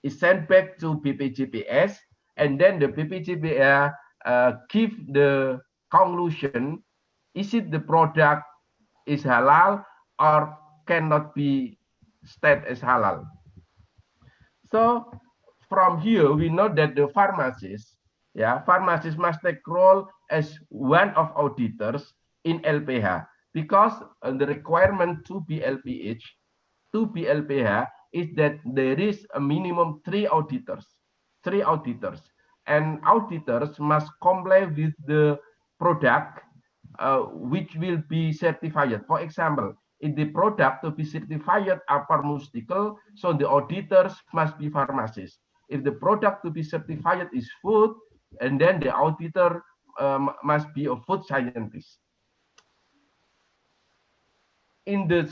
S15: is sent back to BPJPH, and then the BPJPH give the conclusion: is it the product is halal or cannot be stated as halal? So from here we know that the pharmacist must take role as one of auditors in LPH, because the requirement to be LPH, to be LPH, is that there is a minimum 3 auditors, and auditors must comply with the product which will be certified. For example, if the product to be certified are pharmaceutical, so the auditors must be pharmacists. If the product to be certified is food, and then the auditor must be a food scientist. In the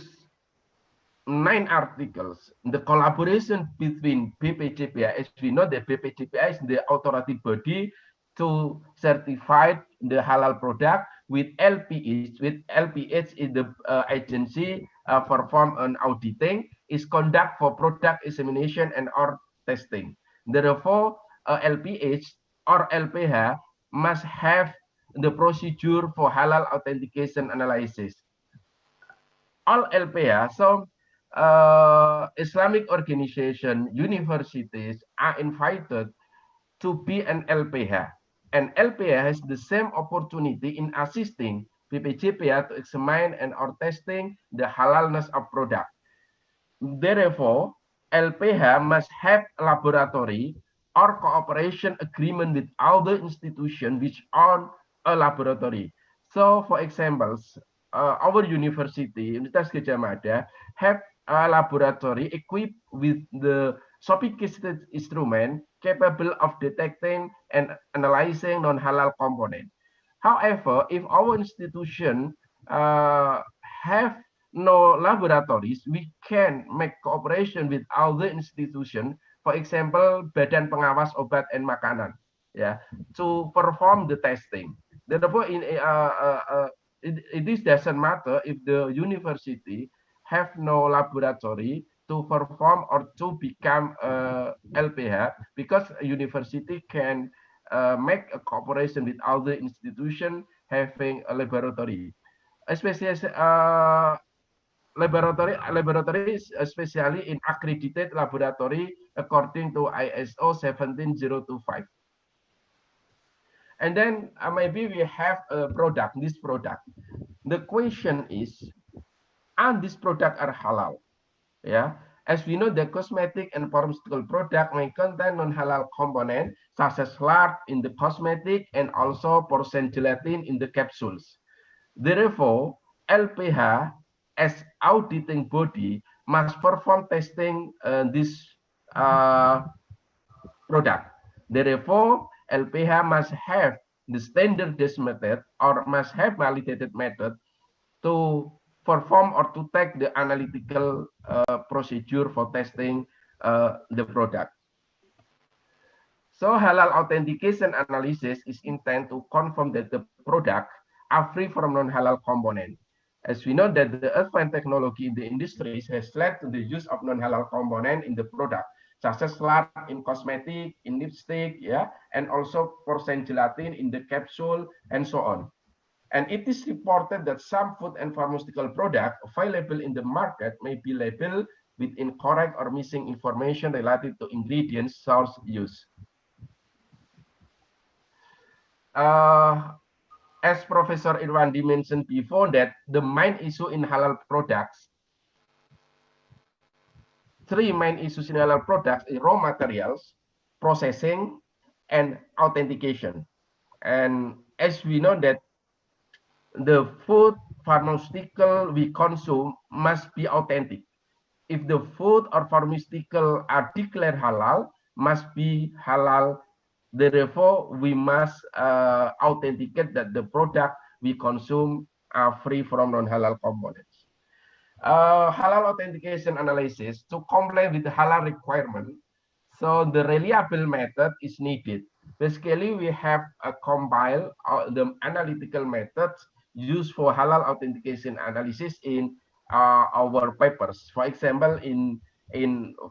S15: 9 articles, the collaboration between BPJPH, as we know that BPJPH is the authority body to certify the halal product, with LPH. With LPH is the agency perform an auditing, is conduct for product examination and or testing. Therefore, LPH or LPH must have the procedure for halal authentication analysis. All LPH, so Islamic organization, universities are invited to be an LPH. And LPH has the same opportunity in assisting BPJPH to examine and or testing the halalness of product. Therefore, LPH must have a laboratory or cooperation agreement with other institutions which own a laboratory. So, for example, our university, Universitas Gajah Mada, have a laboratory equipped with the sophisticated instrument capable of detecting and analyzing non-halal component. However, if our institution have no laboratories, we can make cooperation with other institutions, for example, Badan Pengawas Obat and Makanan, to perform the testing. Therefore, it doesn't matter if the university have no laboratory to perform or to become LPH, because a university can make a cooperation with other institutions having a laboratory, especially laboratories, especially in accredited laboratory according to ISO 17025. And then maybe we have a product, this product. The question is, and this product are halal? Yeah, as we know, the cosmetic and pharmaceutical product may contain non-halal component such as lard in the cosmetic and also porcelain gelatin in the capsules. Therefore, LPH as auditing body must perform testing this product. Therefore, LPH must have the standardized method or must have validated method to perform or to take the analytical procedure for testing the product. So halal authentication analysis is intended to confirm that the product are free from non-halal component. As we know that the advanced technology in the industries has led to the use of non-halal component in the product, such as lard in cosmetic, in lipstick, yeah, and also porcelain gelatin in the capsule, and so on. And it is reported that some food and pharmaceutical products available in the market may be labeled with incorrect or missing information related to ingredients source use. As Professor Irwandi mentioned before, that the main issue in halal products, three main issues in halal products is raw materials, processing, and authentication. And as we know that the food, pharmaceutical we consume must be authentic. If the food or pharmaceutical are declared halal, must be halal. Therefore, we must authenticate that the product we consume are free from non-halal components. Halal authentication analysis to comply with the halal requirement. So the reliable method is needed. Basically, we have compiled the analytical methods used for halal authentication analysis in our papers. For example, in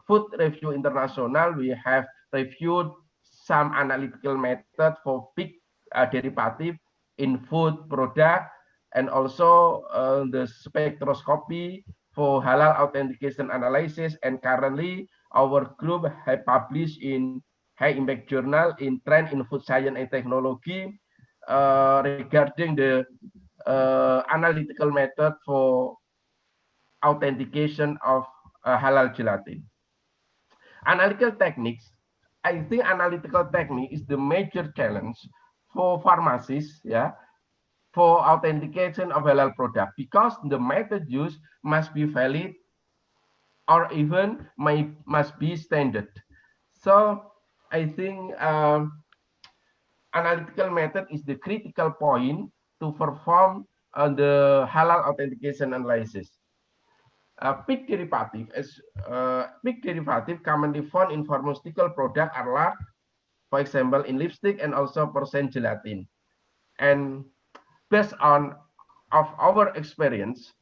S15: Food Review International, we have reviewed some analytical method for pig derivative in food product, and also the spectroscopy for halal authentication analysis. And currently, our group has published in high impact journal in Trend in Food Science and Technology regarding the analytical method for authentication of halal gelatin. Analytical techniques, I think analytical technique is the major challenge for pharmacists, yeah, for authentication of halal product, because the method used must be valid or even must be standard. So I think analytical method is the critical point to perform the halal authentication analysis. Pig derivative, pig derivative commonly found in pharmaceutical product are lard, for example, in lipstick, and also porcelain gelatin. And based on our experience,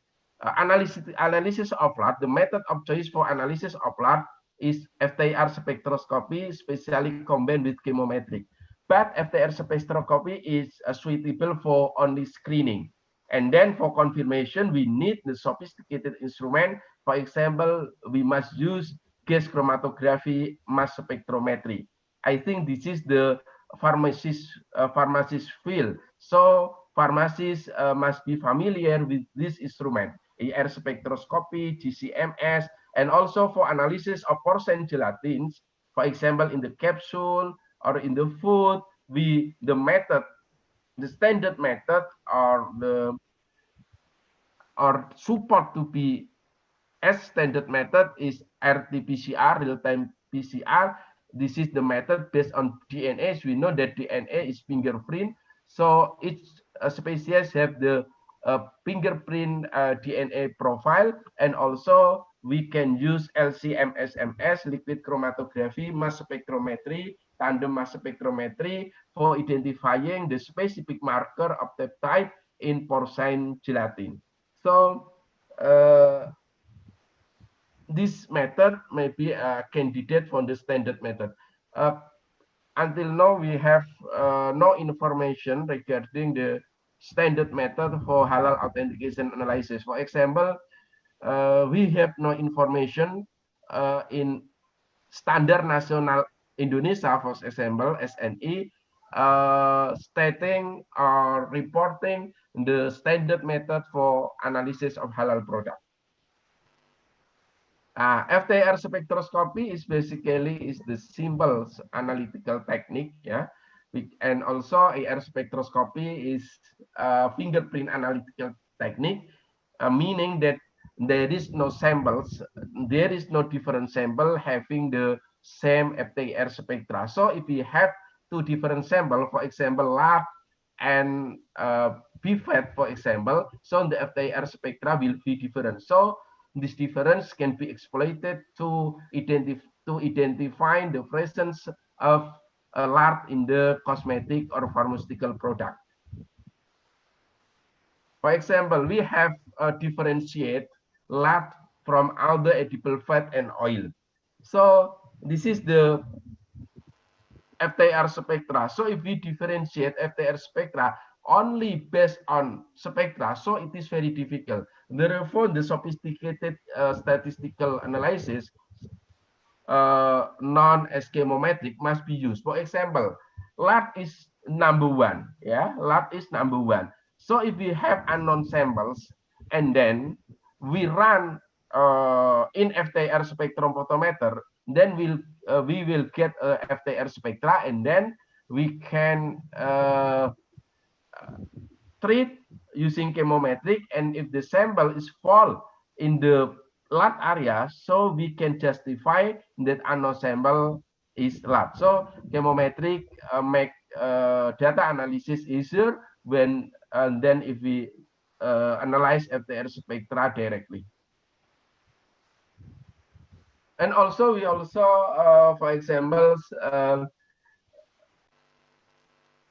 S15: analysis of lard, the method of choice for analysis of lard is FTIR spectroscopy, especially combined with chemometric. But FTIR spectroscopy is suitable for only screening. And then for confirmation, we need the sophisticated instrument. For example, we must use gas chromatography, mass spectrometry. I think this is the pharmacist field. So pharmacists must be familiar with this instrument, AR spectroscopy, GCMS, and also for analysis of porcelain gelatins, for example, in the capsule or in the food, the standard method or support to be as standard method is RT-PCR, real-time PCR. This is the method based on DNA. We know that DNA is fingerprint, so each species have the fingerprint DNA profile, and also we can use LC-MS, liquid chromatography, mass spectrometry, tandem mass spectrometry for identifying the specific marker of the type in porcelain gelatin. So this method may be a candidate for the standard method. Until now, we have no information regarding the standard method for halal authentication analysis. For example, we have no information in Standar Nasional Indonesia, for example, SNI, stating or reporting the standard method for analysis of halal product. FTIR spectroscopy is basically the simple analytical technique, yeah, and also AR spectroscopy is a fingerprint analytical technique, meaning that there is no samples, there is no different sample having the same FTIR spectra. So if we have two different samples, for example, lab and BFET, for example, so the FTIR spectra will be different. So this difference can be exploited to identify the presence of a lard in the cosmetic or pharmaceutical product. For example, we have a differentiate lard from other edible fat and oil. So this is the FTIR spectra. So if we differentiate FTIR spectra only based on spectra, so it is very difficult. Therefore, the sophisticated statistical analysis non-schemometric must be used. For example, lard is number one. Yeah, lard is number one. So if we have unknown samples and then we run in FTIR spectrum photometer, then we will get a FTIR spectra, and then we can treat using chemometric, and if the sample is fall in the lard area, so we can justify that unknown sample is lard. So chemometric make data analysis easier when then if we analyze FTIR spectra directly. And also we also, for example,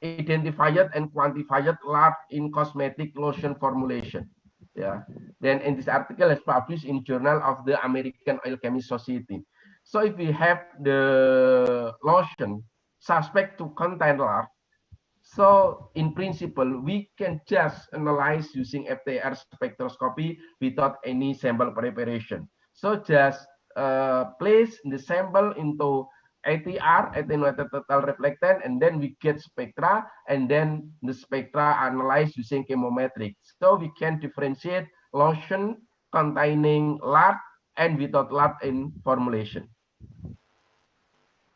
S15: identified and quantified lard in cosmetic lotion formulation. Yeah. Then in this article is published in Journal of the American Oil Chemist Society. So if we have the lotion suspect to contain lard, so in principle we can just analyze using FTIR spectroscopy without any sample preparation. So just place the sample into ATR, attenuated total reflectant, and then we get spectra, and then the spectra analyzed using chemometric. So we can differentiate lotion containing lard and without lard in formulation.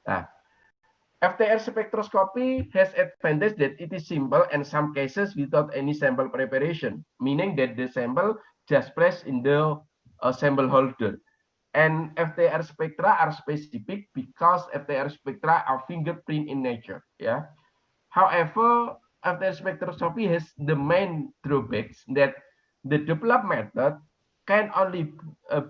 S15: FTIR spectroscopy has advantage that it is simple and some cases without any sample preparation, meaning that the sample just placed in the sample holder. And FTIR spectra are specific because FTIR spectra are fingerprint in nature. Yeah. However, FTIR spectroscopy has the main drawbacks that the developed method can only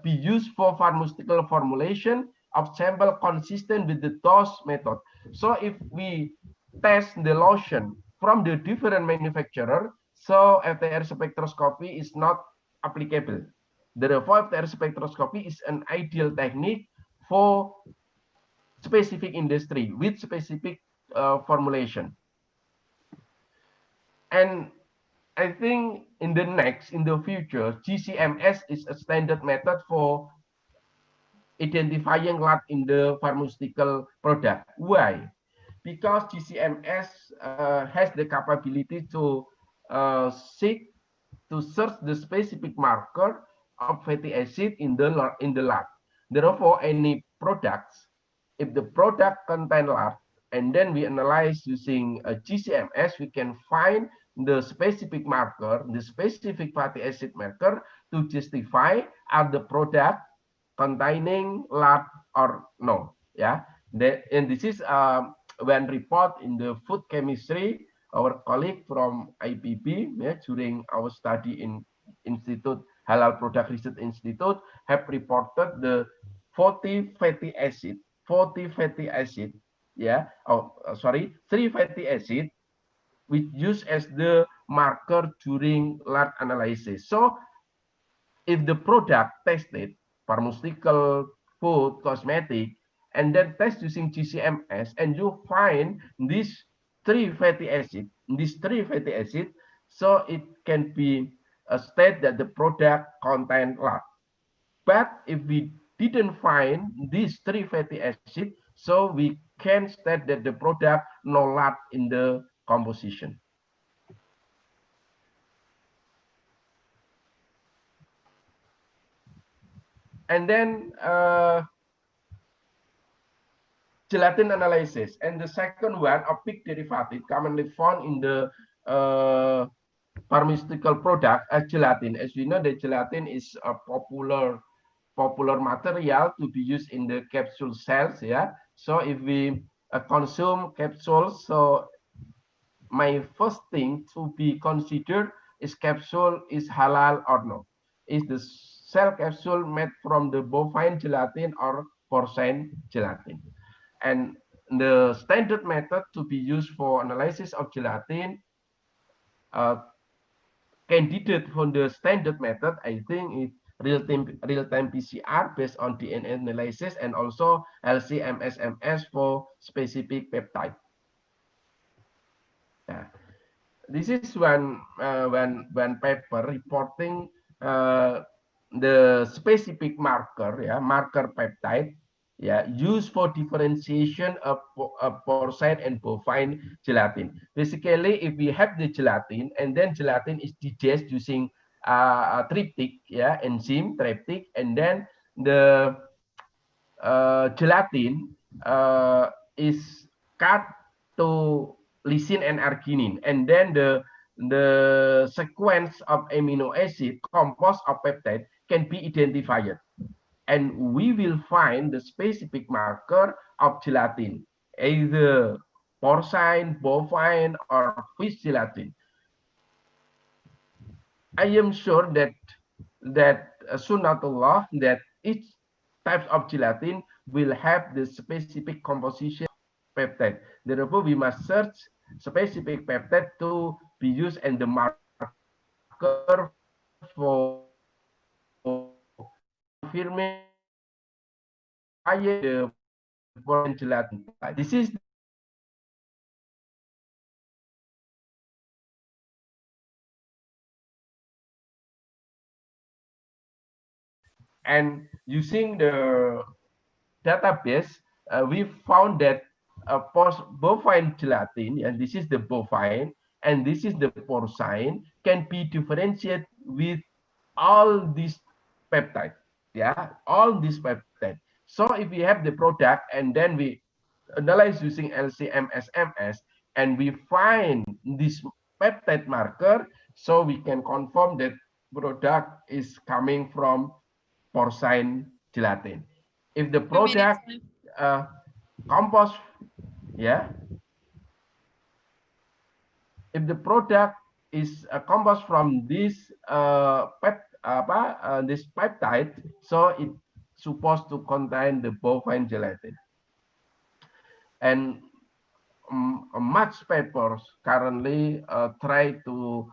S15: be used for pharmaceutical formulation of sample consistent with the dose method. So if we test the lotion from the different manufacturer, so FTIR spectroscopy is not applicable. Therefore, FTIR spectroscopy is an ideal technique for specific industry with specific formulation. And I think in the future, GCMS is a standard method for identifying lard in the pharmaceutical product. Why? Because GCMS has the capability to search the specific marker of fatty acid in the lard. Therefore, any products, if the product contain lard, and then we analyze using a GCMS, we can find the specific marker, the specific fatty acid marker to justify are the product containing lard or no. Yeah, and this is when report in the food chemistry, our colleague from IPB, yeah, during our study in Institute Halal Product Research Institute have reported the 3 fatty acid, yeah, 3 fatty acid, which used as the marker during lard analysis. So if the product tested, pharmaceutical, food, cosmetic, and then test using GCMS, and you find these 3 fatty acid, so it can be a state that the product contain lard. But if we didn't find these 3 fatty acids, so we can state that the product no lard in the composition. And then gelatin analysis. And the second one, a pig derivative commonly found in the pharmaceutical product as gelatin. As we know, the gelatin is a popular material to be used in the capsule cells. Yeah. So if we consume capsules, so my first thing to be considered is capsule is halal or no. Is the cell capsule made from the bovine gelatin or porcine gelatin? And the standard method to be used for analysis of gelatin, candidate for the standard method, I think is real-time PCR based on DNA analysis and also LC-MS for specific peptide. Yeah. This is one paper reporting the specific marker, yeah, marker peptide, yeah, used for differentiation of porcine and bovine gelatin. Basically, if we have the gelatin and then gelatin is digested using a tryptic, yeah, enzyme tryptic, and then the gelatin is cut to lysine and arginine, and then the sequence of amino acid composed of peptide can be identified, and we will find the specific marker of gelatin, either porcine, bovine, or fish gelatin. I am sure that Sunnatullah, that each types of gelatin will have the specific composition peptide. Therefore, we must search specific peptide to be used and the marker for confirming the foreign gelatin. This is and using the database, we found that bovine gelatin, and this is the bovine, and this is the porcine, can be differentiated with all these peptides. Yeah, all these peptides. So if we have the product and then we analyze using LC-MS, and we find this peptide marker, so we can confirm that product is coming from porcine gelatin. If the product composed, yeah, if the product is composed from this this peptide, so it's supposed to contain the bovine gelatin. And much papers currently try to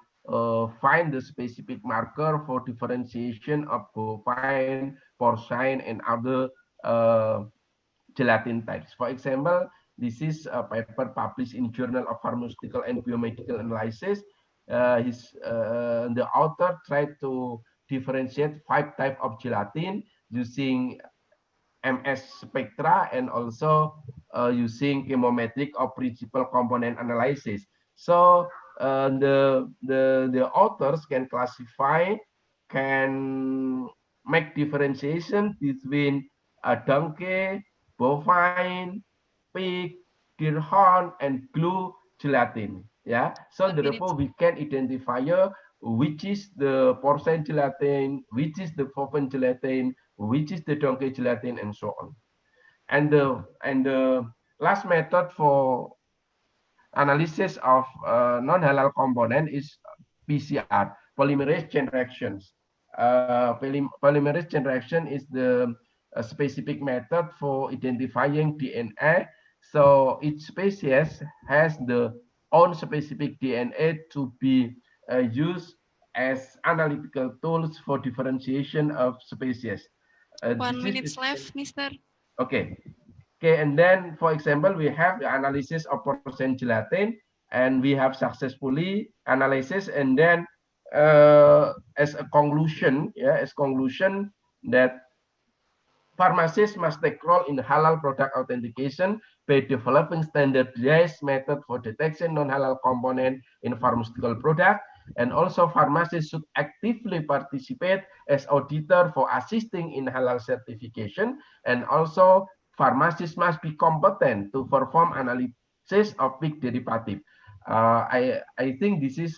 S15: find the specific marker for differentiation of bovine, porcine, and other gelatin types. For example, this is a paper published in Journal of Pharmaceutical and Biomedical Analysis. The author tried to differentiate 5 types of gelatin using MS spectra and also using chemometric or principal component analysis. So the authors can classify, can make differentiation between a donkey, bovine, pig, deer horn, and glue gelatin. Yeah, so therefore we can identify which is the porcine gelatin, which is the bovine gelatin, which is the donkey gelatin, and so on. And the last method for analysis of non-halal component is PCR, polymerase chain reactions. Polymerase chain reaction is the specific method for identifying DNA. So each species has the own specific DNA to be used as analytical tools for differentiation of species.
S8: 1 minute left, Mr.
S15: Okay. Okay, and then, for example, we have the analysis of porcine gelatin, and we have successfully analysis, and then as a conclusion, that pharmacists must take role in halal product authentication by developing standardized method for detection non-halal component in pharmaceutical product, and also pharmacists should actively participate as auditor for assisting in halal certification, and also pharmacists must be competent to perform analysis of big derivative. I think this is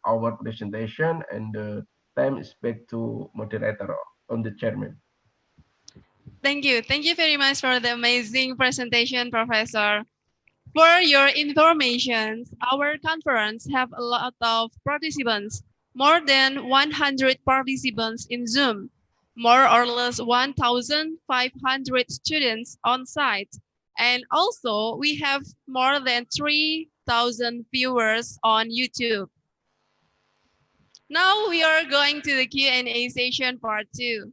S15: our presentation, and the time is back to moderator on the chairman.
S8: Thank you. Thank you very much for the amazing presentation, Professor. For your information, our conference have a lot of participants, more than 100 participants in Zoom, more or less 1,500 students on site, and also we have more than 3,000 viewers on YouTube. Now we are going to the Q&A session part 2.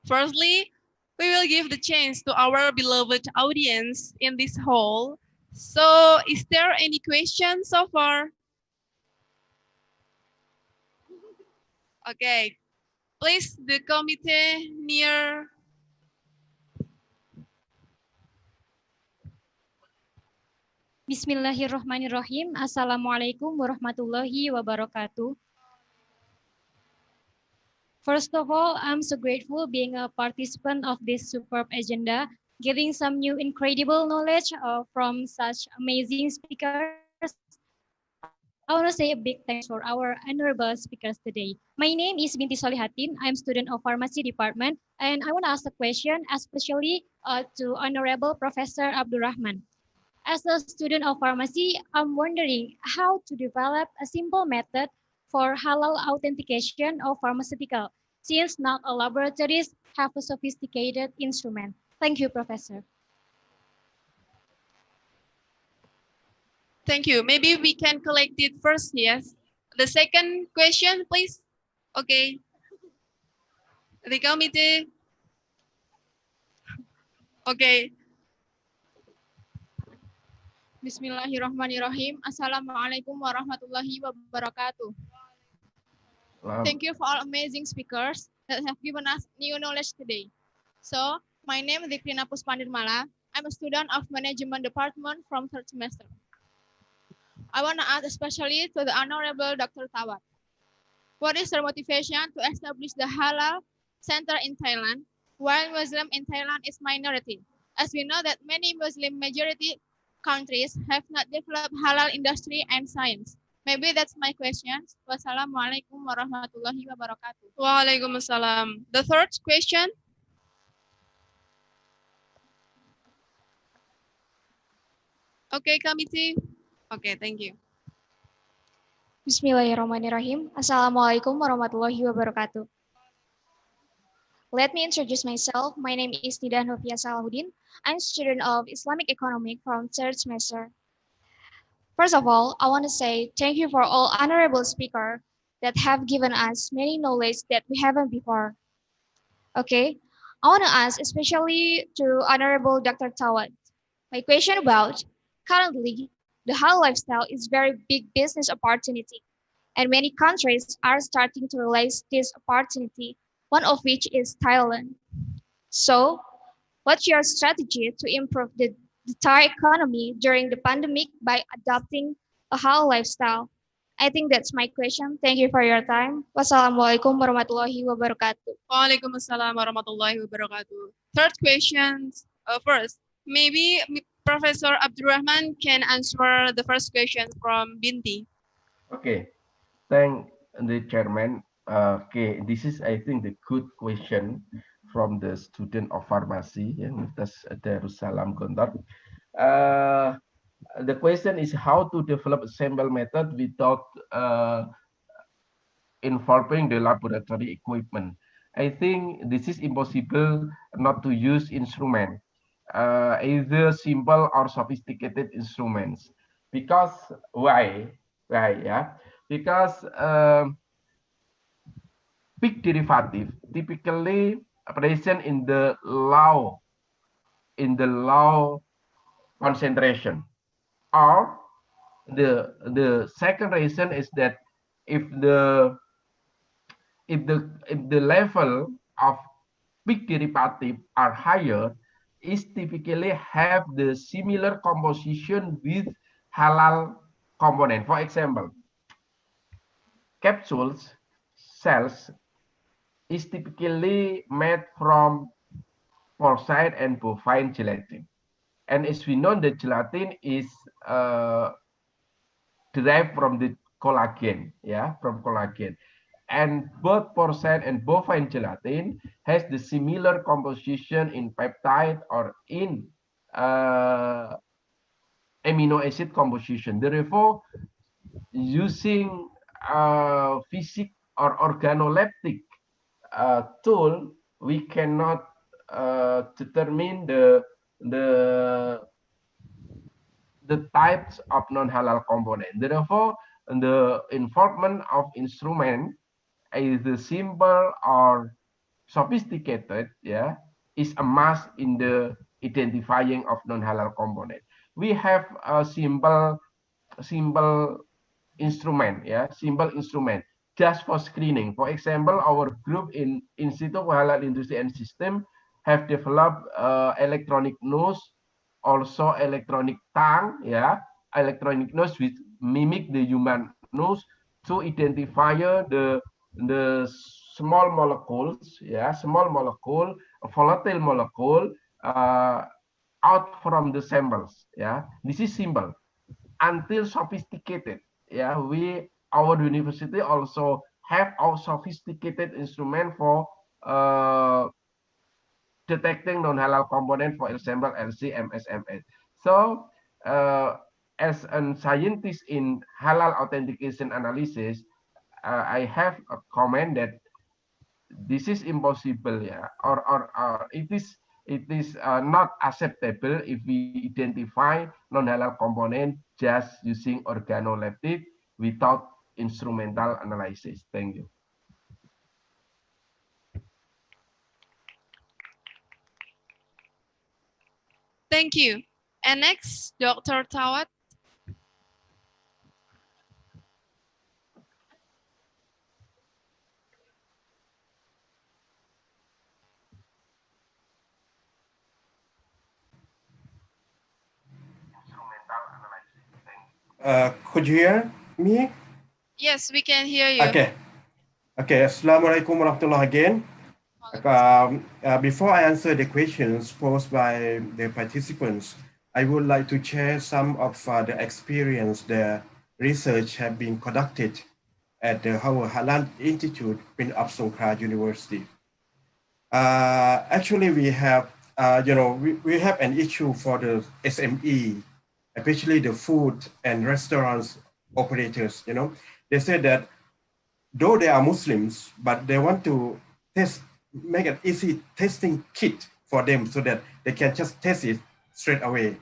S8: Firstly, we will give the chance to our beloved audience in this hall. So, is there any questions so far? Okay, please the committee near.
S16: Bismillahirrahmanirrahim. Assalamualaikum warahmatullahi wabarakatuh. First of all, I'm so grateful being a participant of this superb agenda, getting some new incredible knowledge from such amazing speakers. I want to say a big thanks for our honorable speakers today. My name is Binti Solihatin. I'm student of pharmacy department, and I want to ask a question, especially to Honorable Professor Abdurrahman. As a student of pharmacy, I'm wondering how to develop a simple method for halal authentication of pharmaceutical, since not all laboratories have a sophisticated instrument. Thank you, Professor.
S8: Thank you. Maybe we can collect it first, yes. The second question, please. Okay. The committee. Okay.
S17: Bismillahirrahmanirrahim. Assalamualaikum warahmatullahi wabarakatuh. Thank you for all amazing speakers that have given us new knowledge today. So, my name is Dikrina Puspandirmala. I'm a student of Management Department from 3rd semester. I want to ask especially to the Honorable Dr. Tawad. What is your motivation to establish the Halal Center in Thailand, while Muslim in Thailand is minority? As we know that many Muslim majority countries have not developed halal industry and science. Maybe that's my question. Wassalamualaikum warahmatullahi wabarakatuh.
S8: Waalaikumsalam. The third question. Okay, committee. Okay, thank you.
S16: Bismillahirrahmanirrahim. Assalamualaikum warahmatullahi wabarakatuh. Let me introduce myself. My name is Nida Novia Salahuddin. I'm a student of Islamic Economics from 3rd semester. First of all, I want to say thank you for all honorable speakers that have given us many knowledge that we haven't before. Okay, I want to ask especially to Honorable Dr. Tawad. My question about currently, the halal lifestyle is very big business opportunity, and many countries are starting to realize this opportunity, one of which is Thailand. So, what's your strategy to improve the Thai economy during the pandemic by adopting a halal lifestyle? I think that's my question. Thank you for your time. Wassalamualaikum warahmatullahi wabarakatuh.
S8: Waalaikumsalam warahmatullahi wabarakatuh. Third question first. Maybe Professor Abdurrahman can answer the first question from Binti.
S15: Okay, thank the chairman. Okay, this is I think the good question from the student of pharmacy in Universitas Darussalam Gontor. The question is how to develop a sample method without involving the laboratory equipment. I think this is impossible not to use instrument, either simple or sophisticated instruments. Because why? Yeah, because big derivative typically present in the low concentration or The second reason is that if the level of pig derivative are higher, is typically have the similar composition with halal component. For example, capsules cells is typically made from porcine and bovine gelatin. And as we know, the gelatin is derived from the collagen, yeah, from collagen. And both porcine and bovine gelatin has the similar composition in peptide or in amino acid composition. Therefore, using physics or organoleptic tool, we cannot determine the types of non-halal component. Therefore, the involvement of instrument, either simple or sophisticated, yeah, is a must in the identifying of non-halal component. We have a simple instrument, yeah, simple instrument just for screening. For example, our group in Institute for Halal Industry and System have developed electronic nose, also electronic tongue, yeah, electronic nose which mimic the human nose to identify the small molecules, yeah, small molecule, volatile molecule out from the samples, yeah. This is simple. Until sophisticated, yeah, our university also have our sophisticated instrument for detecting non-halal component, for example, LC, MSMS. So, as a scientist in halal authentication analysis, I have a comment that this is impossible, yeah, or it is not acceptable if we identify non-halal component just using organoleptic without instrumental analysis. Thank you.
S17: Thank you. And next, Dr. Tawat.
S14: Could you hear me?
S17: Yes, we can hear you.
S14: Okay. Okay. Assalamualaikum warahmatullahi again. Before I answer the questions posed by the participants, I would like to share some of the experience the research have been conducted at the Halal Institute in Songkhla University. Actually, we have, we have an issue for the SME, especially the food and restaurants operators. They said that though they are Muslims, but they want to make an easy testing kit for them so that they can just test it straight away.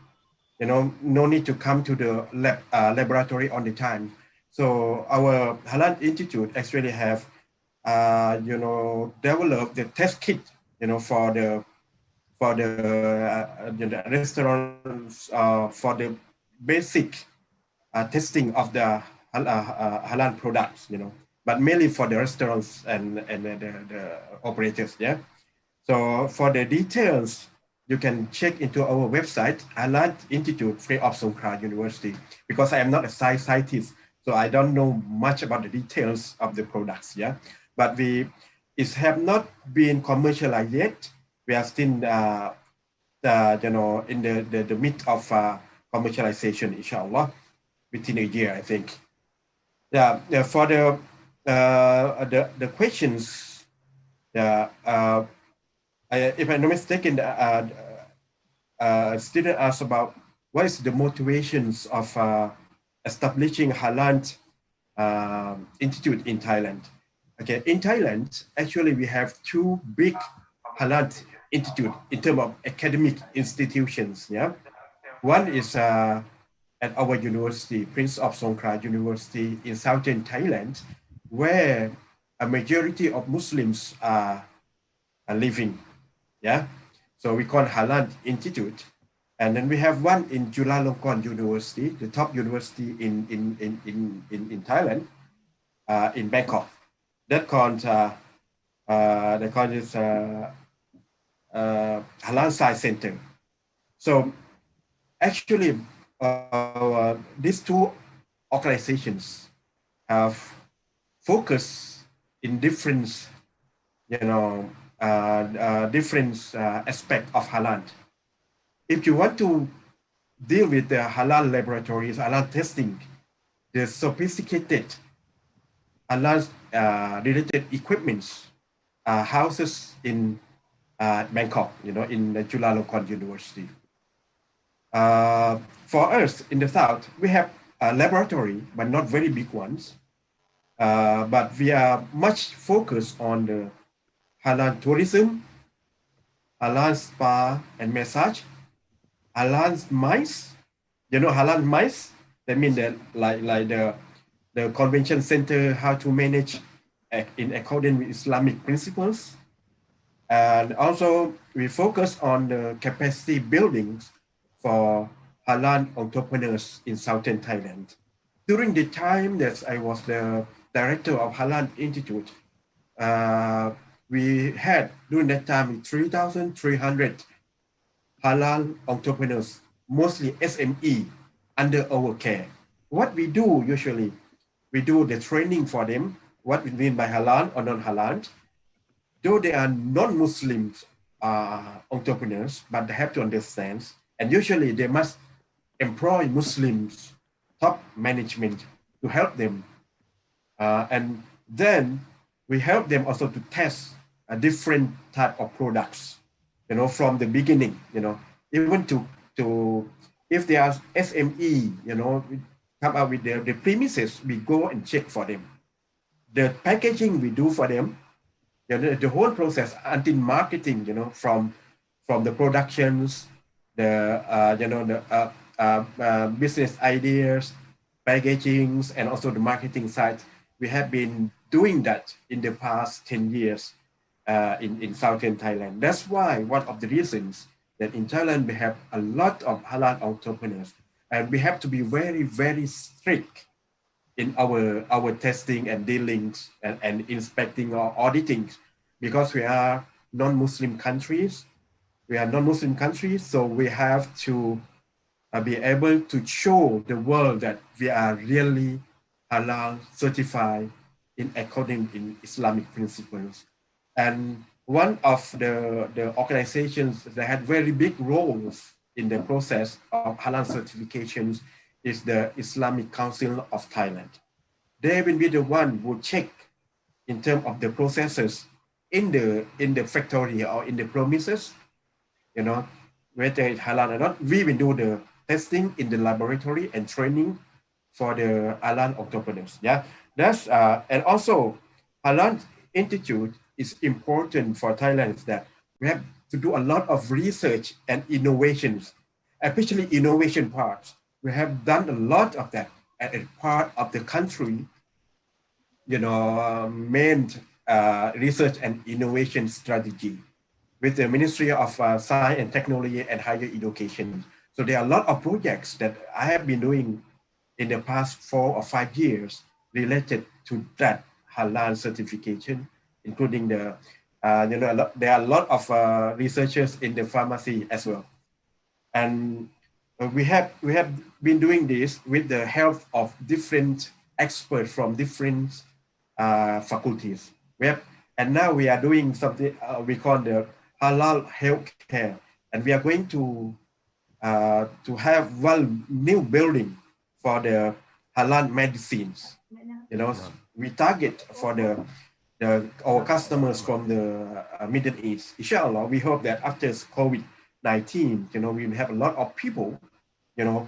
S14: No need to come to the laboratory on the time. So our Halal Institute actually have, developed the test kit, for the restaurants, for the basic testing of the halal products, but mainly for the restaurants and the operators, yeah. So for the details, you can check into our website, Halal Institute Free of Songkhla University, because I am not a scientist, so I don't know much about the details of the products, yeah. But it have not been commercialized yet. We are still, in the midst of commercialization, inshallah, within a year, I think. Yeah, for the questions, if I'm not mistaken, student asked about what is the motivations of establishing Halal Institute in Thailand. Okay, in Thailand, actually we have two big Halal Institute in terms of academic institutions. Yeah, one is at our university, Prince of Songkhla University in southern Thailand, where a majority of Muslims are living. Yeah, so we call Halal Institute. And then we have one in Chulalongkorn University, the top university in Thailand, in Bangkok. That called is Halal Science Center. So actually, these two organizations have focused in different, different aspect of halal. If you want to deal with the halal laboratories, halal testing, the sophisticated halal related equipments houses in Bangkok, in the Chulalongkorn University. For us in the South, we have a laboratory, but not very big ones. But we are much focused on the halal tourism, halal spa and massage, halal mice. Halal mice, that means that like the convention center, how to manage in accordance with Islamic principles. And also we focus on the capacity buildings for halal entrepreneurs in Southern Thailand. During the time that I was the director of Halal Institute, we had during that time 3,300 halal entrepreneurs, mostly SME, under our care. What we do usually, we do the training for them, what we mean by halal or non-halal. Though they are non-Muslim entrepreneurs, but they have to understand, and usually they must employ Muslims, top management to help them. And then we help them also to test a different type of products, from the beginning, even to if they are SME, come up with the premises, we go and check for them. The packaging we do for them, the whole process until marketing, from the productions, the business ideas, packagings, and also the marketing side. We have been doing that in the past 10 years in Southern Thailand. That's why one of the reasons that in Thailand we have a lot of halal entrepreneurs, and we have to be very, very strict in our testing and dealings and inspecting or auditing, because we are non-Muslim countries. We are non-Muslim countries, so we have to be able to show the world that we are really halal certified in according in Islamic principles. And one of the organizations that had very big roles in the process of halal certifications is the Islamic Council of Thailand. They will be the one who check in terms of the processes in the factory or in the premises, whether it's halal or not. We will do the testing in the laboratory and training for the halal entrepreneurs. Yeah, that's and also Halal Institute is important for Thailand. That we have to do a lot of research and innovations, especially innovation parts. We have done a lot of that as part of the country, main research and innovation strategy with the Ministry of Science and Technology and Higher Education. So there are a lot of projects that I have been doing in the past 4 or 5 years related to that halal certification, including there are a lot of researchers in the pharmacy as well. And we have been doing this with the help of different experts from different faculties. And now we are doing something we call the halal healthcare, and we are going to have one new building for the halal medicines. We target for our customers from the Middle East. Inshallah, we hope that after COVID-19, we will have a lot of people,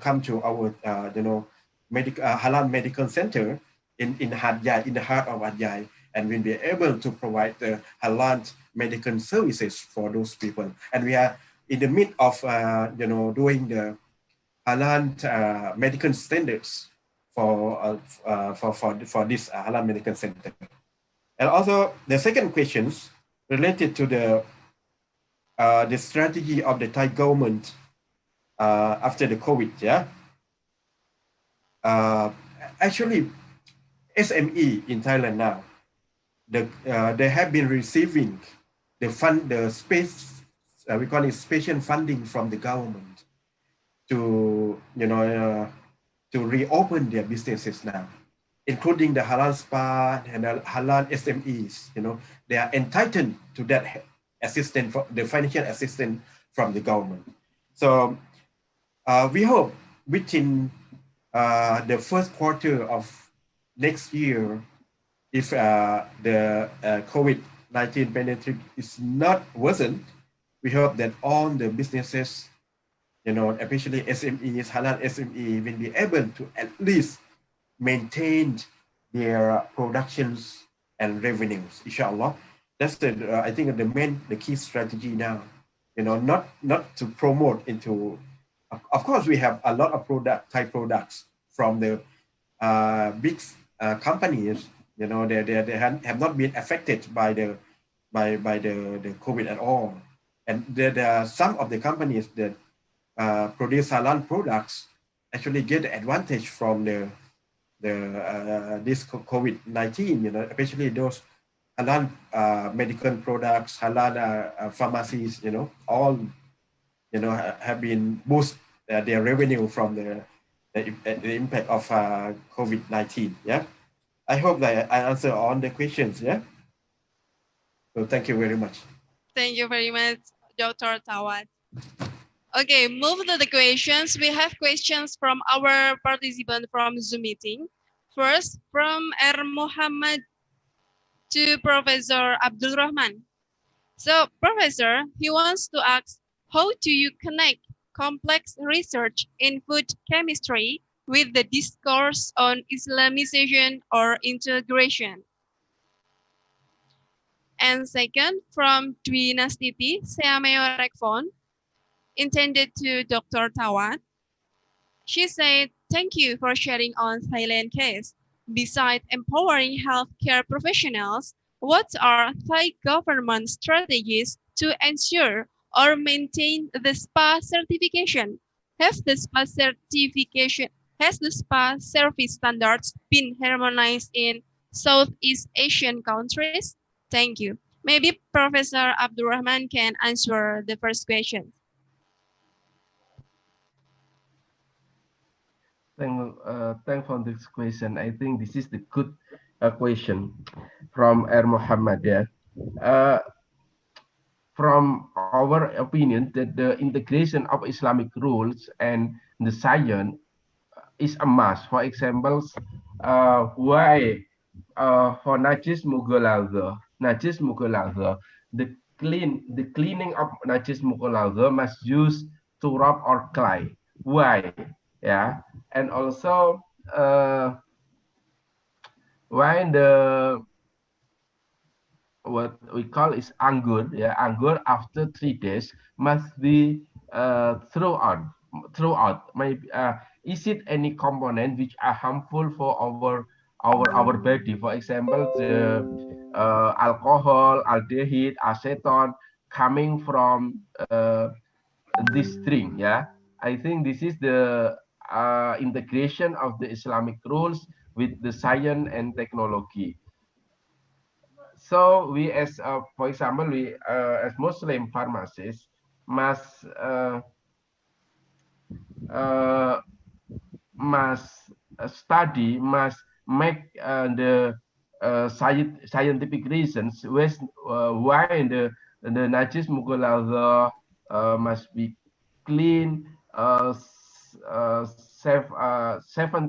S14: come to our, halal medical center in Hat Yai, in the heart of Hat Yai, and we'll be able to provide the halal medical services for those people. And we are in the midst of, doing the halal medical standards for this halal medical center. And also the second questions related to the strategy of the Thai government after the COVID. Yeah. Actually, SME in Thailand now, they have been receiving the space, we call it special funding from the government to, to reopen their businesses now, including the halal spa and the halal SMEs. They are entitled to that assistance, the financial assistance from the government. So we hope within the first quarter of next year, if the COVID-19 pandemic is not worsened, we hope that all the businesses, especially SMEs, halal SME, will be able to at least maintain their productions and revenues, inshallah. That's I think the key strategy now. Not to promote into. Of course, we have a lot of Thai products from the big companies. They have not been affected by the COVID at all. And there are some of the companies that produce halal products actually get the advantage from this COVID-19. Especially those halal medical products, halal pharmacies. All have been boost their revenue from the impact of COVID-19. Yeah. I hope that I answer all the questions. Yeah. So thank you very much.
S17: Thank you very much, Dr. Tawad. Okay, move to the questions. We have questions from our participant from Zoom meeting. First, from R. Muhammad to Professor Abdul Rahman. So, Professor, he wants to ask, how do you connect complex research in food chemistry with the discourse on Islamization or integration? And second, from Dwi Nastiti Seameo Rekfon, intended to Dr. Tawad. She said, thank you for sharing on Thailand case. Besides empowering healthcare professionals, what are Thai government strategies to ensure or maintain the SPA certification? Has the SPA service standards been harmonized in Southeast Asian countries? Thank you. Maybe Professor Abdurrahman can answer the first question.
S15: Thanks for this question. I think this is the good question from R. Muhammad. Yeah. From our opinion, that the integration of Islamic rules and the science is a must. For example, why for najis mughalazah, the cleaning of najis mughalazah must use turab or clay. Why? Yeah, and also why the what we call is anggur, yeah, anggur after 3 days must be throughout. Maybe is it any component which are harmful for our body? For example, the alcohol, aldehyde, acetone coming from this drink. Yeah, I think this is the integration of the Islamic rules with the science and technology. So we, as for example, we as Muslim pharmacists must study, must make the scientific reasons why the najis mughalazah must be clean 7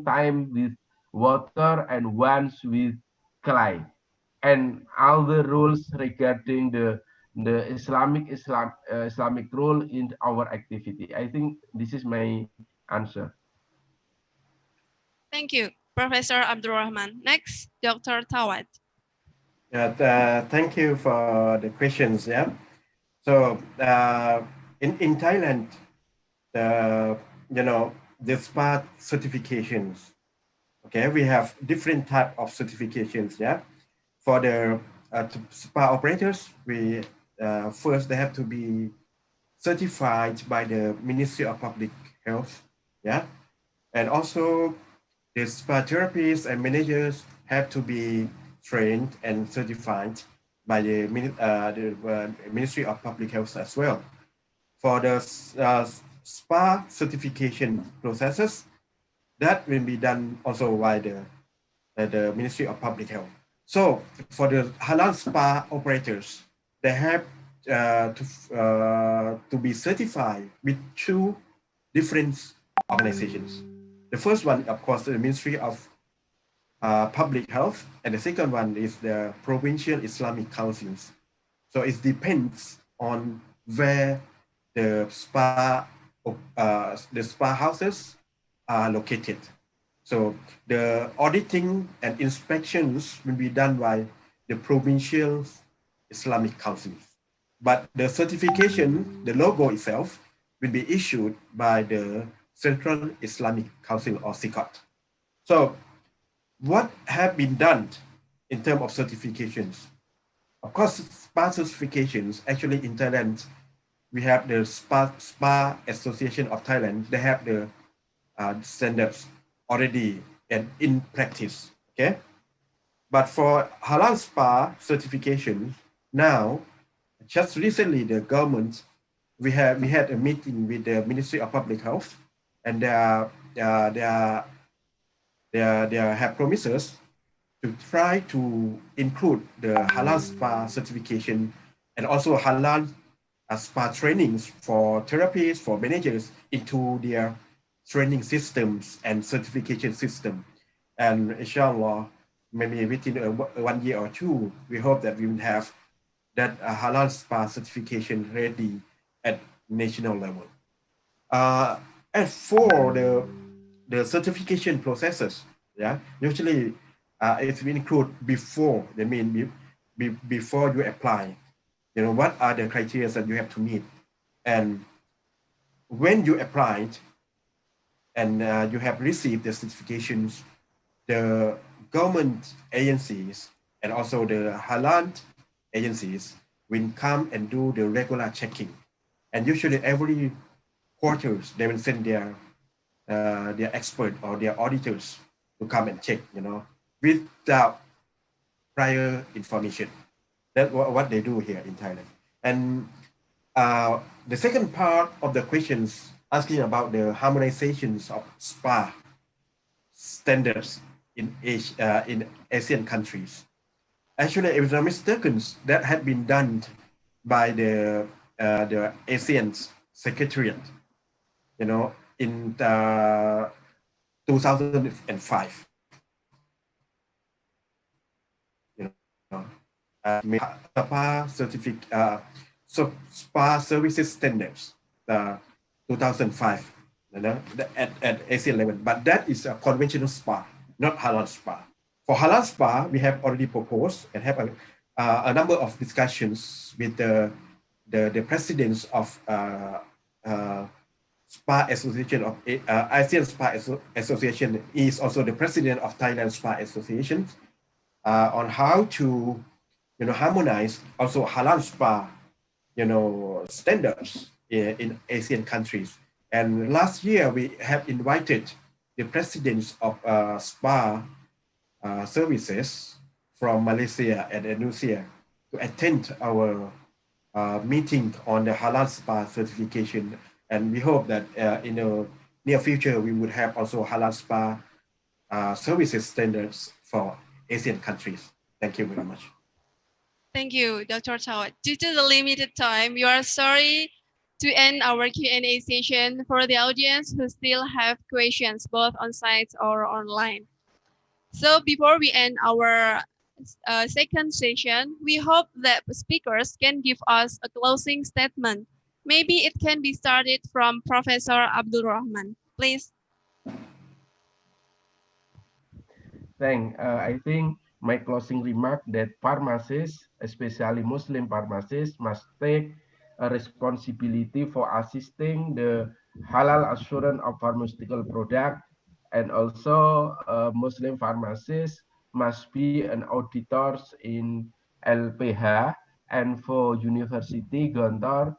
S15: times with water and once with clay, and all the rules regarding the Islamic rule in our activity. I think this is my answer.
S17: Thank you, Professor Abdurrahman. Next, Dr. Tawad.
S14: Yeah, thank you for the questions. Yeah, so in Thailand, the SPA certifications. Okay, we have different type of certifications. Yeah, for the SPA operators, we first they have to be certified by the Ministry of Public Health. Yeah, and also the spa therapists and managers have to be trained and certified by the Ministry of Public Health as well. For the spa certification processes, that will be done also by the Ministry of Public Health. So for the halal spa operators, they have to be certified with two different organizations. The first one, of course, the Ministry of Public Health, and the second one is the Provincial Islamic Councils. So it depends on where the spa houses are located. So the auditing and inspections will be done by the Provincial Islamic Councils. But the certification, the logo itself, will be issued by the Central Islamic Council or SICOT. So what have been done in terms of certifications? Of course, spa certifications, actually in Thailand, we have the Spa Association of Thailand. They have the standards already and in practice, okay? But for halal spa certification, now, just recently, the government, we had a meeting with the Ministry of Public Health, and they have promises to try to include the halal spa certification and also halal spa trainings for therapists, for managers into their training systems and certification system. And inshallah, maybe within 1 year or two, we hope that we will have that halal spa certification ready at national level. As for the certification processes, yeah, usually it's been included before, before you apply. You know, what are the criteria that you have to meet? And when you applied and you have received the certifications, the government agencies and also the halal agencies will come and do the regular checking. And usually every quarters, they will send their expert or their auditors to come and check, you know, without prior information. That's what they do here in Thailand. And the second part of the questions asking about the harmonizations of spa standards in Asian countries. Actually, if I'm not mistaken, that had been done by the ASEAN Secretariat, you know, in 2005. You know, spa services standards, 2005, you know, at ASEAN level. But that is a conventional spa, not halal spa. For halal spa, we have already proposed and have a number of discussions with the presidents of Spa Association of ASEAN Spa Association is also the president of Thailand Spa Association on how to, you know, harmonize also halal spa, you know, standards in Asian countries. And last year we have invited the presidents of spa services from Malaysia and Indonesia to attend our meeting on the halal spa certification. And we hope that in the near future, we would have also halal spa services standards for Asian countries. Thank you very much.
S8: Thank you, Dr. Chao. Due to the limited time, we are sorry to end our Q&A session for the audience who still have questions, both on site or online. So before we end our second session, we hope that speakers can give us a closing statement. Maybe it can be started from Professor Abdul Rahman, please.
S15: I think my closing remark that pharmacists, especially Muslim pharmacists, must take a responsibility for assisting the halal assurance of pharmaceutical product, and also Muslim pharmacists must be an auditors in LPH, and for University Gontor,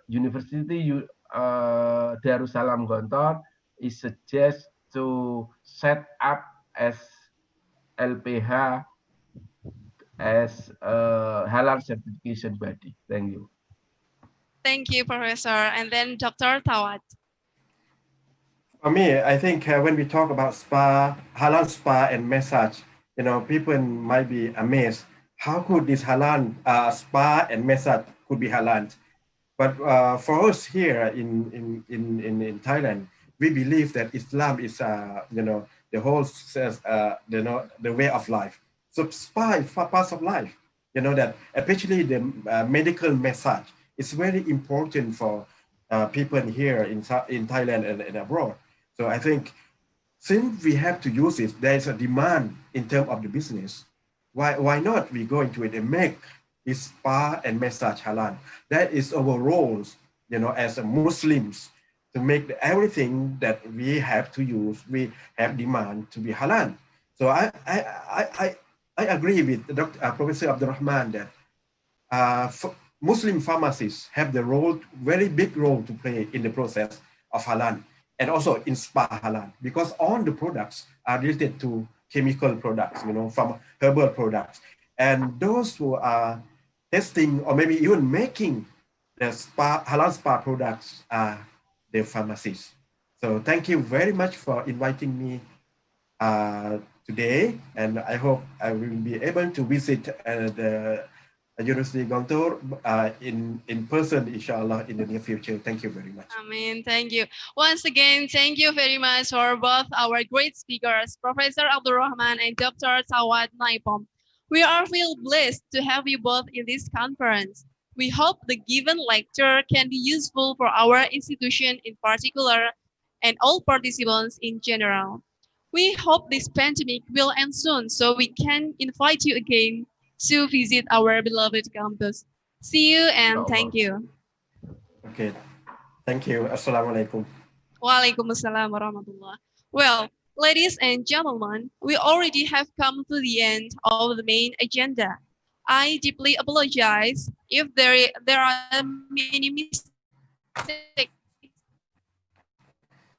S15: University Darussalam Gontor is suggest to set up as LPH as a halal certification body. Thank you.
S8: Thank you, Professor. And then Dr. Tawad.
S14: For me, I think when we talk about spa, halal spa and massage, people might be amazed. How could this halal spa and massage could be halal? But for us here in Thailand, we believe that Islam is, the whole, the way of life. So spa is part of life. That especially the medical massage is very important for people here in Thailand and abroad. So I think since we have to use it, there is a demand in terms of the business. Why not we go into it and make this spa and massage halal? That is our roles, as Muslims, to make everything that we have to use, we have demand to be halal. So I agree with Professor Abdurrahman that Muslim pharmacists have the role, very big role to play in the process of halal, and also in spa halal, because all the products are related to chemical products, from herbal products. And those who are testing or maybe even making the halal spa products are the pharmacists. So thank you very much for inviting me today. And I hope I will be able to visit the University Gontor in person, inshallah, in the near future. Thank you very much.
S8: Amen. Thank you. Once again, thank you very much for both our great speakers, Professor Abdurrahman and Dr. Tawad Naipom. We are feel blessed to have you both in this conference. We hope the given lecture can be useful for our institution in particular and all participants in general. We hope this pandemic will end soon so we can invite you again to visit our beloved campus. See you and thank you.
S14: Okay, thank you. Assalamualaikum.
S8: Waalaikumsalam warahmatullah. Well, ladies and gentlemen, we already have come to the end of the main agenda. I deeply apologize if there are many mistakes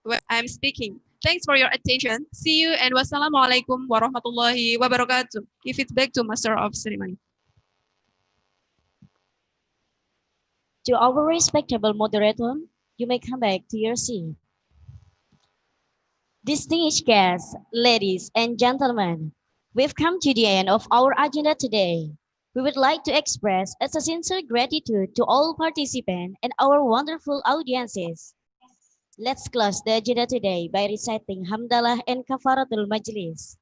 S8: when I'm speaking. Thanks for your attention. See you and wassalamualaikum warahmatullahi wabarakatuh. Give it back to Master of Ceremony.
S2: To our respectable moderator, you may come back to your seat. Distinguished guests, ladies and gentlemen, we've come to the end of our agenda today. We would like to express a sincere gratitude to all participants and our wonderful audiences. Let's close the agenda today by reciting Hamdalah and Kafaratul Majlis.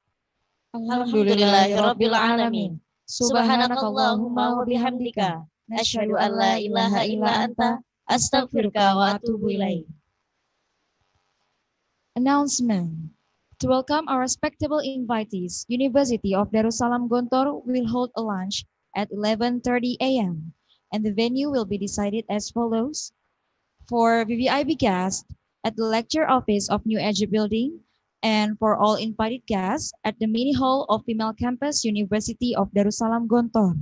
S2: Alhamdulillahirabbil alamin. Subhanakallahumma wa bihamdika. Asyhadu an la ilaha illa anta. Astaghfiruka wa atubu ilaik.
S5: Announcement. To welcome our respectable invitees, University of Darussalam Gontor will hold a lunch at 11:30 a.m. and the venue will be decided as follows. For VVIP guests, at the lecture office of New Age Building, and for all invited guests at the mini hall of Female Campus University of Darussalam Gontor.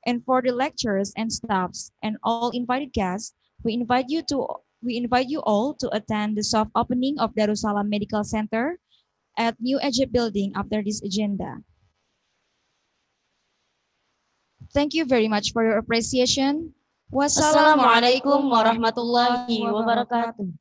S5: And for the lecturers and staffs and all invited guests, we invite you all to attend the soft opening of Darussalam Medical Center at New Age Building after this agenda. Thank you very much for your appreciation.
S2: Wassalamualaikum warahmatullahi wabarakatuh.